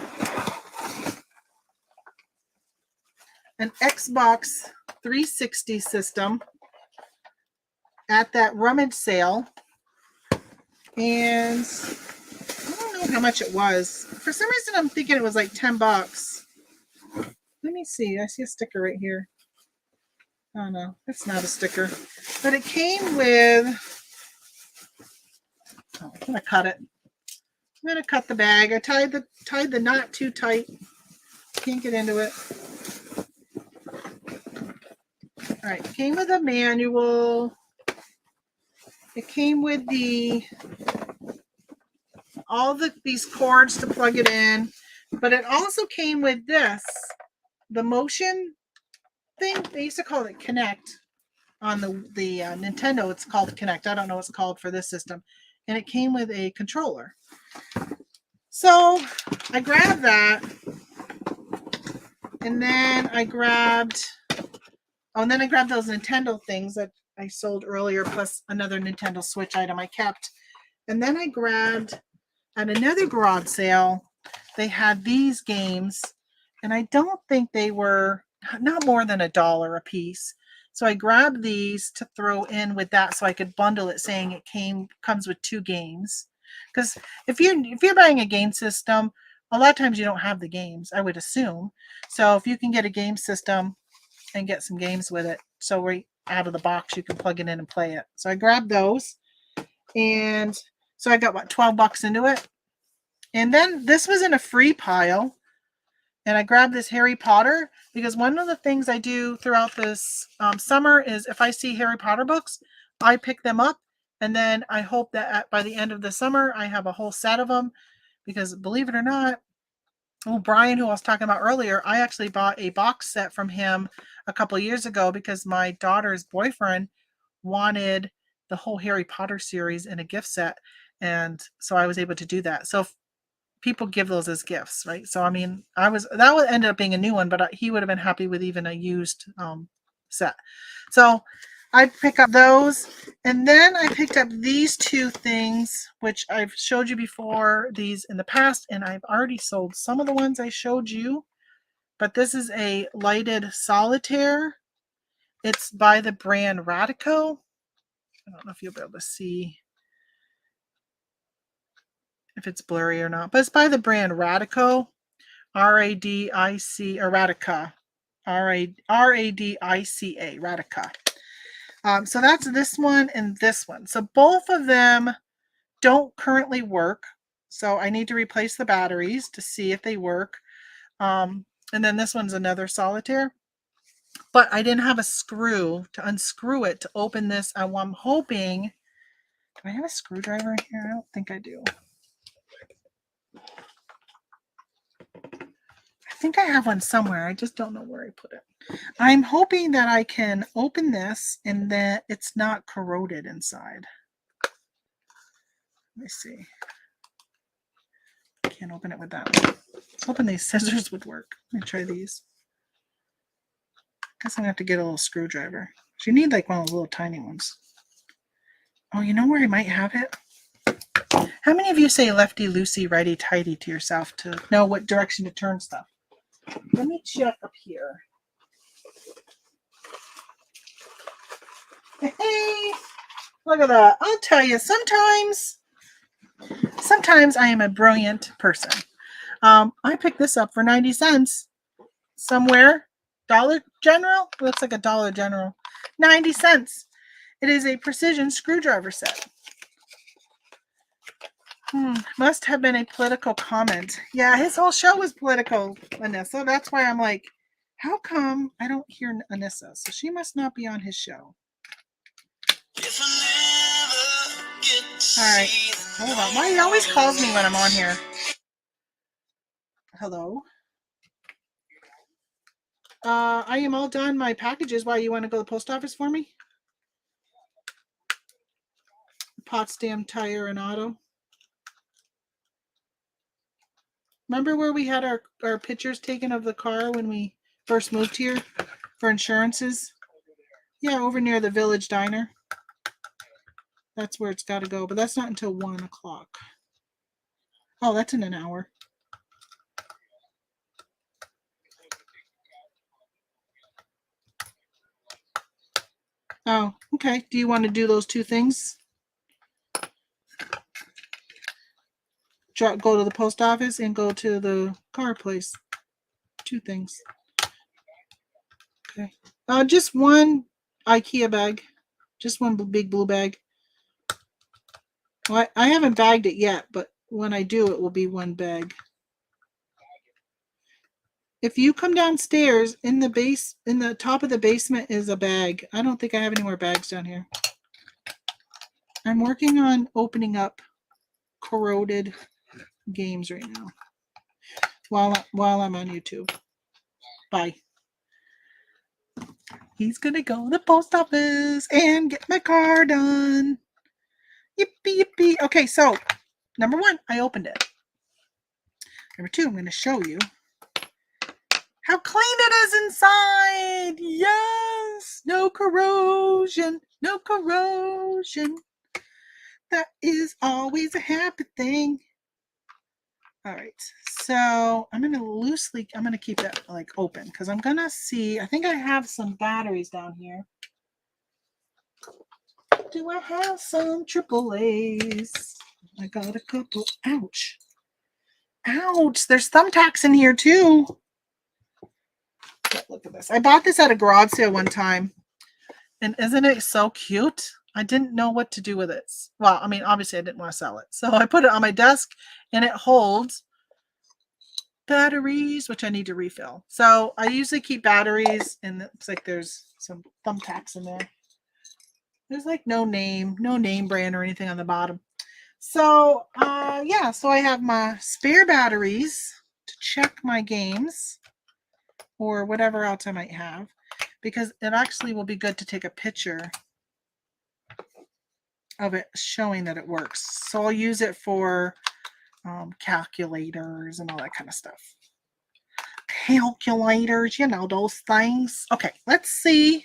an Xbox 360 system at that rummage sale. And I don't know how much it was. For some reason, I'm thinking it was like $10. Let me see. I see a sticker right here. Oh no, it's not a sticker. But it came with, I'm gonna cut it. I'm gonna cut the bag. I tied the knot too tight. Can't get into it. All right, it came with a manual. It came with these cords to plug it in, but it also came with this, the motion thing. They used to call it Connect on the Nintendo. It's called Connect. I don't know what's called for this system, and it came with a controller. So I grabbed that, and then I grabbed those Nintendo things that I sold earlier, plus another Nintendo Switch item I kept. And then I grabbed, at another garage sale, they had these games, and I don't think they were not more than $1 a piece. So I grabbed these to throw in with that so I could bundle it, saying it comes with 2 games. Because if you're buying a game system, a lot of times you don't have the games, I would assume. So if you can get a game system and get some games with it, so right out of the box you can plug it in and play it. So I grabbed those, and so I got what, $12 into it. And then this was in a free pile, and I grabbed this Harry Potter because one of the things I do throughout this summer is if I see Harry Potter books, I pick them up, and then I hope that by the end of the summer I have a whole set of them, because believe it or not, Brian, who I was talking about earlier, I actually bought a box set from him a couple of years ago because my daughter's boyfriend wanted the whole Harry Potter series in a gift set, and so I was able to do that. So people give those as gifts, right? So I mean, that would end up being a new one, but he would have been happy with even a used set. So I pick up those, and then I picked up these 2 things, which I've showed you before, these in the past, and I've already sold some of the ones I showed you. But this is a lighted solitaire. It's by the brand Radico. I don't know if you'll be able to see if it's blurry or not, but it's by the brand Radico, R-A-D-I-C, or Radica, R-A-D-I-C-A, Radica. So that's this one and this one. So both of them don't currently work. So I need to replace the batteries to see if they work. And then this one's another solitaire. but I didn't have a screw to unscrew it to open this. I'm hoping, do I have a screwdriver in here? I don't think I do. I think I have one somewhere. I just don't know where I put it. I'm hoping that I can open this and that it's not corroded inside. Let me see. Can't open it with that one. I was hoping these scissors would work. Let me try these. Guess I'm gonna have to get a little screwdriver. You need like one of those little tiny ones. Oh, you know where I might have it? How many of you say lefty loosey, righty tighty to yourself to know what direction to turn stuff? Let me check up here. Hey, look at that. I'll tell you, sometimes I am a brilliant person. I picked this up for 90 cents somewhere. Dollar General? Looks like a Dollar General. 90 cents. It is a precision screwdriver set. Must have been a political comment. Yeah, his whole show was political, Anissa. That's why I'm like, how come I don't hear Anissa? So she must not be on his show. All right, hold on. Why he always calls me when I'm on here? Hello. I am all done. My packages. Why, you want to go to the post office for me? Potsdam Tire and Auto. Remember where we had our pictures taken of the car when we first moved here for insurances? Yeah, over near the Village Diner. That's where it's got to go, but that's not until 1 o'clock. Oh, that's in an hour. Oh, okay. Do you want to do those two things? Go to the post office and go to the car place. Two things. Okay. Just one IKEA bag. Just one big blue bag. Well, I haven't bagged it yet, but when I do, it will be one bag. If you come downstairs, in the top of the basement is a bag. I don't think I have any more bags down here. I'm working on opening up corroded games right now while I'm on YouTube. Bye. He's gonna go to the post office and get my car done. Yippee yippee. Okay, so number 1, I opened it. Number 2, I'm going to show you how clean it is inside. Yes, no corrosion, no corrosion. That is always a happy thing. All right, so I'm going to keep that like open because I'm going to see, I think I have some batteries down here. Do I have some AAAs? I got a couple. Ouch. Ouch. There's thumbtacks in here too. Look at this. I bought this at a garage sale one time. And isn't it so cute? I didn't know what to do with it. Well, I mean, obviously I didn't want to sell it. So I put it on my desk and it holds batteries, which I need to refill. So I usually keep batteries, and it's like there's some thumbtacks in there. There's like no name brand or anything on the bottom. So yeah, so I have my spare batteries to check my games or whatever else I might have, because it actually will be good to take a picture of it showing that it works. So I'll use it for calculators and all that kind of stuff. Calculators, you know, those things. Okay, let's see.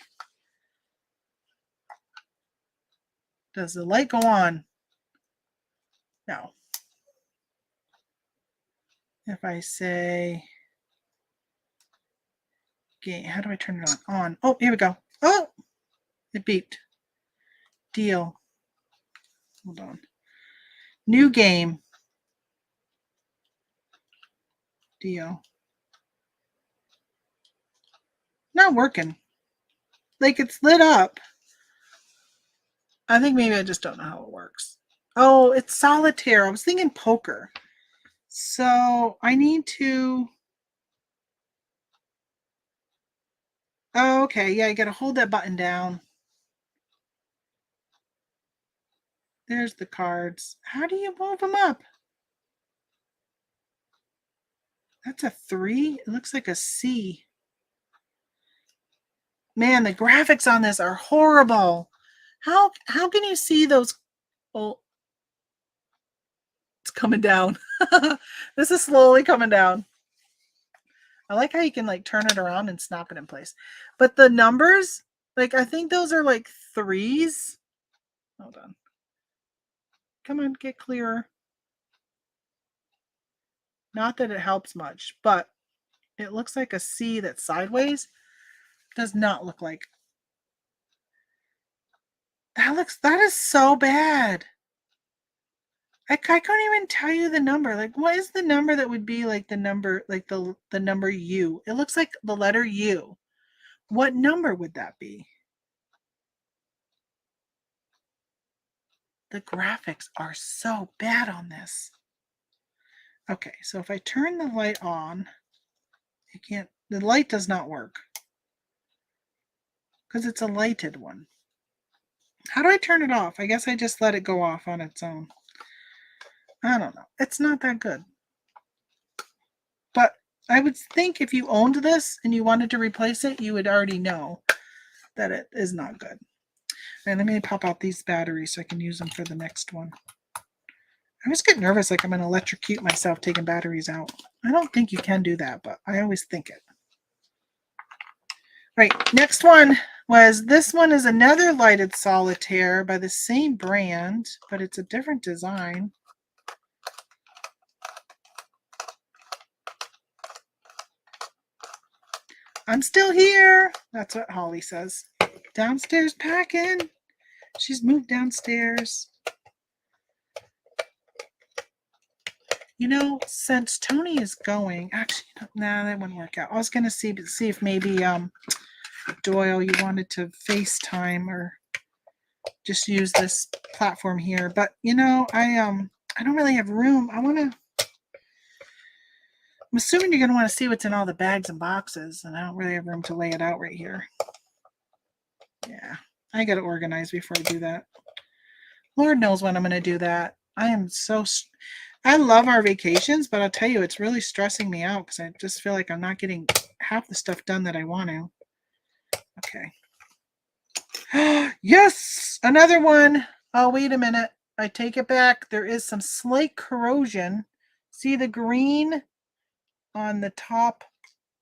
Does the light go on? No. If I say game, how do I turn it on? On. Oh, here we go. Oh, it beeped. Deal. Hold on. New game. Deal. Not working. Like it's lit up. I think maybe I just don't know how it works. Oh, it's solitaire. I was thinking poker. So I need to Oh, okay. Yeah, you got to hold that button down. There's the cards. How do you move them up? That's a 3. It looks like a C. Man, the graphics on this are horrible. How can you see those? Oh, it's coming down. This is slowly coming down. I like how you can like turn it around and snap it in place. But the numbers, like I think those are like 3s. Hold on. Come on, get clearer. Not that it helps much, but it looks like a C that's sideways. Does not look like. That is so bad. I couldn't even tell you the number. Like, what is the number that would be like the number, like the number U? It looks like the letter U. What number would that be? The graphics are so bad on this. Okay, so if I turn the light on, the light does not work because it's a lighted one. How do I turn it off? I guess I just let it go off on its own. I don't know. It's not that good. But I would think if you owned this and you wanted to replace it, you would already know that it is not good. And let me pop out these batteries so I can use them for the next one. I always get nervous like I'm going to electrocute myself taking batteries out. I don't think you can do that, but I always think it. Right, next one was, this one is another lighted solitaire by the same brand, but it's a different design. I'm still here. That's what Holly says. Downstairs packing. She's moved downstairs. You know, since Tony is going, actually, nah, that wouldn't work out. I was going to see if maybe Doyle, you wanted to FaceTime or just use this platform here. But, you know, I don't really have room. I'm assuming you're going to want to see what's in all the bags and boxes, and I don't really have room to lay it out right here. Yeah, I got to organize before I do that. Lord knows when I'm going to do that. I love our vacations, but I'll tell you, it's really stressing me out because I just feel like I'm not getting half the stuff done that I want to. Okay. Yes, another one. Oh, wait a minute. I take it back. There is some slight corrosion. See the green on the top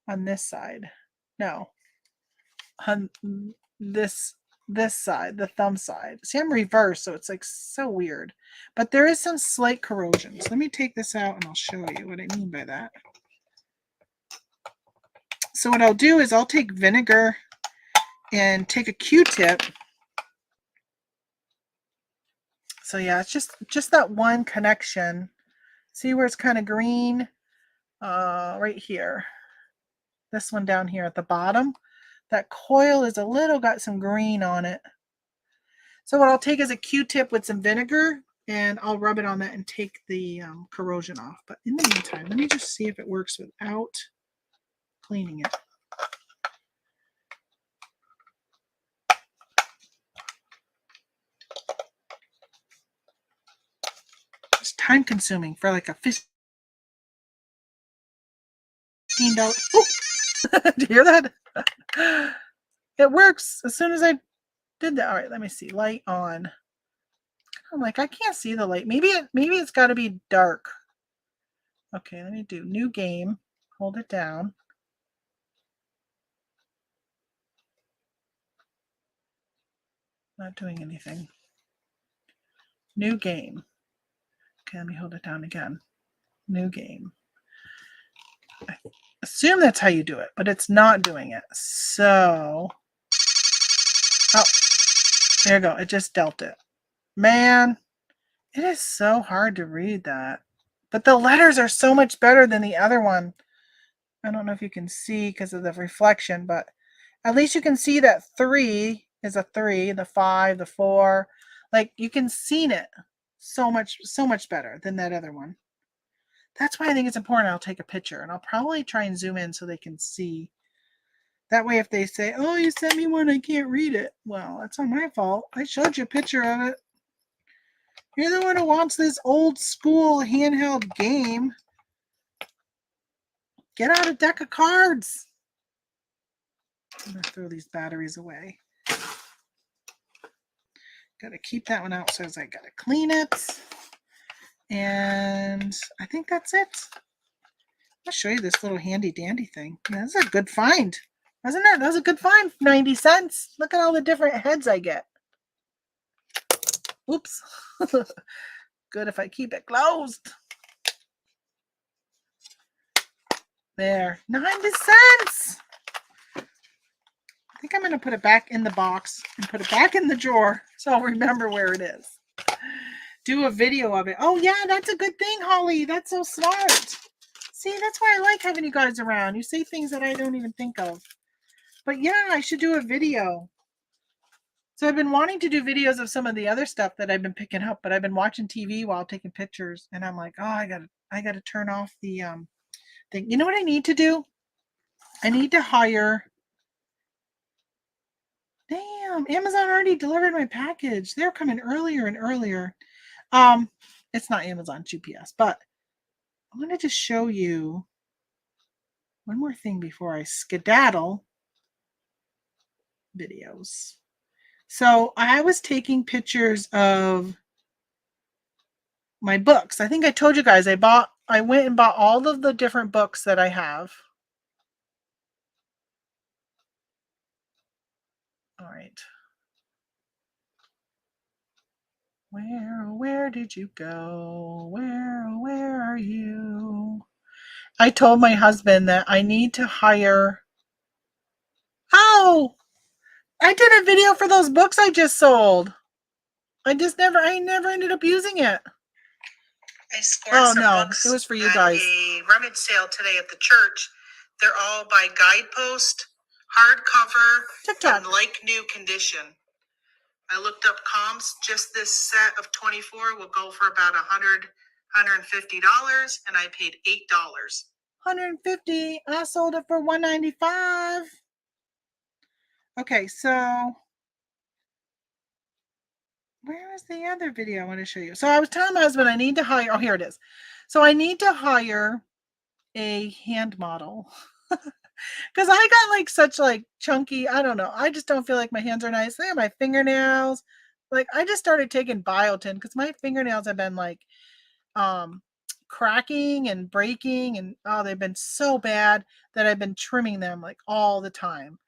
on this side? No. On this side, the thumb side. See, I'm reversed, so it's like so weird. But there is some slight corrosion. So let me take this out and I'll show you what I mean by that. So what I'll do is I'll take vinegar and take a Q-tip. So yeah, it's just that one connection. See where it's kind of green? Right here. This one down here at the bottom. That coil is got some green on it. So what I'll take is a Q-tip with some vinegar, and I'll rub it on that and take the corrosion off. But in the meantime, let me just see if it works without cleaning it. It's time consuming for like a $15. Oh, do you hear that? It works as soon as I did that. All right, let me see. Light on. I'm like, I can't see the light. Maybe it's got to be dark. Okay, let me do new game. Hold it down. Not doing anything. New game. Okay, let me hold it down again. New game. I assume that's how you do it, but it's not doing it. So, oh, there you go. It just dealt it. Man, it is so hard to read that. But the letters are so much better than the other one. I don't know if you can see because of the reflection, but at least you can see that 3 is a 3, the 5, the 4. Like you can see it so much better than that other one. That's why I think it's important. I'll take a picture and I'll probably try and zoom in so they can see That way, if they say, "Oh, you sent me one, I can't read it," well, that's not my fault. I showed you a picture of it. You're the one who wants this old school handheld game. Get out a deck of cards. I'm gonna throw these batteries away. Gotta keep that one out, so I gotta clean it. And I think that's it. I'll show you this little handy dandy thing. That's a good find, wasn't it? That was a good find. 90 cents. Look at all the different heads I get. Oops. Good if I keep it closed. There. 90 cents. I think I'm going to put it back in the box and put it back in the drawer so I'll remember where it is. Do a video of it. Oh, yeah, that's a good thing, Holly. That's so smart. See, that's why I like having you guys around. You say things that I don't even think of. But yeah, I should do a video. So I've been wanting to do videos of some of the other stuff that I've been picking up, but I've been watching TV while taking pictures, and I'm like, oh, I gotta turn off the thing. You know what I need to do? I need to hire. Damn, Amazon already delivered my package. They're coming earlier and earlier. It's not Amazon, it's UPS, but I wanted to show you one more thing before I skedaddle. Videos. So I was taking pictures of my books. I think I told you guys I went and bought all of the different books that I have. All right. Where did you go? Where are you? I told my husband that I need to hire. Oh, I did a video for those books I just sold. I never ended up using it. I scored some books. It was for you guys. A rummage sale today at the church. They're all by Guidepost, hardcover, and like new condition. I looked up comps. Just this set of 24 will go for about $150, and I paid $8. $150. I sold it for $195. Okay, so where is the other video I want to show you? So I was telling my husband I need to hire. Oh, here it is. So I need to hire a hand model because I got like such like chunky. I don't know. I just don't feel like my hands are nice. They have my fingernails. Like I just started taking biotin because my fingernails have been like cracking and breaking, and oh, they've been so bad that I've been trimming them like all the time.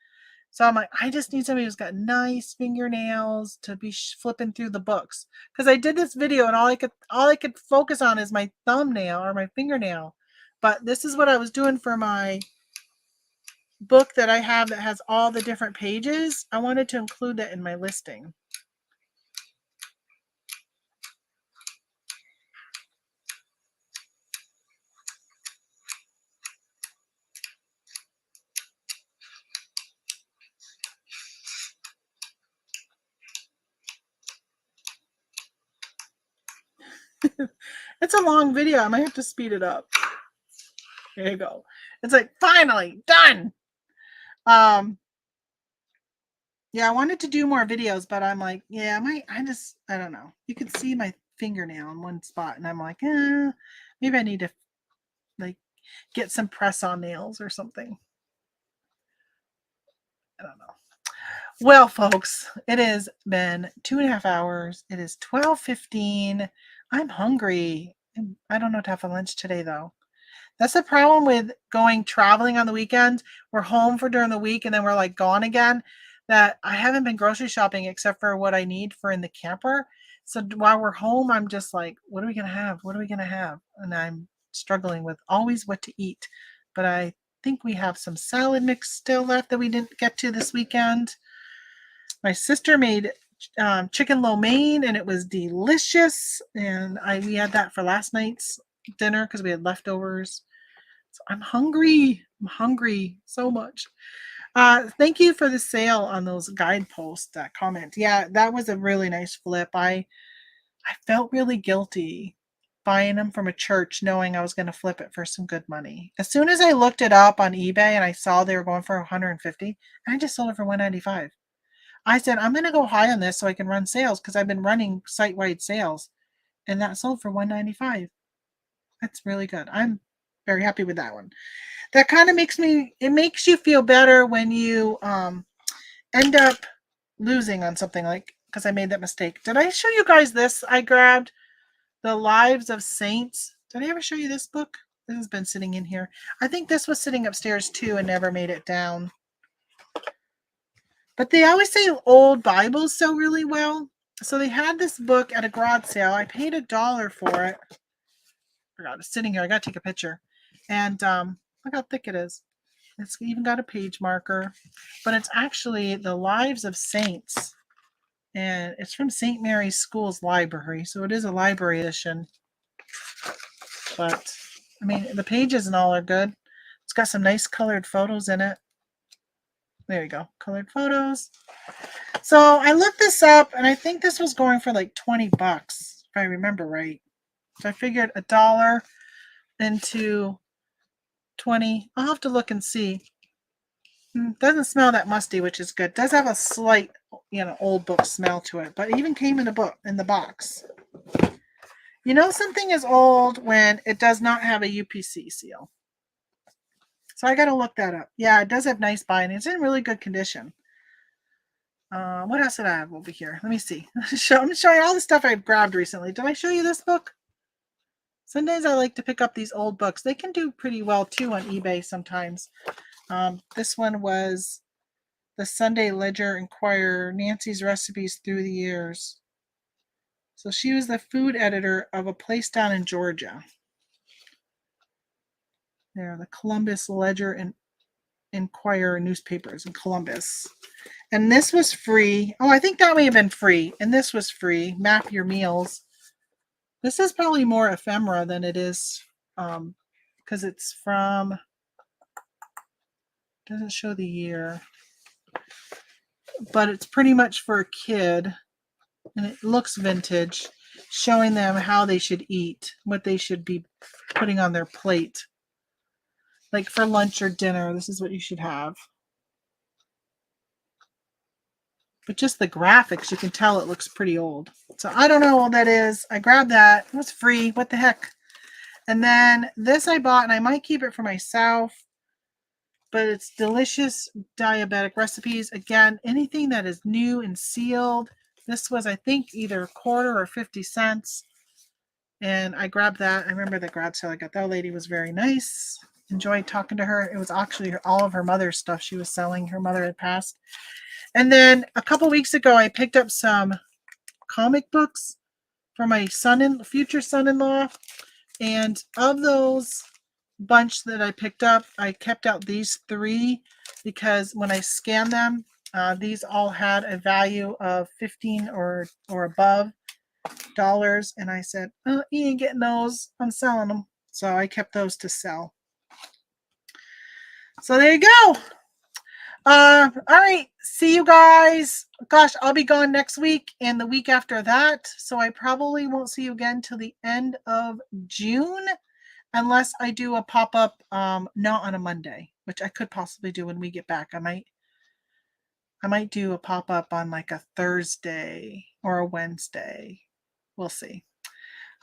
So I'm like, I just need somebody who's got nice fingernails to be flipping through the books. Because I did this video and all I could focus on is my thumbnail or my fingernail. But this is what I was doing for my book that I have that has all the different pages. I wanted to include that in my listing. It's a long video. I might have to speed it up. There you go. It's like finally done. Yeah, I wanted to do more videos, but I'm like, yeah, I don't know. You could see my fingernail in one spot, and I'm like, maybe I need to like get some press on nails or something. I don't know. Well, folks, it has been 2.5 hours. It is 12:15. I'm hungry. I don't know what to have for lunch today, though. That's the problem with going traveling on the weekends. We're home for during the week, and then we're like gone again. That I haven't been grocery shopping except for what I need for in the camper. So while we're home, I'm just like, what are we gonna have? What are we gonna have? And I'm struggling with always what to eat. But I think we have some salad mix still left that we didn't get to this weekend. My sister made chicken lo mein, and it was delicious. And we had that for last night's dinner because we had leftovers. So I'm hungry. I'm hungry so much. Thank you for the sale on those Guideposts. That comment. Yeah, that was a really nice flip. I felt really guilty buying them from a church knowing I was going to flip it for some good money. As soon as I looked it up on eBay and I saw they were going for 150, I just sold it for 195. I said, I'm going to go high on this so I can run sales because I've been running site-wide sales, and that sold for 195. That's really good. I'm very happy with that one. That kind of makes you feel better when you end up losing on something, like, because I made that mistake. Did I show you guys this? I grabbed The Lives of Saints. Did I ever show you this book? This has been sitting in here. I think this was sitting upstairs too and never made it down. But they always say old Bibles sell really well. So they had this book at a garage sale. I paid $1 for it. I forgot, it's sitting here. I got to take a picture. And look how thick it is. It's even got a page marker. But it's actually The Lives of Saints. And it's from St. Mary's School's library. So it is a library edition. But, I mean, the pages and all are good. It's got some nice colored photos in it. There you go. Colored photos. So I looked this up, and I think this was going for like $20, if I remember right. So I figured $1 into 20. I'll have to look and see. Doesn't smell that musty, which is good. Does have a slight, old book smell to it, but it even came in the box. You know something is old when it does not have a UPC seal. So I got to look that up. Yeah, it does have nice binding. It's in really good condition. What else did I have over here? Let me see. I'm going to show you all the stuff I've grabbed recently. Did I show you this book? Sometimes I like to pick up these old books. They can do pretty well too on eBay sometimes. This one was the Sunday Ledger Inquirer, Nancy's Recipes Through the Years. So she was the food editor of a place down in Georgia. There, the Columbus Ledger and Inquirer newspapers in Columbus. And this was free. Oh, I think that may have been free. And this was free. Map Your Meals. This is probably more ephemera than it is, because it's from, doesn't show the year, but it's pretty much for a kid, and it looks vintage, showing them how they should eat, what they should be putting on their plate. Like for lunch or dinner, this is what you should have. But just the graphics, you can tell it looks pretty old. So I don't know what that is. I grabbed that. It was free. What the heck? And then this I bought, and I might keep it for myself. But it's Delicious Diabetic Recipes. Again, anything that is new and sealed. This was, I think, either a quarter or 50 cents. And I grabbed that. I remember the garage sale I got. That lady was very nice. Enjoyed talking to her. It was actually all of her mother's stuff she was selling. Her mother had passed. And then a couple weeks ago, I picked up some comic books for my future son-in-law. And of those bunch that I picked up, I kept out these 3 because when I scanned them, these all had a value of $15 or above dollars. And I said, oh, you ain't getting those. I'm selling them. So I kept those to sell. So there you go. All right. See you guys. Gosh, I'll be gone next week and the week after that. So I probably won't see you again till the end of June, unless I do a pop-up, not on a Monday, which I could possibly do when we get back. I might do a pop-up on like a Thursday or a Wednesday. We'll see.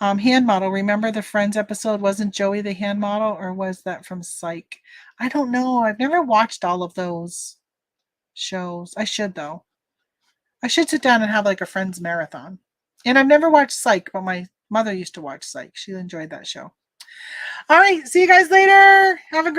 Hand model. Remember the Friends episode? Wasn't Joey the hand model, or was that from Psych? I don't know. I've never watched all of those shows. I should, though. I should sit down and have like a Friends marathon. And I've never watched Psych, but my mother used to watch Psych. She enjoyed that show. All right. See you guys later. Have a great